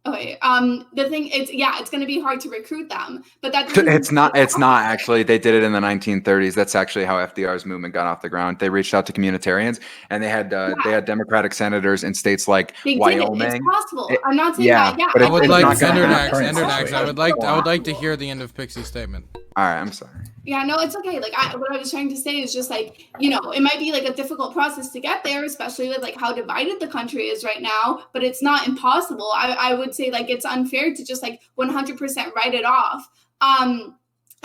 Speaker 5: Okay. The thing it's going to be hard to recruit them, but that
Speaker 9: It's not actually. They did it in the 1930s. That's actually how FDR's movement got off the ground. They reached out to communitarians, and they had Democratic senators in states like Wyoming.
Speaker 5: It's possible. I'm not saying that. Yeah,
Speaker 9: but
Speaker 2: I would
Speaker 9: it's
Speaker 2: like
Speaker 9: not gonna happen.
Speaker 2: Endernax. I would like to hear the end of Pixie's statement.
Speaker 9: All right, I'm sorry.
Speaker 5: Yeah, no, it's okay. Like what I was trying to say is just like, it might be like a difficult process to get there, especially with like how divided the country is right now, but it's not impossible. I would say like it's unfair to just like 100% write it off.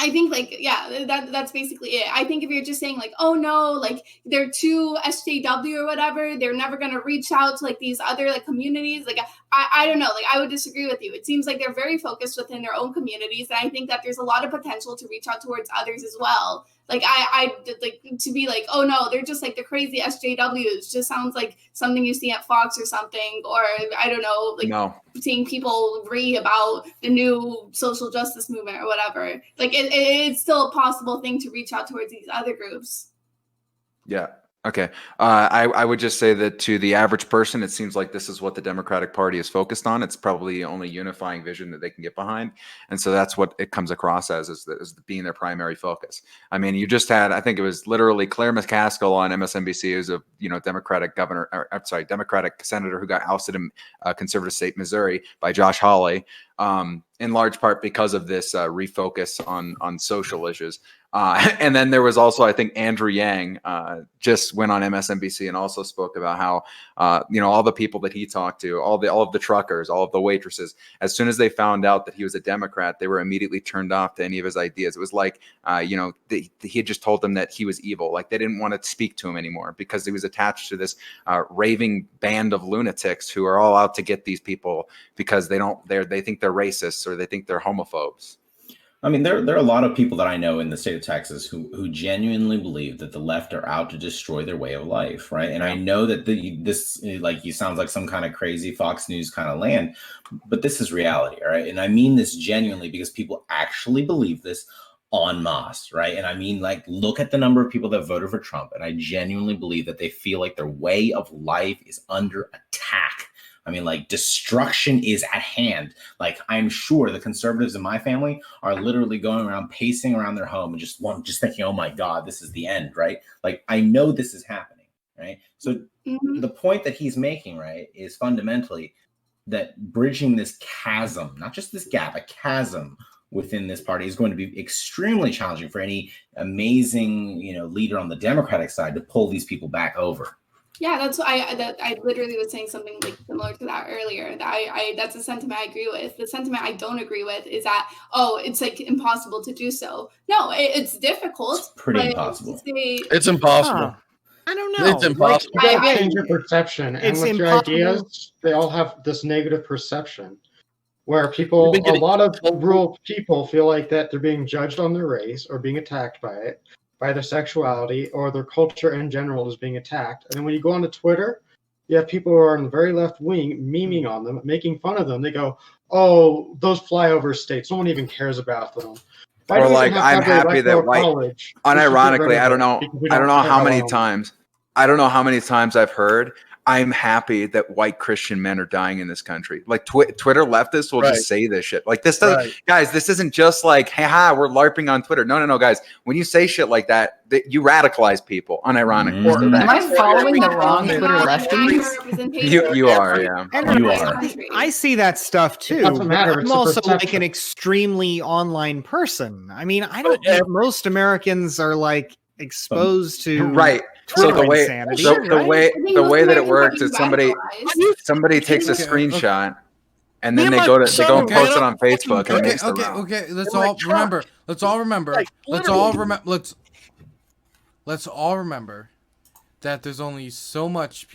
Speaker 5: I think like, that's basically it. I think if you're just saying like, oh no, like they're too SJW or whatever, they're never going to reach out to like these other like communities. Like, I don't know, like I would disagree with you. It seems like they're very focused within their own communities. And I think that there's a lot of potential to reach out towards others as well. Like I like to be like, oh no, they're just like the crazy SJWs. Just sounds like something you see at Fox or something, or I don't know, like seeing people agree about the new social justice movement or whatever. Like it's still a possible thing to reach out towards these other groups.
Speaker 9: Yeah. Okay. I would just say that to the average person, it seems like this is what the Democratic Party is focused on. It's probably the only unifying vision that they can get behind. And so that's what it comes across as being their primary focus. I mean, you just had, I think it was literally Claire McCaskill on MSNBC, who's a Democratic Democratic senator who got ousted in conservative state Missouri by Josh Hawley, in large part because of this refocus on social issues. And then there was also, I think, Andrew Yang just went on MSNBC and also spoke about how, all the people that he talked to, all of the truckers, all of the waitresses, as soon as they found out that he was a Democrat, they were immediately turned off to any of his ideas. It was like, he had just told them that he was evil. Like they didn't want to speak to him anymore because he was attached to this raving band of lunatics who are all out to get these people because they think they're racists or they think they're homophobes.
Speaker 6: I mean, there are a lot of people that I know in the state of Texas who genuinely believe that the left are out to destroy their way of life, right? And I know that this like you sounds like some kind of crazy Fox News kind of land, but this is reality, right? And I mean this genuinely because people actually believe this en masse, right? And I mean, like, look at the number of people that voted for Trump, and I genuinely believe that they feel like their way of life is under attack. I mean, like, destruction is at hand. Like, I'm sure the conservatives in my family are literally going around pacing around their home and just thinking, oh my God, this is the end, right? Like, I know this is happening, right? So the point that he's making, right, is fundamentally that bridging this chasm, not just this gap, a chasm within this party is going to be extremely challenging for any amazing, leader on the Democratic side to pull these people back over.
Speaker 5: Yeah, that's I literally was saying something like similar to that earlier. That that's a sentiment I agree with. The sentiment I don't agree with is that, it's like impossible to do so. No, it's difficult.
Speaker 6: It's pretty impossible.
Speaker 4: It's impossible.
Speaker 8: I don't know.
Speaker 4: It's impossible.
Speaker 7: You gotta change your perception. And
Speaker 8: It's
Speaker 7: with your
Speaker 8: impossible.
Speaker 7: ideas, they all have this negative perception where a lot of rural people feel like that they're being judged on their race or being attacked by it, by their sexuality, or their culture in general is being attacked. And then when you go onto Twitter, you have people who are on the very left wing memeing on them, making fun of them. They go, oh, those flyover states, no one even cares about them. Why
Speaker 9: Or
Speaker 7: do we
Speaker 9: like,
Speaker 7: have to
Speaker 9: I'm
Speaker 7: have the
Speaker 9: happy that
Speaker 7: electoral
Speaker 9: white,
Speaker 7: college?
Speaker 9: unironically, I don't know
Speaker 7: Because we
Speaker 9: how
Speaker 7: care
Speaker 9: many
Speaker 7: about them.
Speaker 9: times, I've heard, I'm happy that white Christian men are dying in this country. Like Twitter leftists will
Speaker 4: Right.
Speaker 9: just say this shit. Like this doesn't,
Speaker 4: Right.
Speaker 9: guys. This isn't just like, hey, ha, we're LARPing on Twitter. No, guys. When you say shit like that, you radicalize people, unironically.
Speaker 6: Mhm.
Speaker 9: So that-
Speaker 3: Am I following the
Speaker 4: Every
Speaker 3: wrong
Speaker 4: comment-
Speaker 3: Twitter
Speaker 5: Not an accurate
Speaker 3: lefties?
Speaker 5: representation
Speaker 9: you
Speaker 5: of
Speaker 9: are,
Speaker 5: the
Speaker 9: yeah.
Speaker 5: country.
Speaker 8: I see that stuff too.
Speaker 7: doesn't matter,
Speaker 8: but
Speaker 7: it's
Speaker 8: I'm
Speaker 7: a
Speaker 8: also like
Speaker 7: perception.
Speaker 8: an extremely online person. I mean, I don't
Speaker 4: But
Speaker 8: think most Americans are like exposed to
Speaker 9: Right.
Speaker 8: Twitter
Speaker 9: So the way,
Speaker 8: insanity.
Speaker 9: so
Speaker 8: right?
Speaker 9: the way,
Speaker 5: I think
Speaker 9: the
Speaker 5: most
Speaker 9: way that it
Speaker 5: Americans
Speaker 9: works
Speaker 5: are
Speaker 9: is somebody
Speaker 5: radicalized.
Speaker 9: takes a
Speaker 2: Okay,
Speaker 9: screenshot and
Speaker 8: Me
Speaker 9: then
Speaker 8: and
Speaker 9: they
Speaker 8: my
Speaker 9: go
Speaker 8: son
Speaker 9: and
Speaker 2: Okay,
Speaker 9: post it
Speaker 2: no,
Speaker 9: on Facebook and it makes the
Speaker 2: okay.
Speaker 9: round.
Speaker 2: Let's
Speaker 4: Like
Speaker 2: all
Speaker 4: Trump.
Speaker 2: remember. Let's all remember.
Speaker 4: Like,
Speaker 2: Let's all
Speaker 4: literally.
Speaker 2: remember. Let's all remember that there's only so much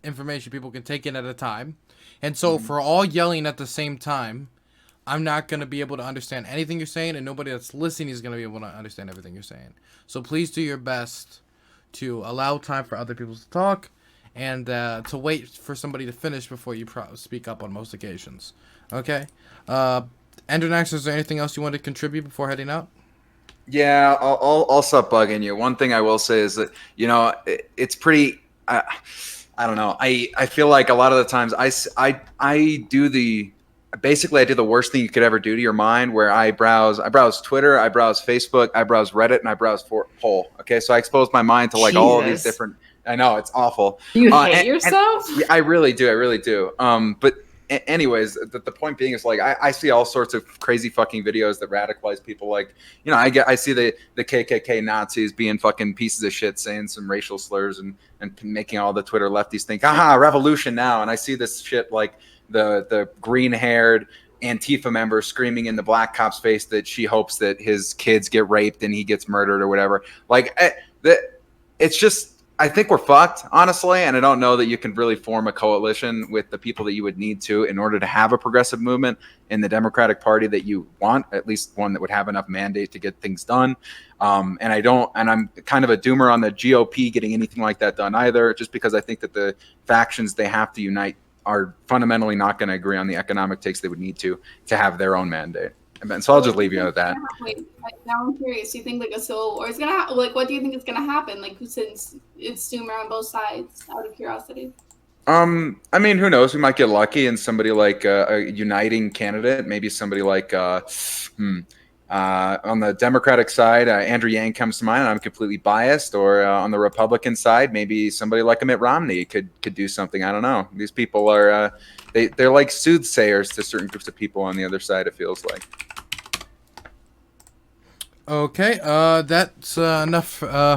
Speaker 2: information people can take in at a time, and so if we're all yelling at the same time, I'm not gonna be able to understand anything you're saying, and nobody that's listening is gonna be able to understand everything you're saying. So please do your best to allow time for other people to talk, and to wait for somebody to finish before you speak up on most occasions. Okay. Endernax, is there anything else you want to contribute before heading out?
Speaker 9: Yeah, I'll stop bugging you. One thing I will say is that, you know, it's pretty, I don't know. I feel like a lot of the times I do the worst thing you could ever do to your mind, where I browse Twitter, I browse Facebook, I browse Reddit, and I browse Poll. Okay. So I expose my mind to like all of these
Speaker 3: Jesus.
Speaker 9: different, I know it's awful.
Speaker 3: You hate
Speaker 9: and-
Speaker 3: yourself?
Speaker 9: Yeah, I really do. But anyways, the point being is like I see all sorts of crazy fucking videos that radicalize people. Like, you know, I see the KKK Nazis being fucking pieces of shit, saying some racial slurs and making all the Twitter lefties think, aha, revolution now. And I see this shit like the green haired Antifa member screaming in the black cop's face that she hopes that his kids get raped and he gets murdered or whatever. Like it's just, I think we're fucked, honestly, and I don't know that you can really form a coalition with the people that you would need to in order to have a progressive movement in the Democratic Party that you want, at least one that would have enough mandate to get things done. And I'm kind of a doomer on the GOP getting anything like that done either, just because I think that the factions they have to unite are fundamentally not going to agree on the economic takes they would need to have their own mandate. And so I'll just leave you with that.
Speaker 5: Wait, now I'm curious. Do you think like a civil war is gonna happen? Like, what do you think is gonna happen? Like, since it's doomer on both sides, out of curiosity.
Speaker 9: I mean, who knows? We might get lucky and somebody like a uniting candidate, maybe somebody like on the Democratic side, Andrew Yang comes to mind, and I'm completely biased. Or on the Republican side, maybe somebody like a Mitt Romney could do something. I don't know. These people are they're like soothsayers to certain groups of people on the other side, it feels like.
Speaker 2: Okay, that's enough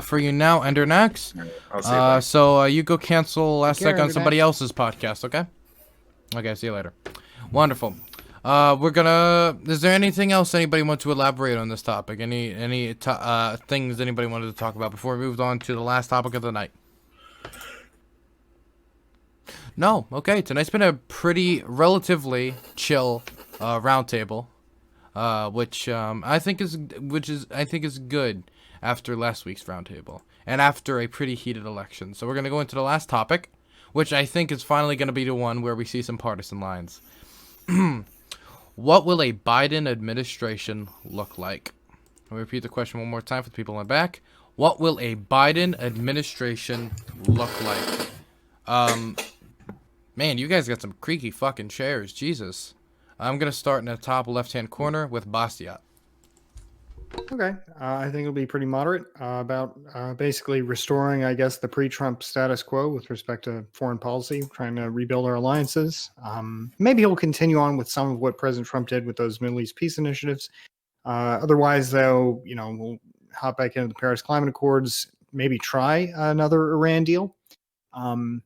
Speaker 2: for you now, Endernax.
Speaker 9: I'll see you later.
Speaker 2: So you go cancel last
Speaker 8: care,
Speaker 2: second on
Speaker 8: Endernax.
Speaker 2: somebody else's podcast, okay? Okay, see you later. Wonderful. We're gonna. Is there anything else anybody want to elaborate on this topic? Any things anybody wanted to talk about before we moved on to the last topic of the night? No. Okay. Tonight's been a pretty relatively chill roundtable, which I think is good after last week's roundtable and after a pretty heated election. So we're gonna go into the last topic, which I think is finally gonna be the one where we see some partisan lines. What will a Biden administration look like? I'll repeat the question one more time for the people in the back. What will a Biden administration look like? Man, you guys got some creaky fucking chairs. Jesus. I'm going to start in the top left-hand corner with Bastiat.
Speaker 8: Okay, I think it'll be pretty moderate about basically restoring, I guess, the pre-Trump status quo with respect to foreign policy, trying to rebuild our alliances. Maybe he'll continue on with some of what President Trump did with those Middle East peace initiatives. Otherwise, though, you know, we'll hop back into the Paris Climate Accords, maybe try another Iran deal. He'll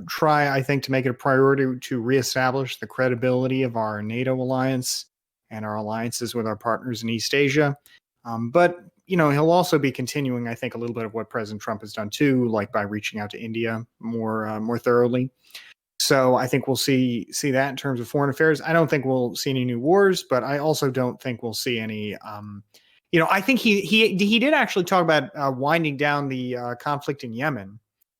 Speaker 8: try, I think, to make it a priority to reestablish the credibility of our NATO alliance and our alliances with our partners in East Asia. But, you know, he'll also be continuing, I think, a little bit of what President Trump has done too, like by reaching out to India more thoroughly. So I think we'll see that in terms of foreign affairs. I don't think we'll see any new wars, but I also don't think we'll see any. You know, I think he did actually talk about winding down the conflict in Yemen,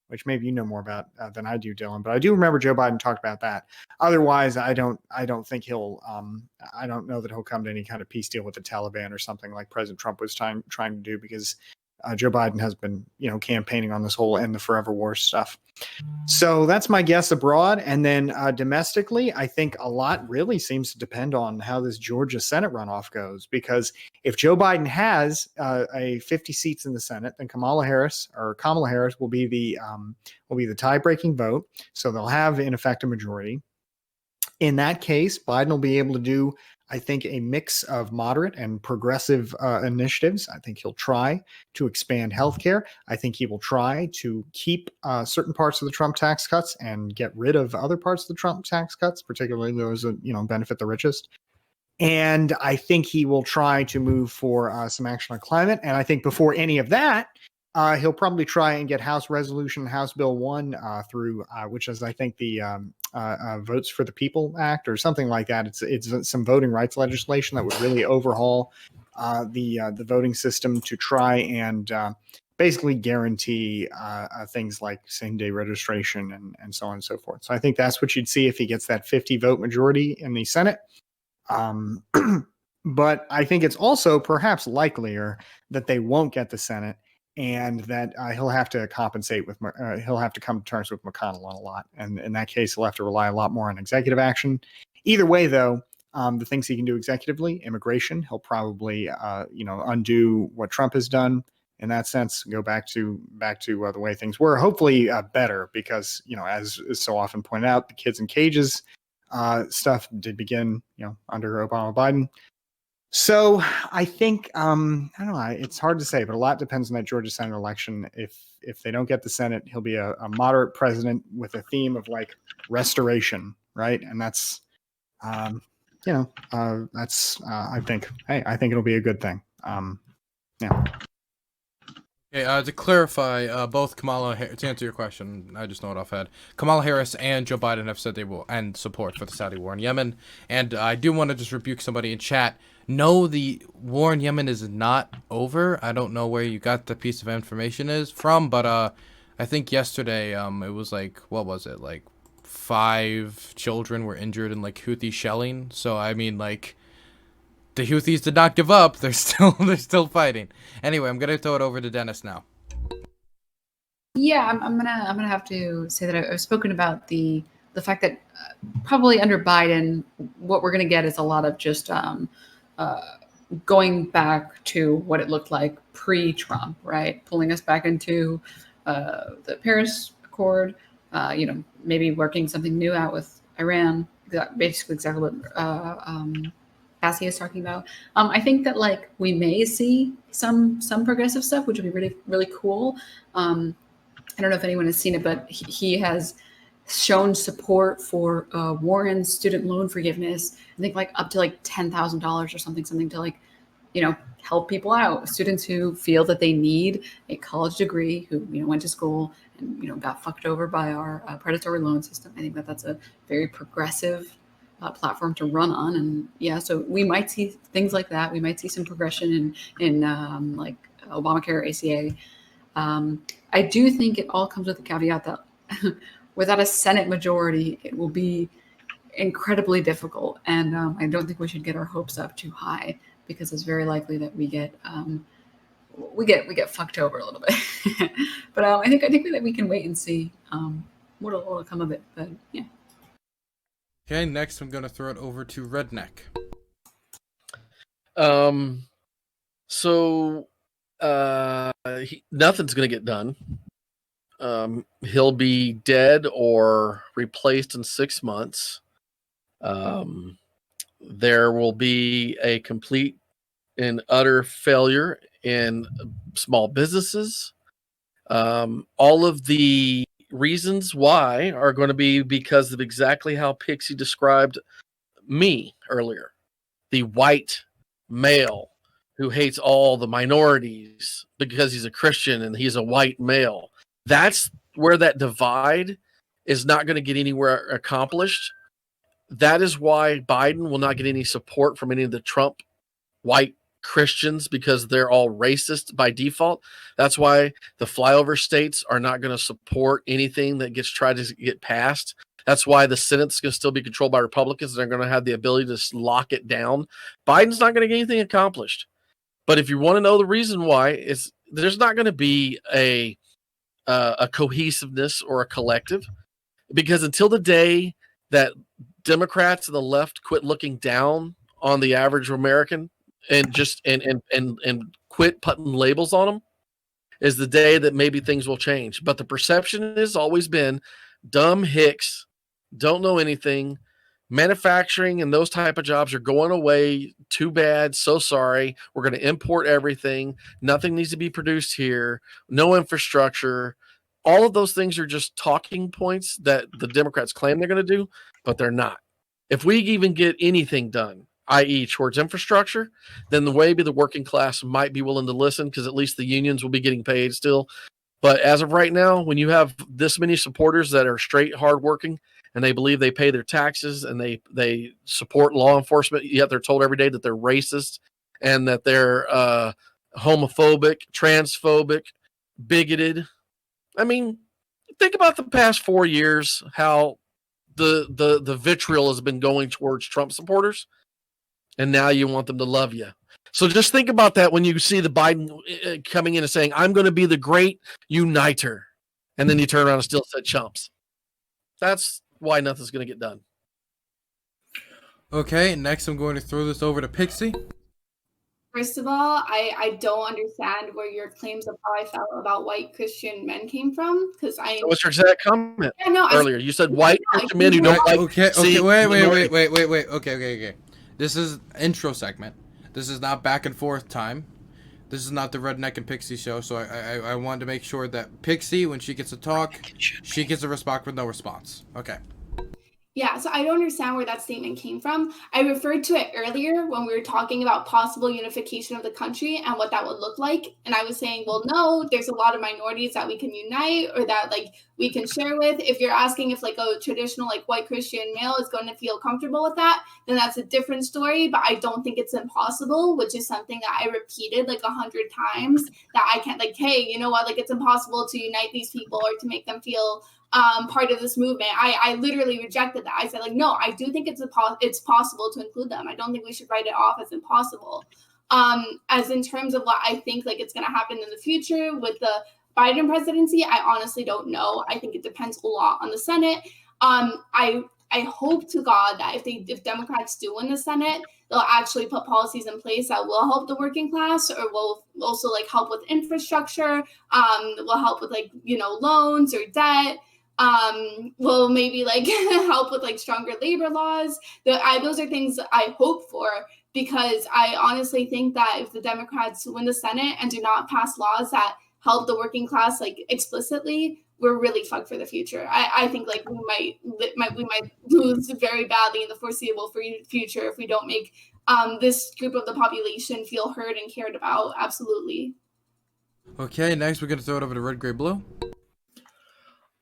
Speaker 8: which maybe you know more about than I do, Dylan. But I do remember Joe Biden talked about that. Otherwise, I don't think he'll. I don't know that he'll come to any kind of peace deal with the Taliban or something like President Trump was trying to do, because Joe Biden has been, campaigning on this whole end the forever war stuff. So that's my guess abroad. And then domestically, I think a lot really seems to depend on how this Georgia Senate runoff goes. Because if Joe Biden has a 50 seats in the Senate, then Kamala Harris will be the tie-breaking vote. So they'll have, in effect, a majority. In that case, Biden will be able to do, I think, a mix of moderate and progressive initiatives. I think he'll try to expand healthcare. I think he will try to keep certain parts of the Trump tax cuts and get rid of other parts of the Trump tax cuts, particularly those that benefit the richest. And I think he will try to move for some action on climate. And I think before any of that, he'll probably try and get House Resolution, House Bill 1 through, which is, I think, the Votes for the People Act or something like that. It's some voting rights legislation that would really overhaul the voting system to try and basically guarantee things like same-day registration and so on and so forth. So I think that's what you'd see if he gets that 50-vote majority in the Senate. But I think it's also perhaps likelier that they won't get the Senate and that he'll have to compensate with, he'll have to come to terms with McConnell on a lot. And in that case, he'll have to rely a lot more on executive action. Either way, though, the things he can do executively, immigration, he'll probably, undo what Trump has done in that sense, go back to the way things were, hopefully better because, as is so often pointed out, the kids in cages stuff did begin, under Obama, Biden. So I think, I don't know, it's hard to say, but a lot depends on that Georgia Senate election. If they don't get the Senate, he'll be a moderate president with a theme of like restoration, right? And that's, I think it'll be a good thing. Yeah.
Speaker 2: Okay, to clarify, both to answer your question, I just know it offhand. Kamala Harris and Joe Biden have said they will end support for the Saudi war in Yemen. And I do want to just rebuke somebody in chat. No, the war in Yemen is not over. I don't know where you got the piece of information from, but I think yesterday it was like, what was it? Like 5 children were injured in like Houthi shelling. So I mean, like, the Houthis did not give up. They're still fighting. Anyway, I'm gonna throw it over to Dennis now.
Speaker 3: Yeah, I'm gonna have to say that I've spoken about the fact that probably under Biden, what we're gonna get is a lot of just going back to what it looked like pre-Trump, right? Pulling us back into the Paris Accord. Maybe working something new out with Iran. Basically, exactly what Cassie is talking about. I think that like we may see some progressive stuff, which would be really, really cool. I don't know if anyone has seen it, but he has shown support for Warren's student loan forgiveness. I think like up to like $10,000 or something to like, help people out. Students who feel that they need a college degree, who went to school and got fucked over by our predatory loan system. I think that that's a very progressive platform to run on. And yeah, so we might see things like that. We might see some progression in like Obamacare, ACA. I do think it all comes with the caveat that without a Senate majority, it will be incredibly difficult. And I don't think we should get our hopes up too high because it's very likely that we get fucked over a little bit. But I think that we can wait and see what'll come of it. But yeah.
Speaker 2: Okay, next I'm going to throw it over to Redneck.
Speaker 4: Nothing's going to get done. He'll be dead or replaced in 6 months. There will be a complete and utter failure in small businesses. All of the reasons why are going to be because of exactly how Pixie described me earlier. The white male who hates all the minorities because he's a Christian and he's a white male. That's where that divide is not going to get anywhere accomplished. That is why Biden will not get any support from any of the Trump white Christians because they're all racist by default. That's why the flyover states are not going to support anything that gets tried to get passed. That's why the Senate's going to still be controlled by Republicans. They're going to have the ability to lock it down. Biden's not going to get anything accomplished. But if you want to know the reason why, there's not going to be a cohesiveness or a collective, because until the day that Democrats and the left quit looking down on the average American and just and quit putting labels on them, is the day that maybe things will change. But the perception has always been dumb hicks, don't know anything. Manufacturing and those type of jobs are going away. Too bad. So sorry. We're going to import everything. Nothing needs to be produced here. No infrastructure. All of those things are just talking points that the Democrats claim they're going to do, but they're not. If we even get anything done, i.e., towards infrastructure, then maybe the working class might be willing to listen, because at least the unions will be getting paid still. But as of right now, when you have this many supporters that are straight hardworking and they believe they pay their taxes and they support law enforcement, yet they're told every day that they're racist and that they're homophobic, transphobic, bigoted. I mean, think about the past 4 years, how the vitriol has been going towards Trump supporters, and now you want them to love you. So just think about that when you see the Biden coming in and saying, I'm going to be the great uniter. And then you turn around and still said chumps. That's why nothing's going to get done.
Speaker 2: Okay, next I'm going to throw this over to Pixie.
Speaker 5: First of all, I don't understand where your claims of how I felt about white Christian men came from, because
Speaker 4: What's your exact comment earlier? You said white Christian men who don't like.
Speaker 2: Okay, wait. Okay. This is intro segment. This is not back and forth time. This is not the Redneck and Pixie show, so I wanted to make sure that Pixie, when she gets to talk, she gets a response with no response. Okay.
Speaker 5: Yeah, so I don't understand where that statement came from. I referred to it earlier when we were talking about possible unification of the country and what that would look like. And I was saying, well, no, there's a lot of minorities that we can unite or that like we can share with. If you're asking if like a traditional like white Christian male is going to feel comfortable with that, then that's a different story. But I don't think it's impossible, which is something that I repeated like 100 times, that I can't like, hey, you know what, like it's impossible to unite these people or to make them feel part of this movement. I literally rejected that. I said, like, no, I do think it's possible to include them. I don't think we should write it off as impossible. As in terms of what I think like it's going to happen in the future with the Biden presidency, I honestly don't know. I think it depends a lot on the Senate. I hope to God that if Democrats do win the Senate, they'll actually put policies in place that will help the working class, or will also like help with infrastructure, will help with like, you know, loans or debt. Will maybe like help with like stronger labor laws. Those are things I hope for, because I honestly think that if the Democrats win the Senate and do not pass laws that help the working class like explicitly, we're really fucked for the future. I think like we might lose very badly in the foreseeable future if we don't make this group of the population feel heard and cared about. Absolutely.
Speaker 2: Okay, next we're going to throw it over to Red, Gray, Blue.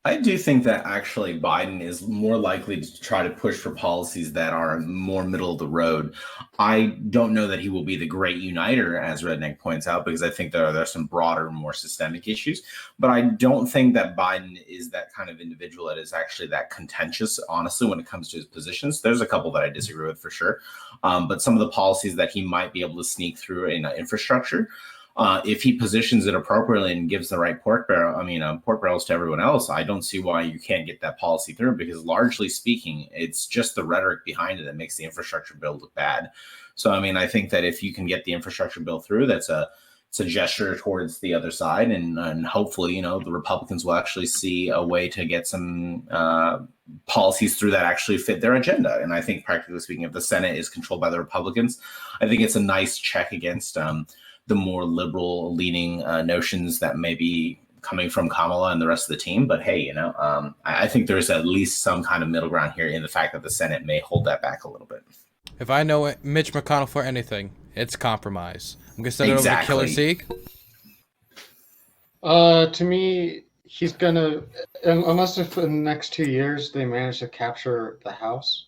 Speaker 6: I do think that actually Biden is more likely to try to push for policies that are more middle of the road. I don't know that he will be the great uniter, as Redneck points out, because I think there are some broader, more systemic issues. But I don't think that Biden is that kind of individual that is actually that contentious, honestly, when it comes to his positions. There's a couple that I disagree with for sure. But some of the policies that he might be able to sneak through in infrastructure, if he positions it appropriately and gives the right pork barrels to everyone else, I don't see why you can't get that policy through, because largely speaking, it's just the rhetoric behind it that makes the infrastructure bill look bad. So, I mean, I think that if you can get the infrastructure bill through, it's a gesture towards the other side. And hopefully, you know, the Republicans will actually see a way to get some policies through that actually fit their agenda. And I think, practically speaking, if the Senate is controlled by the Republicans, I think it's a nice check against the more liberal leaning notions that may be coming from Kamala and the rest of the team. But hey, you know, I think there's at least some kind of middle ground here in the fact that the Senate may hold that back a little bit.
Speaker 2: If I know Mitch McConnell for anything, it's compromise. I'm going to send it over to Killer C.
Speaker 7: To me, he's going to, unless if in the next 2 years they manage to capture the House,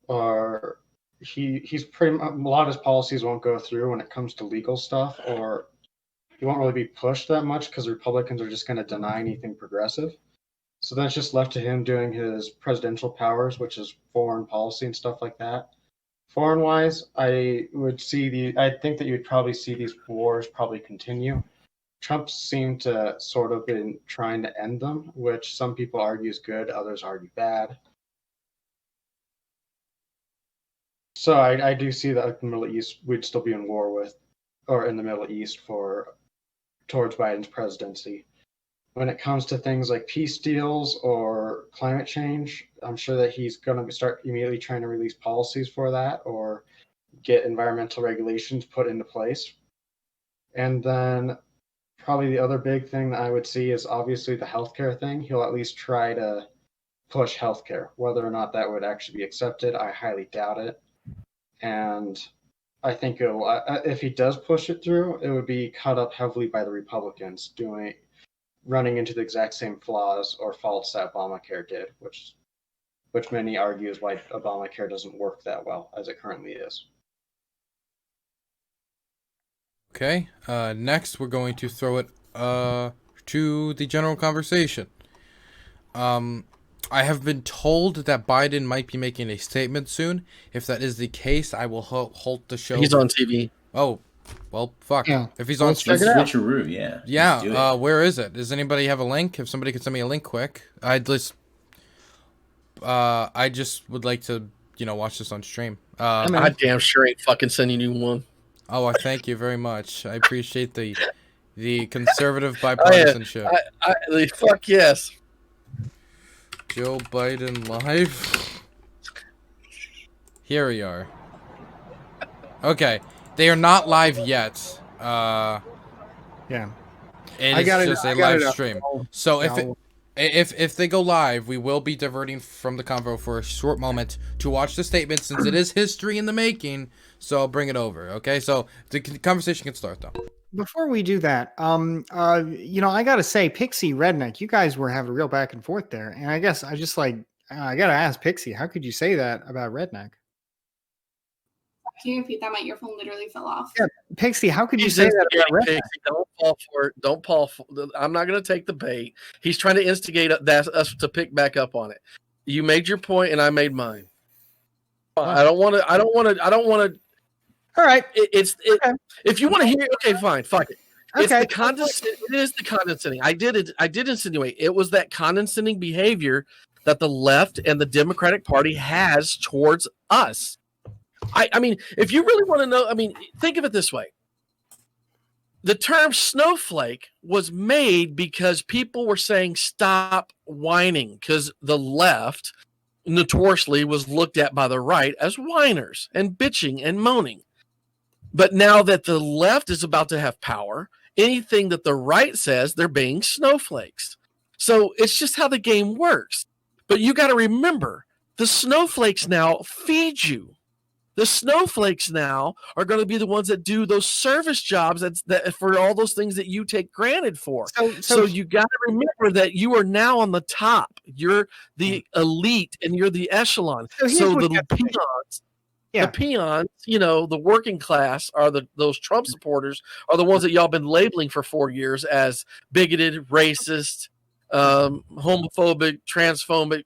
Speaker 7: or he's pretty much, a lot of his policies won't go through when it comes to legal stuff, or he won't really be pushed that much because Republicans are just going to deny anything progressive. So then it's just left to him doing his presidential powers, which is foreign policy and stuff like that. Foreign wise, I think that you would probably see these wars probably continue. Trump seemed to sort of been trying to end them, which some people argue is good, others argue bad. So I do see that the Middle East would still be in war with, or in the Middle East towards Biden's presidency. When it comes to things like peace deals or climate change, I'm sure that he's going to start immediately trying to release policies for that or get environmental regulations put into place. And then probably the other big thing that I would see is obviously the healthcare thing. He'll at least try to push healthcare. Whether or not that would actually be accepted, I highly doubt it. And I think if he does push it through, it would be cut up heavily by the Republicans running into the exact same flaws or faults that Obamacare did, which many argue is why Obamacare doesn't work that well as it currently is.
Speaker 2: Okay. Next, we're going to throw it to the general conversation. I have been told that Biden might be making a statement soon. If that is the case, I will halt the show.
Speaker 4: He's on TV.
Speaker 2: Oh, well, fuck.
Speaker 8: Yeah.
Speaker 2: If he's on
Speaker 8: Let's check
Speaker 2: TV.
Speaker 8: it out.
Speaker 6: Switcheroo, yeah.
Speaker 2: Yeah, where is it? Does anybody have a link? If somebody could send me a link quick. I just would like to, watch this on stream.
Speaker 4: I damn sure ain't fucking sending you one.
Speaker 2: Oh, I thank you very much. I appreciate the conservative bipartisanship.
Speaker 4: Fuck yes.
Speaker 2: Joe Biden live. Here we are. Okay, they are not live yet.
Speaker 8: Yeah.
Speaker 2: It's just a live stream. So if they go live, we will be diverting from the convo for a short moment to watch the statement, since it is history in the making. So I'll bring it over. Okay, so the conversation can start though.
Speaker 8: Before we do that, I gotta say, Pixie, Redneck, you guys were having a real back and forth there, and I guess I gotta ask Pixie, how could you say that about Redneck?
Speaker 5: Can you repeat that? My earphone literally fell off.
Speaker 8: Yeah, Pixie, how could you say that about Redneck?
Speaker 4: Pixie, don't fall for it. Don't fall for it. I'm not going to take the bait. He's trying to instigate us to pick back up on it. You made your point, and I made mine. I don't want to.
Speaker 8: All right.
Speaker 4: Okay. If you want to hear, okay, fine, fuck it. It's
Speaker 8: Okay.
Speaker 4: It is the condescending. I did insinuate it was that condescending behavior that the left and the Democratic Party has towards us. I mean, if you really want to know, think of it this way. The term snowflake was made because people were saying stop whining, because the left notoriously was looked at by the right as whiners and bitching and moaning. But now that the left is about to have power, anything that the right says, they're being snowflakes. So it's just how the game works. But you got to remember, the snowflakes now feed you. The snowflakes now are going to be the ones that do those service jobs that for all those things that you take granted for. So you got to remember that you are now on the top. You're the elite and you're the echelon. So the peons, the peons, the working class are those Trump supporters are the ones that y'all been labeling for 4 years as bigoted, racist, homophobic, transphobic.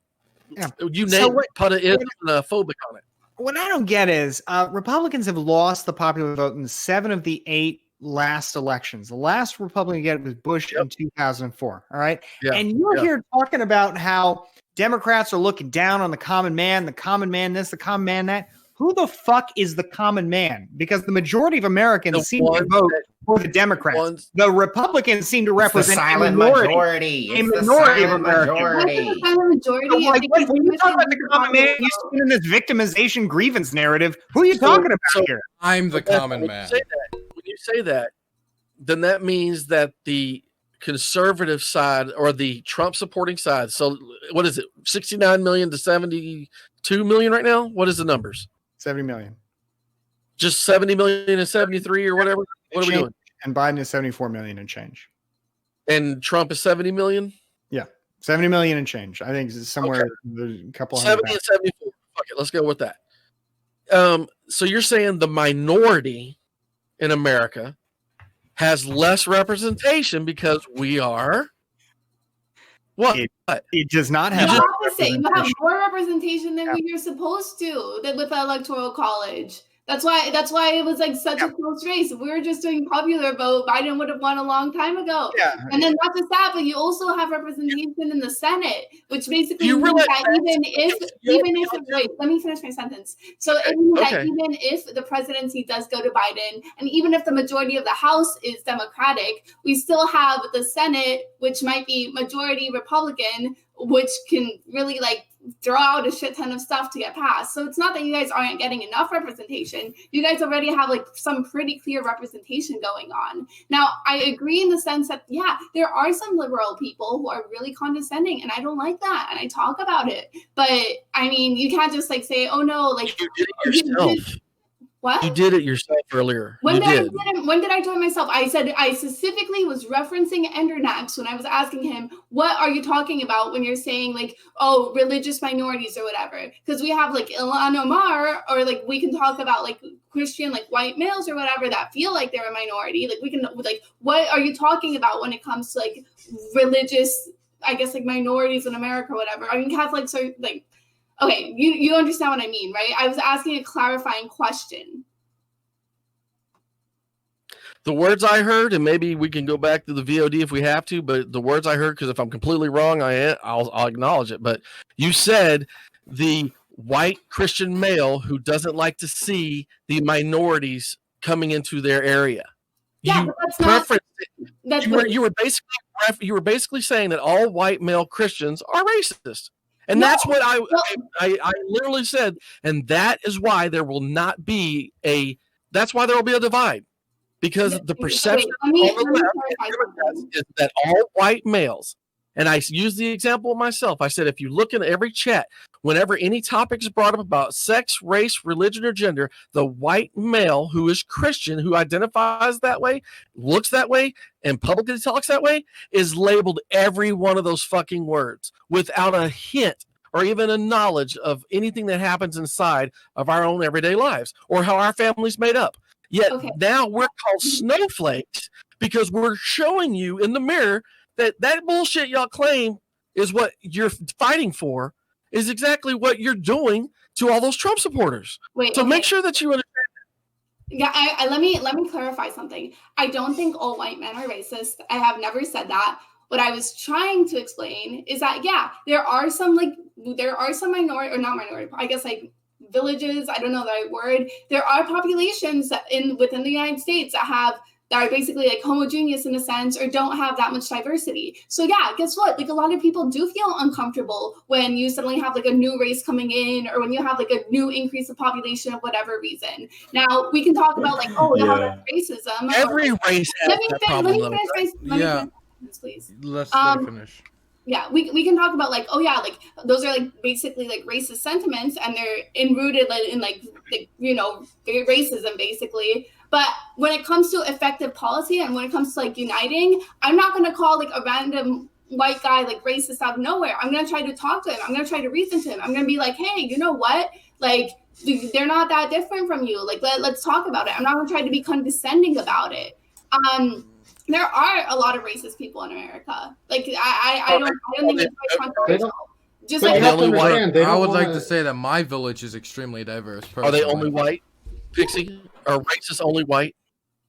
Speaker 8: Yeah.
Speaker 4: You name it, put it phobic on it.
Speaker 8: What I don't get is Republicans have lost the popular vote in 7 of the 8 last elections. The last Republican to get it was Bush in 2004. All right. Yeah. And you're here talking about how Democrats are looking down on the common man this, the common man that. Who the fuck is the common man? Because the majority of Americans seem to vote for the Democrats. The Republicans seem to represent a minority. A minority of Americans. When you talk about the common man, you're in this victimization grievance narrative. Who are you talking about here?
Speaker 2: I'm the common man.
Speaker 4: When you say that, then that means that the conservative side or the Trump supporting side. So what is it? 69 million to 72 million right now? What is the numbers?
Speaker 8: 70 million.
Speaker 4: Just 70 million and 73 or whatever? What are we doing?
Speaker 8: And Biden is 74 million and change.
Speaker 4: And Trump is 70 million?
Speaker 8: Yeah. 70 million and change. I think it's somewhere a couple
Speaker 4: 70 and 74. Fuck it. Let's go with that. So you're saying the minority in America has less representation because we are What?
Speaker 8: It does not
Speaker 5: You
Speaker 8: have.
Speaker 5: have to say you have
Speaker 8: representation.
Speaker 5: more representation than you're supposed to with the electoral college. That's why it was like such a close race. If we were just doing popular vote, Biden would have won a long time ago.
Speaker 8: Yeah.
Speaker 5: And then not just that, but you also have representation in the Senate, which basically
Speaker 4: You
Speaker 5: means
Speaker 4: realize
Speaker 5: that wait, let me finish my sentence. So it means that even if the presidency does go to Biden, and even if the majority of the House is Democratic, we still have the Senate, which might be majority Republican, which can really like throw out a shit ton of stuff to get passed. So it's not that you guys aren't getting enough representation. You guys already have like some pretty clear representation going on. Now, I agree in the sense that, yeah, there are some liberal people who are really condescending, and I don't like that, and I talk about it. But I mean, you can't just like say, oh no, like
Speaker 4: you did it yourself.
Speaker 5: What?
Speaker 4: You did it yourself earlier.
Speaker 5: When did I do it myself? I said I specifically was referencing Endernax when I was asking him, what are you talking about when you're saying like, oh, religious minorities or whatever? Because we have like Ilhan Omar, or like we can talk about like Christian, like white males or whatever that feel like they're a minority. Like we can like, what are you talking about when it comes to like religious, I guess like minorities in America or whatever? I mean, Catholics are like, okay, you understand what I mean, right? I was asking a clarifying question.
Speaker 4: The words I heard, and maybe we can go back to the VOD if we have to, but the words I heard, because if I'm completely wrong, I'll acknowledge it. But you said the white Christian male who doesn't like to see the minorities coming into their area.
Speaker 5: Yeah, but that's not. That's
Speaker 4: you were basically saying that all white male Christians are racist. And that's what I literally said. And that is why there will not be that's why there will be a divide. Because the perception is that all white males, and I use the example of myself. I said, if you look in every chat, whenever any topic is brought up about sex, race, religion, or gender, the white male who is Christian, who identifies that way, looks that way, and publicly talks that way, is labeled every one of those fucking words without a hint or even a knowledge of anything that happens inside of our own everyday lives or how our family's made up. Yet now we're called snowflakes because we're showing you in the mirror that bullshit y'all claim is what you're fighting for is exactly what you're doing to all those Trump supporters. Make sure that you understand that.
Speaker 5: Yeah, let me clarify something. I don't think all white men are racist. I have never said that. What I was trying to explain is that, there are some minority, or not minority, I guess like villages, I don't know the right word. There are populations within the United States that are basically like homogeneous in a sense, or don't have that much diversity. So guess what? Like a lot of people do feel uncomfortable when you suddenly have like a new race coming in, or when you have like a new increase of population of whatever reason. Now we can talk about like, that's racism.
Speaker 4: Every race has that problem.
Speaker 5: Let me finish, please.
Speaker 2: Let's finish.
Speaker 5: Yeah, we can talk about like, like those are like basically like racist sentiments, and they're enrooted in like racism basically. But when it comes to effective policy and when it comes to like uniting, I'm not going to call like a random white guy like racist out of nowhere. I'm going to try to talk to him. I'm going to try to reason to him. I'm going to be like, hey, you know what? Like they're not that different from you. Like let's talk about it. I'm not going to try to be condescending about it. There are a lot of racist people in America. Like I don't think it's very controversial. Just like
Speaker 2: I would like to say that my village is extremely diverse. Personally.
Speaker 4: Are they only white, Pixie? Are racists only white?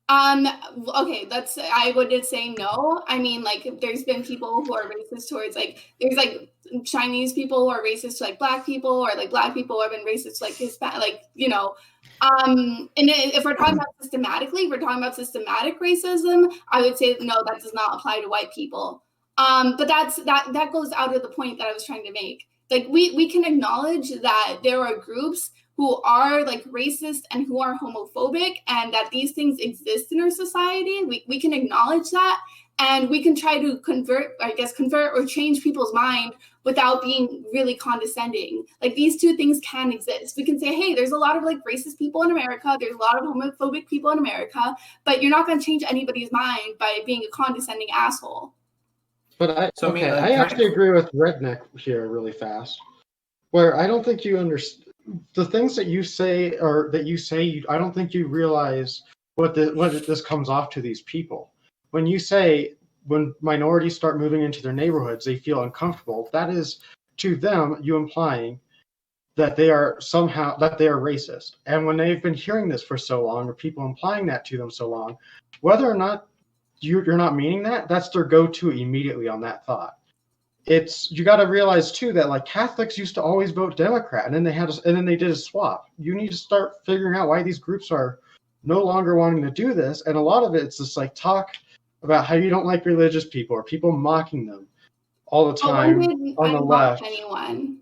Speaker 5: Okay, I would say no. I mean, like, there's been people who are racist towards, like, there's, like, Chinese people who are racist to, like, Black people, or, like, Black people who have been racist to, like, Hispanic, like, and if we're talking about systematic racism, I would say, no, that does not apply to white people. But that goes out of the point that I was trying to make. Like, we can acknowledge that there are groups who are like racist and who are homophobic, and that these things exist in our society. We can acknowledge that, and we can try to convert or change people's mind without being really condescending. Like, these two things can exist. We can say, hey, there's a lot of like racist people in America, there's a lot of homophobic people in America, but you're not going to change anybody's mind by being a condescending asshole.
Speaker 7: But I actually agree with Redneck here really fast, where I don't think you understand the things that you say, I don't think you realize what this comes off to these people. When you say when minorities start moving into their neighborhoods, they feel uncomfortable. That is, to them, you implying that they are racist. And when they've been hearing this for so long, or people implying that to them so long, whether or not you're not meaning that, that's their go-to immediately on that thought. You got to realize too that like Catholics used to always vote Democrat, and then they did a swap. You need to start figuring out why these groups are no longer wanting to do this, and a lot of it's just like talk about how you don't like religious people or people mocking them all the time on the left.
Speaker 5: Anyone?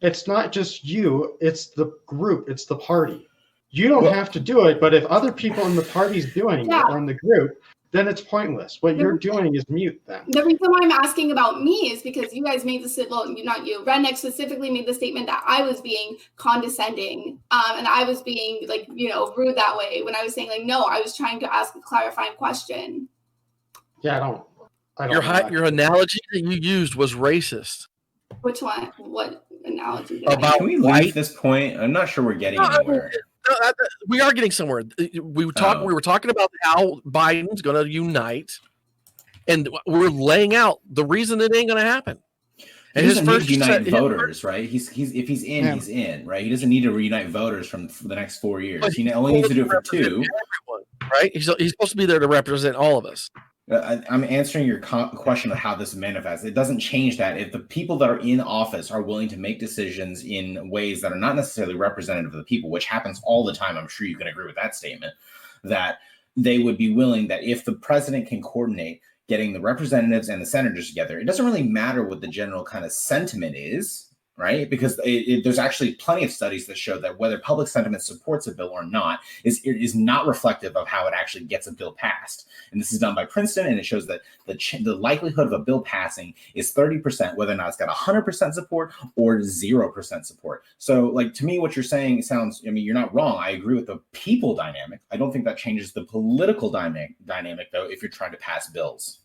Speaker 7: It's not just you; it's the group, it's the party. You don't have to do it, but if other people in the party's doing it or in the group, then it's pointless. What you're doing is mute them.
Speaker 5: The reason why I'm asking about me is because you guys made not you, Redneck specifically made the statement that I was being condescending, and I was being rude that way when I was saying no, I was trying to ask a clarifying question.
Speaker 7: Yeah, I don't.
Speaker 4: Your analogy that you used was racist.
Speaker 5: Which one? What analogy?
Speaker 6: Can we leave this point? I'm not sure we're getting anywhere.
Speaker 4: We are getting somewhere. We were talking about how Biden's going to unite, and we're laying out the reason it ain't going to happen.
Speaker 6: And he doesn't need to unite voters, right? If he's in, he's in, right? He doesn't need to reunite voters for the next 4 years. He only needs to do it for 2.
Speaker 4: Everyone, right? He's supposed to be there to represent all of us.
Speaker 6: I'm answering your question of how this manifests. It doesn't change that. If the people that are in office are willing to make decisions in ways that are not necessarily representative of the people, which happens all the time, I'm sure you can agree with that statement, that they would be willing that if the president can coordinate getting the representatives and the senators together, it doesn't really matter what the general kind of sentiment is, right? Because there's actually plenty of studies that show that whether public sentiment supports a bill or not is not reflective of how it actually gets a bill passed. And this is done by Princeton, and it shows that the likelihood of a bill passing is 30%, whether or not it's got 100% support or 0% support. So, to me, what you're saying sounds, you're not wrong. I agree with the people dynamic. I don't think that changes the political dynamic, though, if you're trying to pass bills.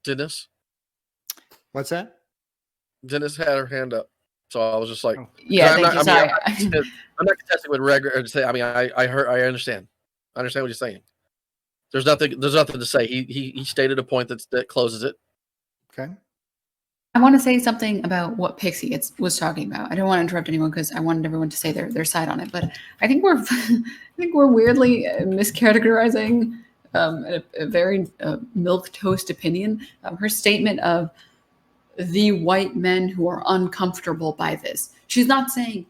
Speaker 4: Dennis?
Speaker 8: What's that?
Speaker 4: Dennis had her hand up, so I was just like,
Speaker 3: "Yeah, thank you." Sorry,
Speaker 4: I'm not contesting with Reg. Say, I heard, I understand. I understand what you're saying. There's nothing to say. He stated a point that closes it.
Speaker 8: Okay.
Speaker 3: I want to say something about what Pixie was talking about. I don't want to interrupt anyone because I wanted everyone to say their side on it. But I think we're weirdly miscategorizing a very milquetoast opinion. Her statement of the white men who are uncomfortable by this. She's not saying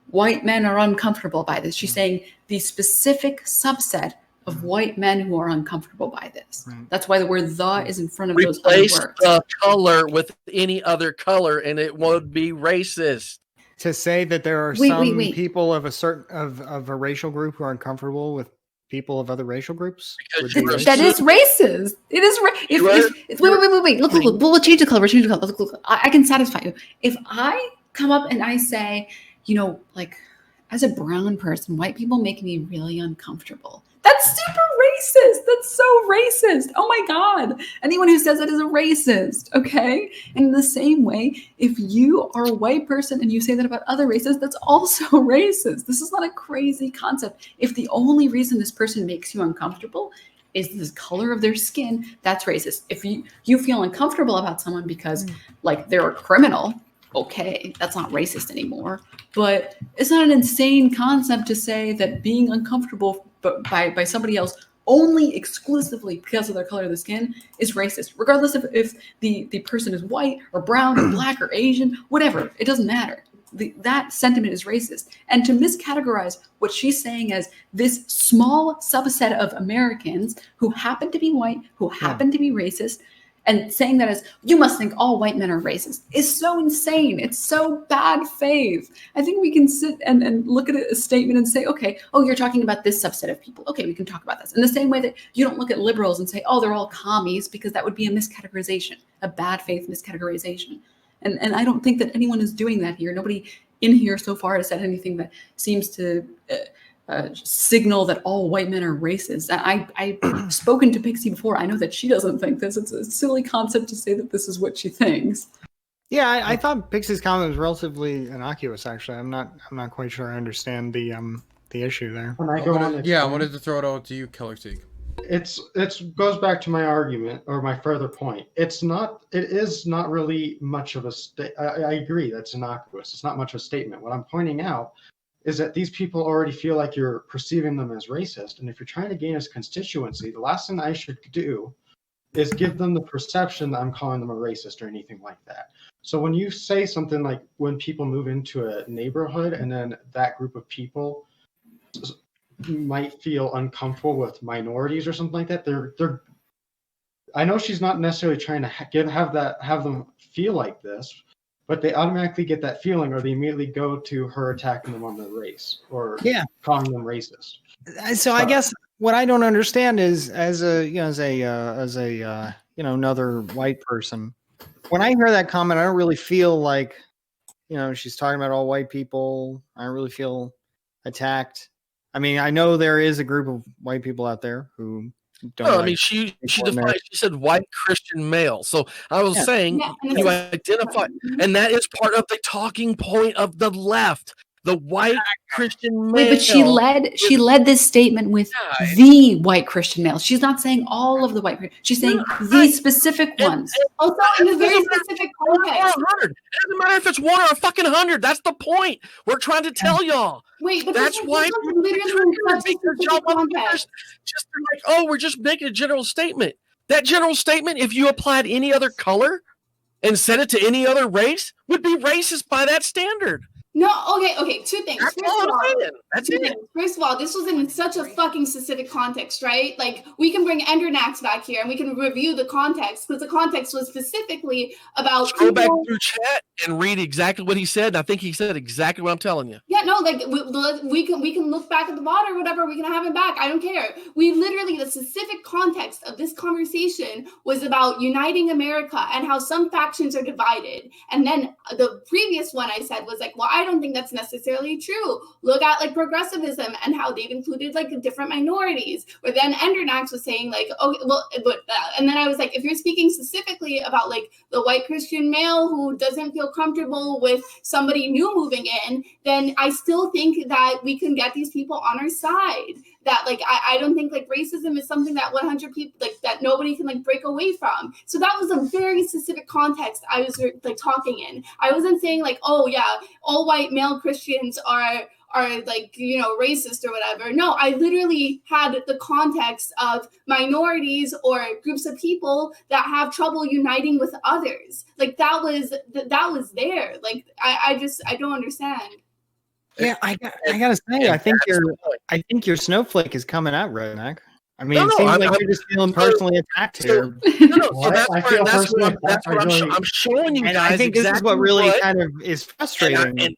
Speaker 3: white men are uncomfortable by this. She's saying the specific subset of white men who are uncomfortable by this. Right. That's why the word "the" is in front of those other words.
Speaker 4: Replace the color with any other color, and it would be racist.
Speaker 8: To say that there are people of a racial group who are uncomfortable with people of other racial groups?
Speaker 3: That is racist. It is wait. Look. We'll change the color. Look. I can satisfy you. If I come up and I say, as a brown person, white people make me really uncomfortable. That's super racist. That's so racist. Oh my God. Anyone who says that is a racist. Okay. And in the same way, if you are a white person and you say that about other races, that's also racist. This is not a crazy concept. If the only reason this person makes you uncomfortable is the color of their skin, that's racist. If you feel uncomfortable about someone because they're a criminal, okay, that's not racist anymore. But it's not an insane concept to say that being uncomfortable by somebody else only exclusively because of their color of the skin is racist, regardless of if the person is white or brown or black or Asian, whatever. It doesn't matter. That sentiment is racist. And to miscategorize what she's saying as this small subset of Americans who happen to be white, who happen to be racist, and saying that as you must think all white men are racist is so insane. It's so bad faith. I think we can sit and look at a statement and say, okay, you're talking about this subset of people. Okay, we can talk about this. In the same way that you don't look at liberals and say, they're all commies, because that would be a miscategorization, a bad faith miscategorization. And I don't think that anyone is doing that here. Nobody in here so far has said anything that seems to signal that all white men are racist. I've spoken to Pixie before. I know that she doesn't think this. It's a silly concept to say that this is what she thinks.
Speaker 8: Yeah, I thought Pixie's comment was relatively innocuous. Actually, I'm not quite sure I understand the issue there.
Speaker 7: When I go on,
Speaker 2: I wanted to throw it over to you, Killer Teague.
Speaker 7: it's goes back to my argument or my further point. It is not really much of a I agree that's innocuous. It's not much of a statement. What I'm pointing out is that these people already feel like you're perceiving them as racist, and if you're trying to gain a constituency, the last thing I should do is give them the perception that I'm calling them a racist or anything like that. So when you say something like when people move into a neighborhood and then that group of people might feel uncomfortable with minorities or something like that, they're I know she's not necessarily trying to have them feel like this, but they automatically get that feeling, or they immediately go to her attacking them on their race or calling them racist.
Speaker 8: So I guess what I don't understand is, as a another white person, when I hear that comment, I don't really feel like, she's talking about all white people. I don't really feel attacked. I mean, I know there is a group of white people out there who don't.
Speaker 4: No, I mean, she defined. She said white Christian male. So I was saying you identify, and that is part of the talking point of the left. The white Christian male.
Speaker 3: Wait, but she led this statement with the white Christian male. She's not saying all of the white. She's saying the specific ones.
Speaker 5: Also, in a very specific context.
Speaker 4: 100. It doesn't matter if it's 1 or a fucking 100. That's the point. We're trying to tell y'all.
Speaker 5: Wait, but
Speaker 4: that's why just like, oh, we're just making a general statement. That general statement, if you applied any other color and said it to any other race, would be racist by that standard.
Speaker 5: No, okay, two things.
Speaker 4: That's it.
Speaker 5: First of all, this was in such a fucking specific context, right? Like, we can bring Endernax back here and we can review the context, because the context was specifically about
Speaker 4: Scroll back through chat and read exactly what he said. I think he said exactly what I'm telling you.
Speaker 5: Yeah, no, like, we can look back at the VOD or whatever, we can have him back, I don't care. We literally, the specific context of this conversation was about uniting America and how some factions are divided. And then the previous one I said was like, well, I don't think that's necessarily true. Look at like progressivism and how they've included like different minorities. But then Endernax was saying like, okay, well, and then I was like, if you're speaking specifically about like the white Christian male who doesn't feel comfortable with somebody new moving in, then I still think that we can get these people on our side. That like I don't think like racism is something that 100 people like that nobody can like break away from. So that was a very specific context I was like talking in. I wasn't saying like, oh yeah, all white male Christians are like, racist or whatever. No, I literally had the context of minorities or groups of people that have trouble uniting with others. Like that was there. Like I don't understand.
Speaker 8: Yeah, I gotta say, I think your snowflake is coming out, Redneck. I mean, it seems like you're just feeling personally attacked here.
Speaker 4: So that's what I'm showing you guys.
Speaker 8: I think this is what really kind of is frustrating.
Speaker 4: And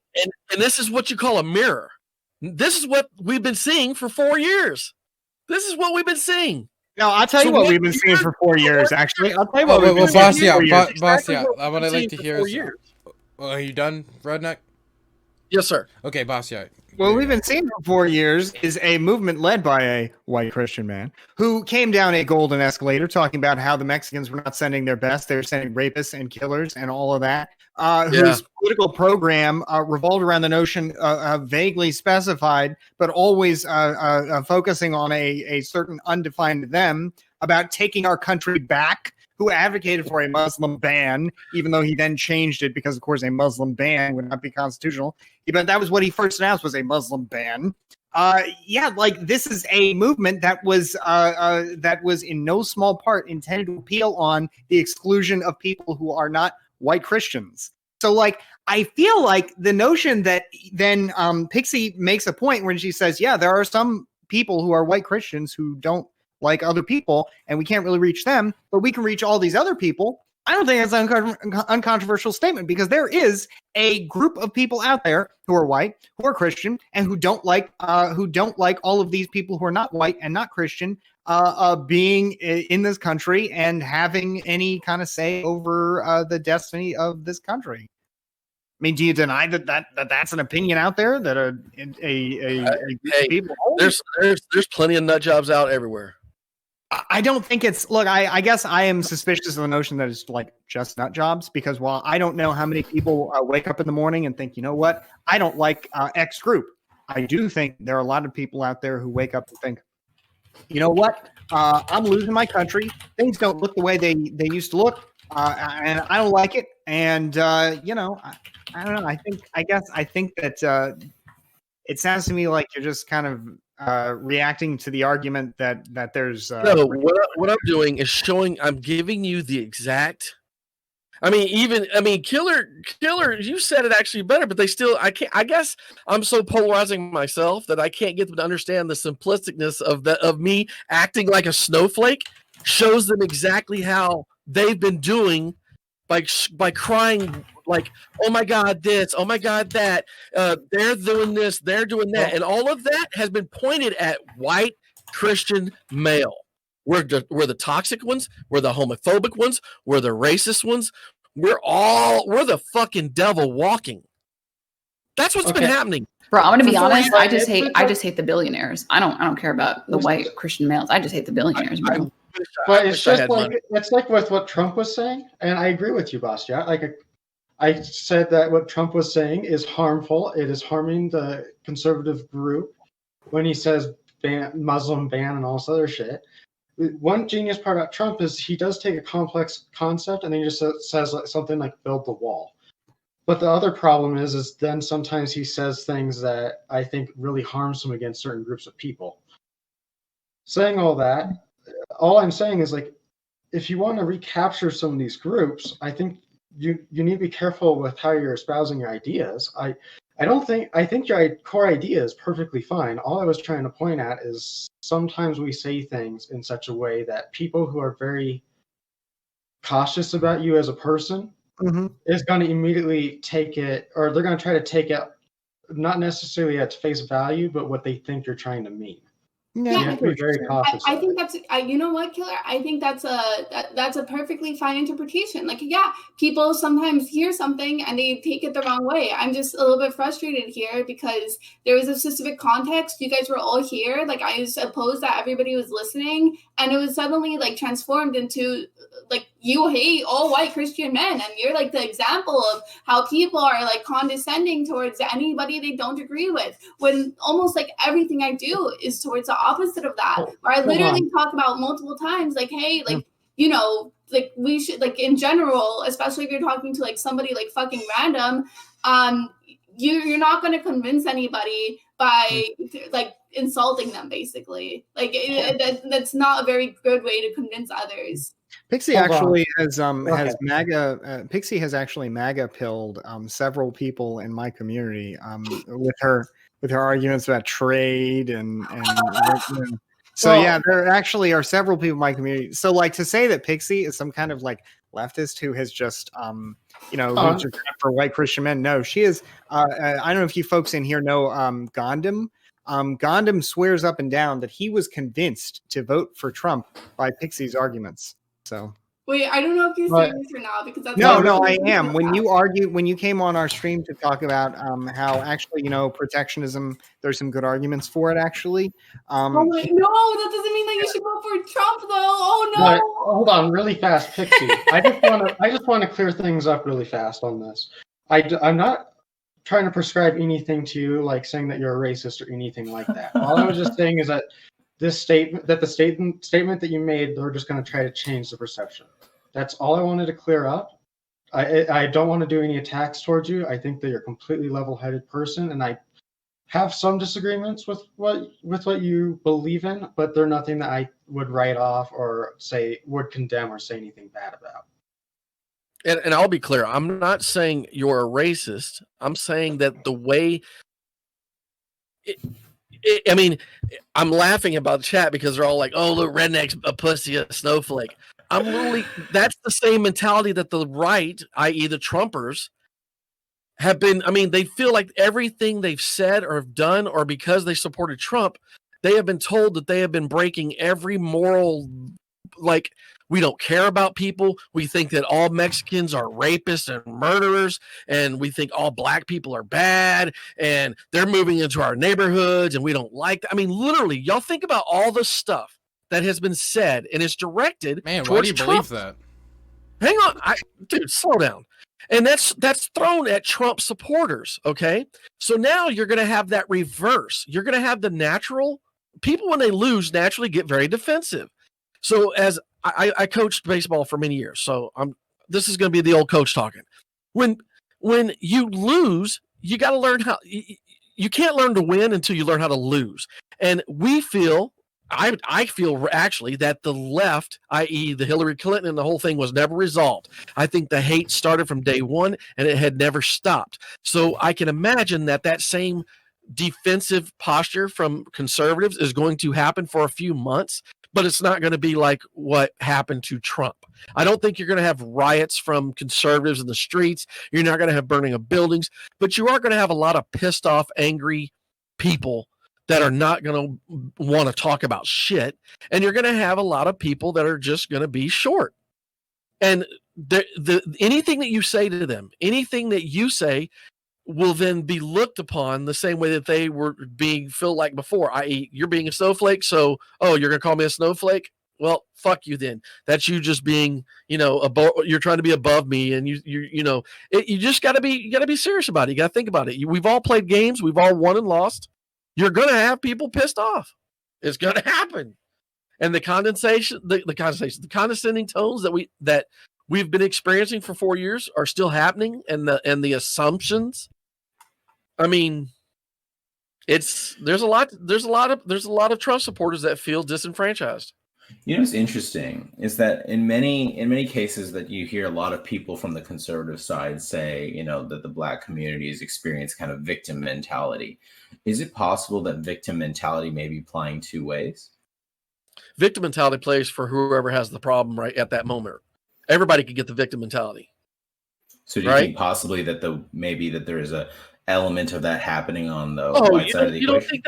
Speaker 4: this is what you call a mirror. This is what we've been seeing for 4 years. This is what we've been seeing.
Speaker 8: No, I'll tell you what we've been seeing for 4 years, actually. I'll tell you what we've been seeing for 4 years.
Speaker 2: Basia, what I'd like to hear is... Are you done, Redneck?
Speaker 4: Yes, sir.
Speaker 2: Okay, Basia.
Speaker 8: What we've been seeing for 4 years is a movement led by a white Christian man who came down a golden escalator talking about how the Mexicans were not sending their best. They were sending rapists and killers and all of that. Whose political program revolved around the notion vaguely specified, but always focusing on a certain undefined them about taking our country back, who advocated for a Muslim ban, even though he then changed it because, of course, a Muslim ban would not be constitutional. But that was what he first announced, was a Muslim ban. This is a movement that was in no small part intended to appeal on the exclusion of people who are not white Christians. So, I feel like the notion that then Pixie makes a point when she says, yeah, there are some people who are white Christians who don't like other people, and we can't really reach them, but we can reach all these other people. I don't think that's an uncontroversial statement, because there is a group of people out there who are white, who are Christian, and who don't like all of these people who are not white and not Christian being in this country and having any kind of say over the destiny of this country. I mean, do you deny that's an opinion out there that a people hold?
Speaker 4: There's plenty of nut jobs out everywhere.
Speaker 8: I don't think it's, look, I guess I am suspicious of the notion that it's like just nut jobs, because while I don't know how many people wake up in the morning and think, you know what, I don't like X group, I do think there are a lot of people out there who wake up and think, you know what? I'm losing my country. Things don't look the way they used to look, and I don't like it. And you know, I don't know. I think that it sounds to me like you're just kind of reacting to the argument that there's.
Speaker 4: No, what I'm doing is showing. I'm giving you the exact. Killer, you said it actually better, but they still, I can't, I guess I'm so polarizing myself that I can't get them to understand the simplisticness of me acting like a snowflake shows them exactly how they've been doing by crying like, oh my God, this, oh my God, that, they're doing this, they're doing that. And all of that has been pointed at white Christian male. We're the toxic ones. We're the homophobic ones. We're the racist ones. We're the fucking devil walking. That's what's been happening.
Speaker 3: Bro, I'm gonna be honest. I just hate the billionaires. I don't care about the white Christian males. I just hate the billionaires, bro.
Speaker 7: But it's just like it's like with what Trump was saying, and I agree with you, Bastia. Like I said that what Trump was saying is harmful. It is harming the conservative group when he says Muslim ban and all this other shit. One genius part about Trump is he does take a complex concept and then he just says something like build the wall. But the other problem is then sometimes he says things that I think really harms him against certain groups of people. Saying all that, all I'm saying is like, if you want to recapture some of these groups, I think you need to be careful with how you're espousing your ideas. I think your core idea is perfectly fine. All I was trying to point at is sometimes we say things in such a way that people who are very cautious about you as a person is going to immediately take it, or they're going to try to take it not necessarily at face value, but what they think you're trying to mean.
Speaker 5: Yeah,
Speaker 7: you have to be very cautious.
Speaker 5: I think that's you know what, Killer? I think that's a perfectly fine interpretation. Like, yeah, people sometimes hear something and they take it the wrong way. I'm just a little bit frustrated here because there was a specific context. You guys were all here. Like, I suppose that everybody was listening, and it was suddenly like transformed into like you hate all white Christian men, and you're like the example of how people are like condescending towards anybody they don't agree with. When almost like everything I do is towards the opposite of that, where I literally talk about multiple times, like, hey, like, you know, like we should, like in general, especially if you're talking to like somebody like fucking random, you're not going to convince anybody by like insulting them, basically. Like that's not a very good way to convince others.
Speaker 8: Pixie actually has MAGA. Pixie has actually MAGA pilled several people in my community with her arguments about trade and so yeah, there actually are several people in my community. So like to say that Pixie is some kind of like leftist who has just reached for white Christian men. No, she is. I don't know if you folks in here know Gandhi. Gandhi swears up and down that he was convinced to vote for Trump by Pixie's arguments. So
Speaker 5: wait, I don't know if you're saying this or not because that's
Speaker 8: no, I am. When you came on our stream to talk about how actually protectionism, there's some good arguments for it actually.
Speaker 5: No, that doesn't mean that you should vote for Trump though. Oh no!
Speaker 7: But, hold on, really fast, Pixie. I just want to clear things up really fast on this. I'm not trying to prescribe anything to you, like saying that you're a racist or anything like that. All I was just saying is that the statement that you made, they're just going to try to change the perception. That's all I wanted to clear up. I don't want to do any attacks towards you. I think that you're a completely level-headed person, and I have some disagreements with what you believe in, but they're nothing that I would write off or would condemn or say anything bad about.
Speaker 4: And I'll be clear. I'm not saying you're a racist. I'm saying that the way. I mean, I'm laughing about the chat because they're all like, "Oh, look, redneck's a pussy, a snowflake." I'm literally. That's the same mentality that the right, i.e., the Trumpers, have been. I mean, they feel like everything they've said or have done, or because they supported Trump, they have been told that they have been breaking every moral. Like, we don't care about people. We think that all Mexicans are rapists and murderers, and we think all black people are bad, and they're moving into our neighborhoods, and we don't like that. I mean, literally, y'all think about all the stuff that has been said, and it's directed
Speaker 2: Man, why
Speaker 4: towards
Speaker 2: do you
Speaker 4: Trump.
Speaker 2: believe that?
Speaker 4: Hang on, dude, slow down. And that's thrown at Trump supporters, okay? So now you're going to have that reverse. You're going to have the natural people, when they lose, naturally get very defensive. So as I coached baseball for many years, so this is going to be the old coach talking. When you lose, you got to learn how. You can't learn to win until you learn how to lose. And we feel, I feel actually that the left, i.e. the Hillary Clinton and the whole thing, was never resolved. I think the hate started from day one and it had never stopped. So I can imagine that same defensive posture from conservatives is going to happen for a few months, but it's not going to be like what happened to Trump. I don't think you're going to have riots from conservatives in the streets. You're not going to have burning of buildings, but you are going to have a lot of pissed off, angry people that are not going to want to talk about shit. And you're going to have a lot of people that are just going to be short. And anything that you say to them, anything that you say will then be looked upon the same way that they were being felt like before, i.e. you're being a snowflake. So, you're going to call me a snowflake? Well, fuck you then. That's you just being, you're trying to be above me. And you just got to be serious about it. You got to think about it. We've all played games. We've all won and lost. You're going to have people pissed off. It's going to happen. And the condescending tones that we've been experiencing for 4 years are still happening. And the assumptions, I mean, there's a lot of Trump supporters that feel disenfranchised.
Speaker 6: What's interesting is that in many cases that you hear a lot of people from the conservative side say, that the Black communities experience kind of victim mentality. Is it possible that victim mentality may be playing two ways?
Speaker 4: Victim mentality plays for whoever has the problem right at that moment. Everybody could get the victim mentality.
Speaker 6: So do you think possibly that there is a element of that happening on the white side of the equation?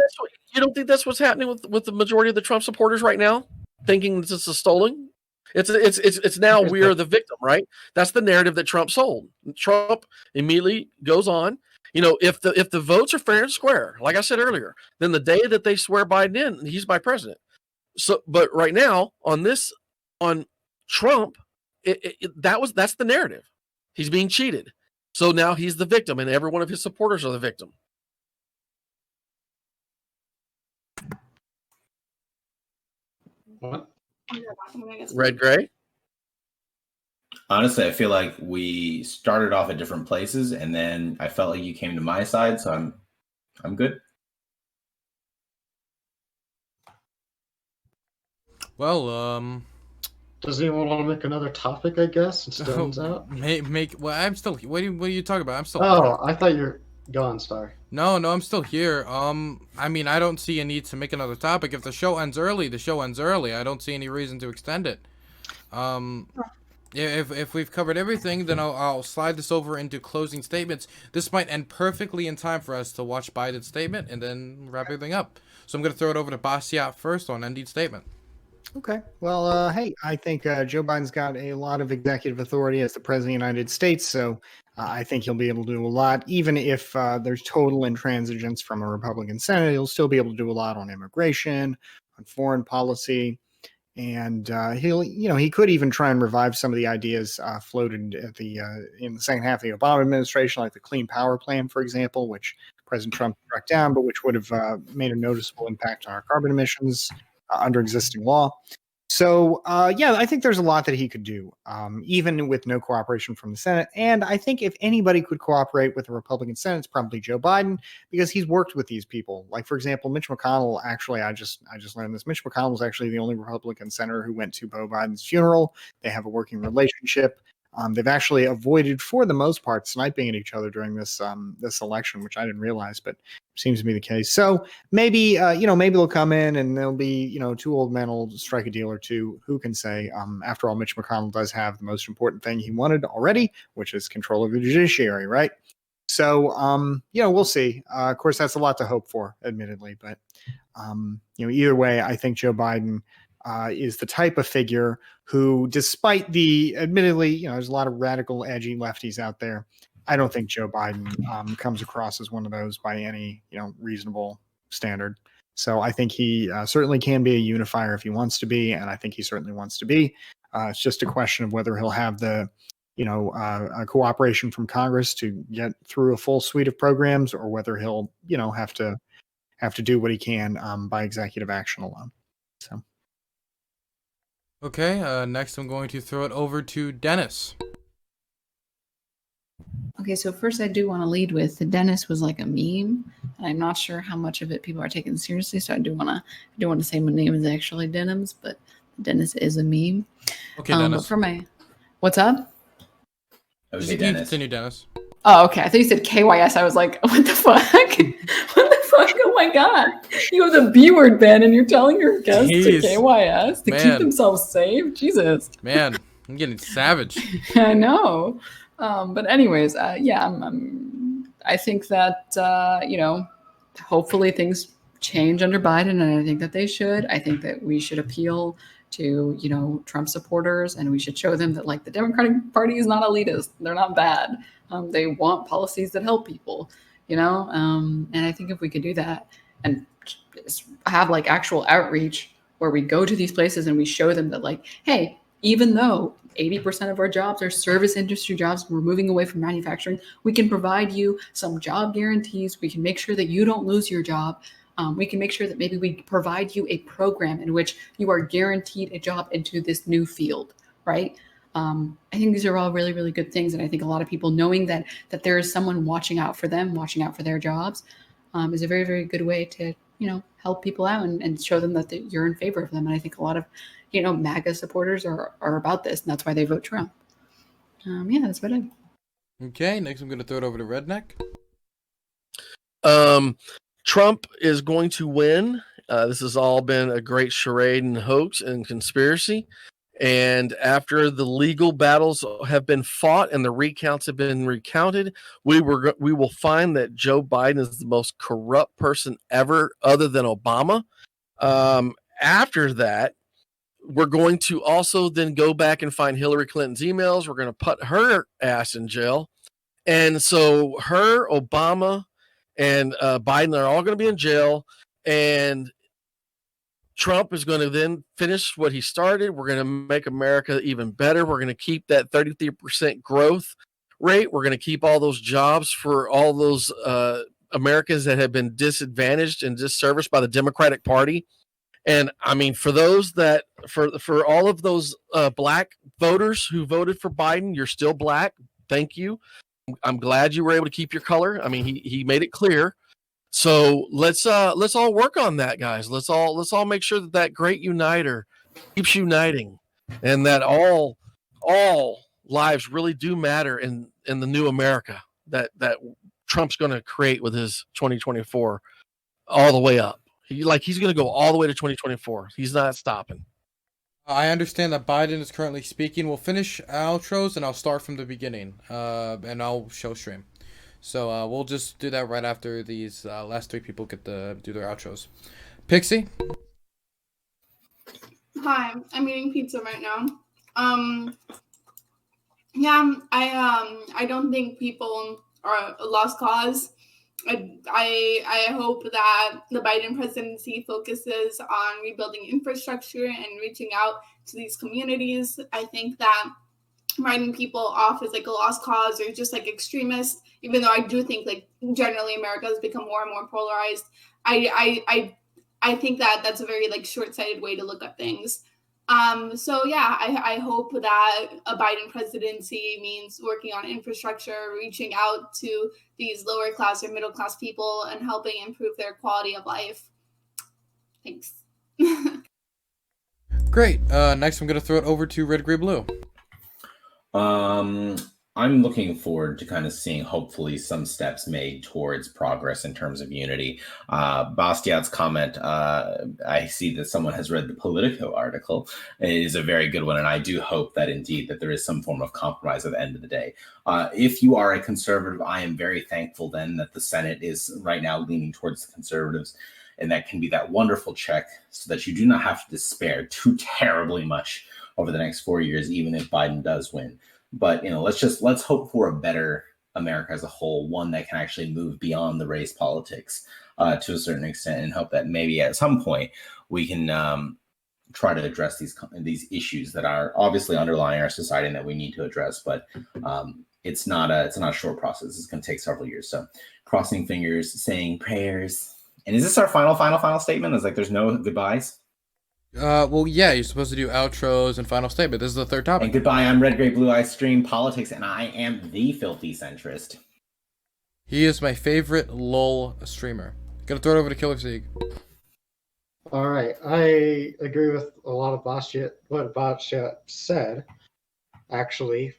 Speaker 4: You don't think that's what's happening with the majority of the Trump supporters right now? Thinking this is stolen? It's now we are the victim, right? That's the narrative that Trump sold. Trump immediately goes on. If the votes are fair and square, like I said earlier, then the day that they swear Biden in, he's my president. So, but right now on Trump, that's the narrative. He's being cheated. So now he's the victim, and every one of his supporters are the victim.
Speaker 7: What?
Speaker 4: Red, gray?
Speaker 6: Honestly, I feel like we started off at different places, and then I felt like you came to my side, so I'm good.
Speaker 2: Well,
Speaker 7: does anyone want to make another topic? I guess it stands out.
Speaker 2: Well, I'm still. What are you talking about? I'm still.
Speaker 7: Oh, I thought you're gone. Sorry.
Speaker 2: No, I'm still here. I mean, I don't see a need to make another topic. If the show ends early, the show ends early. I don't see any reason to extend it. If we've covered everything, then I'll slide this over into closing statements. This might end perfectly in time for us to watch Biden's statement and then wrap everything up. So I'm going to throw it over to Basiat first on ending statement.
Speaker 8: Okay. Well, hey, I think Joe Biden's got a lot of executive authority as the president of the United States, so I think he'll be able to do a lot. Even if there's total intransigence from a Republican Senate, he'll still be able to do a lot on immigration, on foreign policy, and he could even try and revive some of the ideas floated at in the second half of the Obama administration, like the Clean Power Plan, for example, which President Trump struck down, but which would have made a noticeable impact on our carbon emissions under existing law. So, I think there's a lot that he could do, even with no cooperation from the Senate. And I think if anybody could cooperate with the Republican Senate, it's probably Joe Biden, because he's worked with these people. Like, for example, Mitch McConnell, actually, I just learned this. Mitch McConnell was actually the only Republican senator who went to Beau Biden's funeral. They have a working relationship. They've actually avoided, for the most part, sniping at each other during this election, which I didn't realize, but seems to be the case. So maybe they'll come in and there'll be, two old men will strike a deal or two. Who can say? After all, Mitch McConnell does have the most important thing he wanted already, which is control of the judiciary, right? So, we'll see. Of course, that's a lot to hope for, admittedly, but either way, I think Joe Biden is the type of figure who, despite admittedly, there's a lot of radical, edgy lefties out there. I don't think Joe Biden comes across as one of those by any, reasonable standard. So I think he certainly can be a unifier if he wants to be, and I think he certainly wants to be. It's just a question of whether he'll have the, cooperation from Congress to get through a full suite of programs, or whether he'll, have to have to do what he can by executive action alone. So.
Speaker 2: Okay, next I'm going to throw it over to Dennis.
Speaker 3: Okay, so first I do want to lead with the Dennis was like a meme, and I'm not sure how much of it people are taking seriously. So I do want to say my name is actually Denims, but Dennis is a meme.
Speaker 2: Okay, Dennis.
Speaker 3: But for my, what's up?
Speaker 2: Just
Speaker 6: Okay, Dennis.
Speaker 2: continue, Dennis.
Speaker 3: Oh, okay. I thought you said KYS. I was like, what the fuck? What the fuck? Oh my god! You have the B word ban, and you're telling your guests
Speaker 2: Jeez.
Speaker 3: to KYS to keep
Speaker 2: Man.
Speaker 3: themselves safe. Jesus.
Speaker 2: Man, I'm getting savage.
Speaker 3: I know. But anyways, yeah, I think that, hopefully things change under Biden, and I think that they should. I think that we should appeal to, Trump supporters, and we should show them that, like, the Democratic Party is not elitist. They're not bad. They want policies that help people, and I think if we could do that and have, like, actual outreach where we go to these places and we show them that, like, hey, even though 80% of our jobs are service industry jobs, we're moving away from manufacturing, we can provide you some job guarantees. We can make sure that you don't lose your job. We can make sure that maybe we provide you a program in which you are guaranteed a job into this new field, right? I think these are all really, really good things. And I think a lot of people knowing that there is someone watching out for them, watching out for their jobs, is a very, very good way to, help people out and show them that you're in favor of them. And I think a lot of, MAGA supporters are about this, and that's why they vote Trump. Yeah, that's about it.
Speaker 2: Okay, next I'm going to throw it over to Redneck.
Speaker 4: Trump is going to win. This has all been a great charade and hoax and conspiracy. And after the legal battles have been fought and the recounts have been recounted, we will find that Joe Biden is the most corrupt person ever, other than Obama. After that, we're going to also then go back and find Hillary Clinton's emails. We're going to put her ass in jail. And so her, Obama, and Biden are all going to be in jail. And Trump is going to then finish what he started. We're going to make America even better. We're going to keep that 33% growth rate. We're going to keep all those jobs for all those Americans that have been disadvantaged and disserviced by the Democratic Party. And I mean, for those that, for all of those black voters who voted for Biden, you're still black. Thank you. I'm glad you were able to keep your color. I mean, he made it clear. So let's all work on that, guys. Let's all make sure that great uniter keeps uniting, and that all lives really do matter in the new America that Trump's going to create with his 2024 all the way up. He's going to go all the way to 2024. He's not stopping.
Speaker 2: I understand that Biden is currently speaking. We'll finish outros and I'll start from the beginning, and I'll show stream. So we'll just do that right after these last three people get to do their outros. Pixie?
Speaker 5: Hi, I'm eating pizza right now. Yeah, I don't think people are a lost cause. I hope that the Biden presidency focuses on rebuilding infrastructure and reaching out to these communities. I think that writing people off as like a lost cause or just like extremists, even though I do think like generally America has become more and more polarized. I think that that's a very like short-sighted way to look at things. So yeah, I hope that a Biden presidency means working on infrastructure, reaching out to these lower class or middle class people and helping improve their quality of life. Thanks.
Speaker 2: Great. Next I'm going to throw it over to Red, Green, Blue.
Speaker 6: I'm looking forward to kind of seeing hopefully some steps made towards progress in terms of unity. Bastiat's comment, I see that someone has read the Politico article. It is a very good one, and I do hope that indeed that there is some form of compromise at the end of the day. If you are a conservative, I am very thankful then that the Senate is right now leaning towards the conservatives, and that can be that wonderful check so that you do not have to despair too terribly much over the next 4 years, even if Biden does win. But, let's hope for a better America as a whole, one that can actually move beyond the race politics to a certain extent, and hope that maybe at some point we can try to address these issues that are obviously underlying our society and that we need to address. But it's not a short process. It's going to take several years. So crossing fingers, saying prayers, And is this our final statement? Is like there's no goodbyes?
Speaker 2: Well, yeah, you're supposed to do outros and final statement. This is the third topic.
Speaker 6: And goodbye, I'm Red Gray Blue Eye Stream Politics, and I am the filthy centrist.
Speaker 2: He is my favorite LOL streamer. Gonna throw it over to Killer Sieg.
Speaker 7: All right, I agree with a lot of what Bashet said, actually,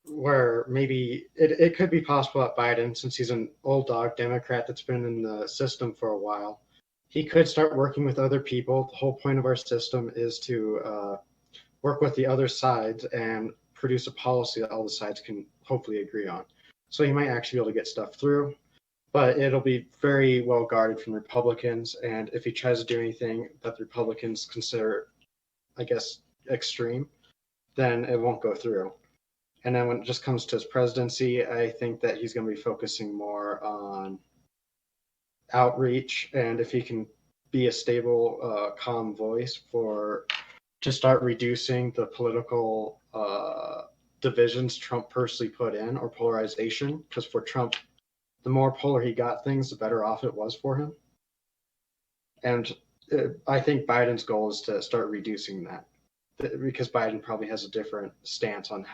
Speaker 7: where maybe it could be possible that Biden, since he's an old dog Democrat that's been in the system for a while, he could start working with other people. The whole point of our system is to work with the other sides and produce a policy that all the sides can hopefully agree on. So he might actually be able to get stuff through, but it'll be very well guarded from Republicans. And if he tries to do anything that the Republicans consider, I guess, extreme, then it won't go through. And then when it just comes to his presidency, I think that he's going to be focusing more on outreach, and if he can be a stable, calm voice to start reducing the political divisions Trump personally put in, or polarization, because for Trump, the more polar he got things, the better off it was for him. And I think Biden's goal is to start reducing that, because Biden probably has a different stance on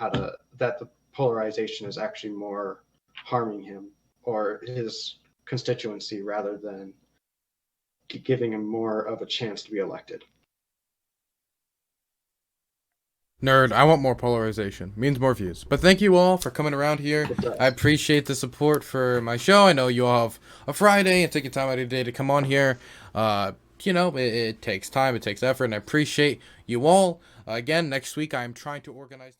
Speaker 7: that the polarization is actually more harming him or his constituency rather than giving him more of a chance to be elected.
Speaker 2: Nerd, I want more polarization. Means more views. But thank you all for coming around here. I appreciate the support for my show. I know you all have a Friday and taking time out of your day to come on here. It takes time, it takes effort, and I appreciate you all. Again, next week I'm trying to organize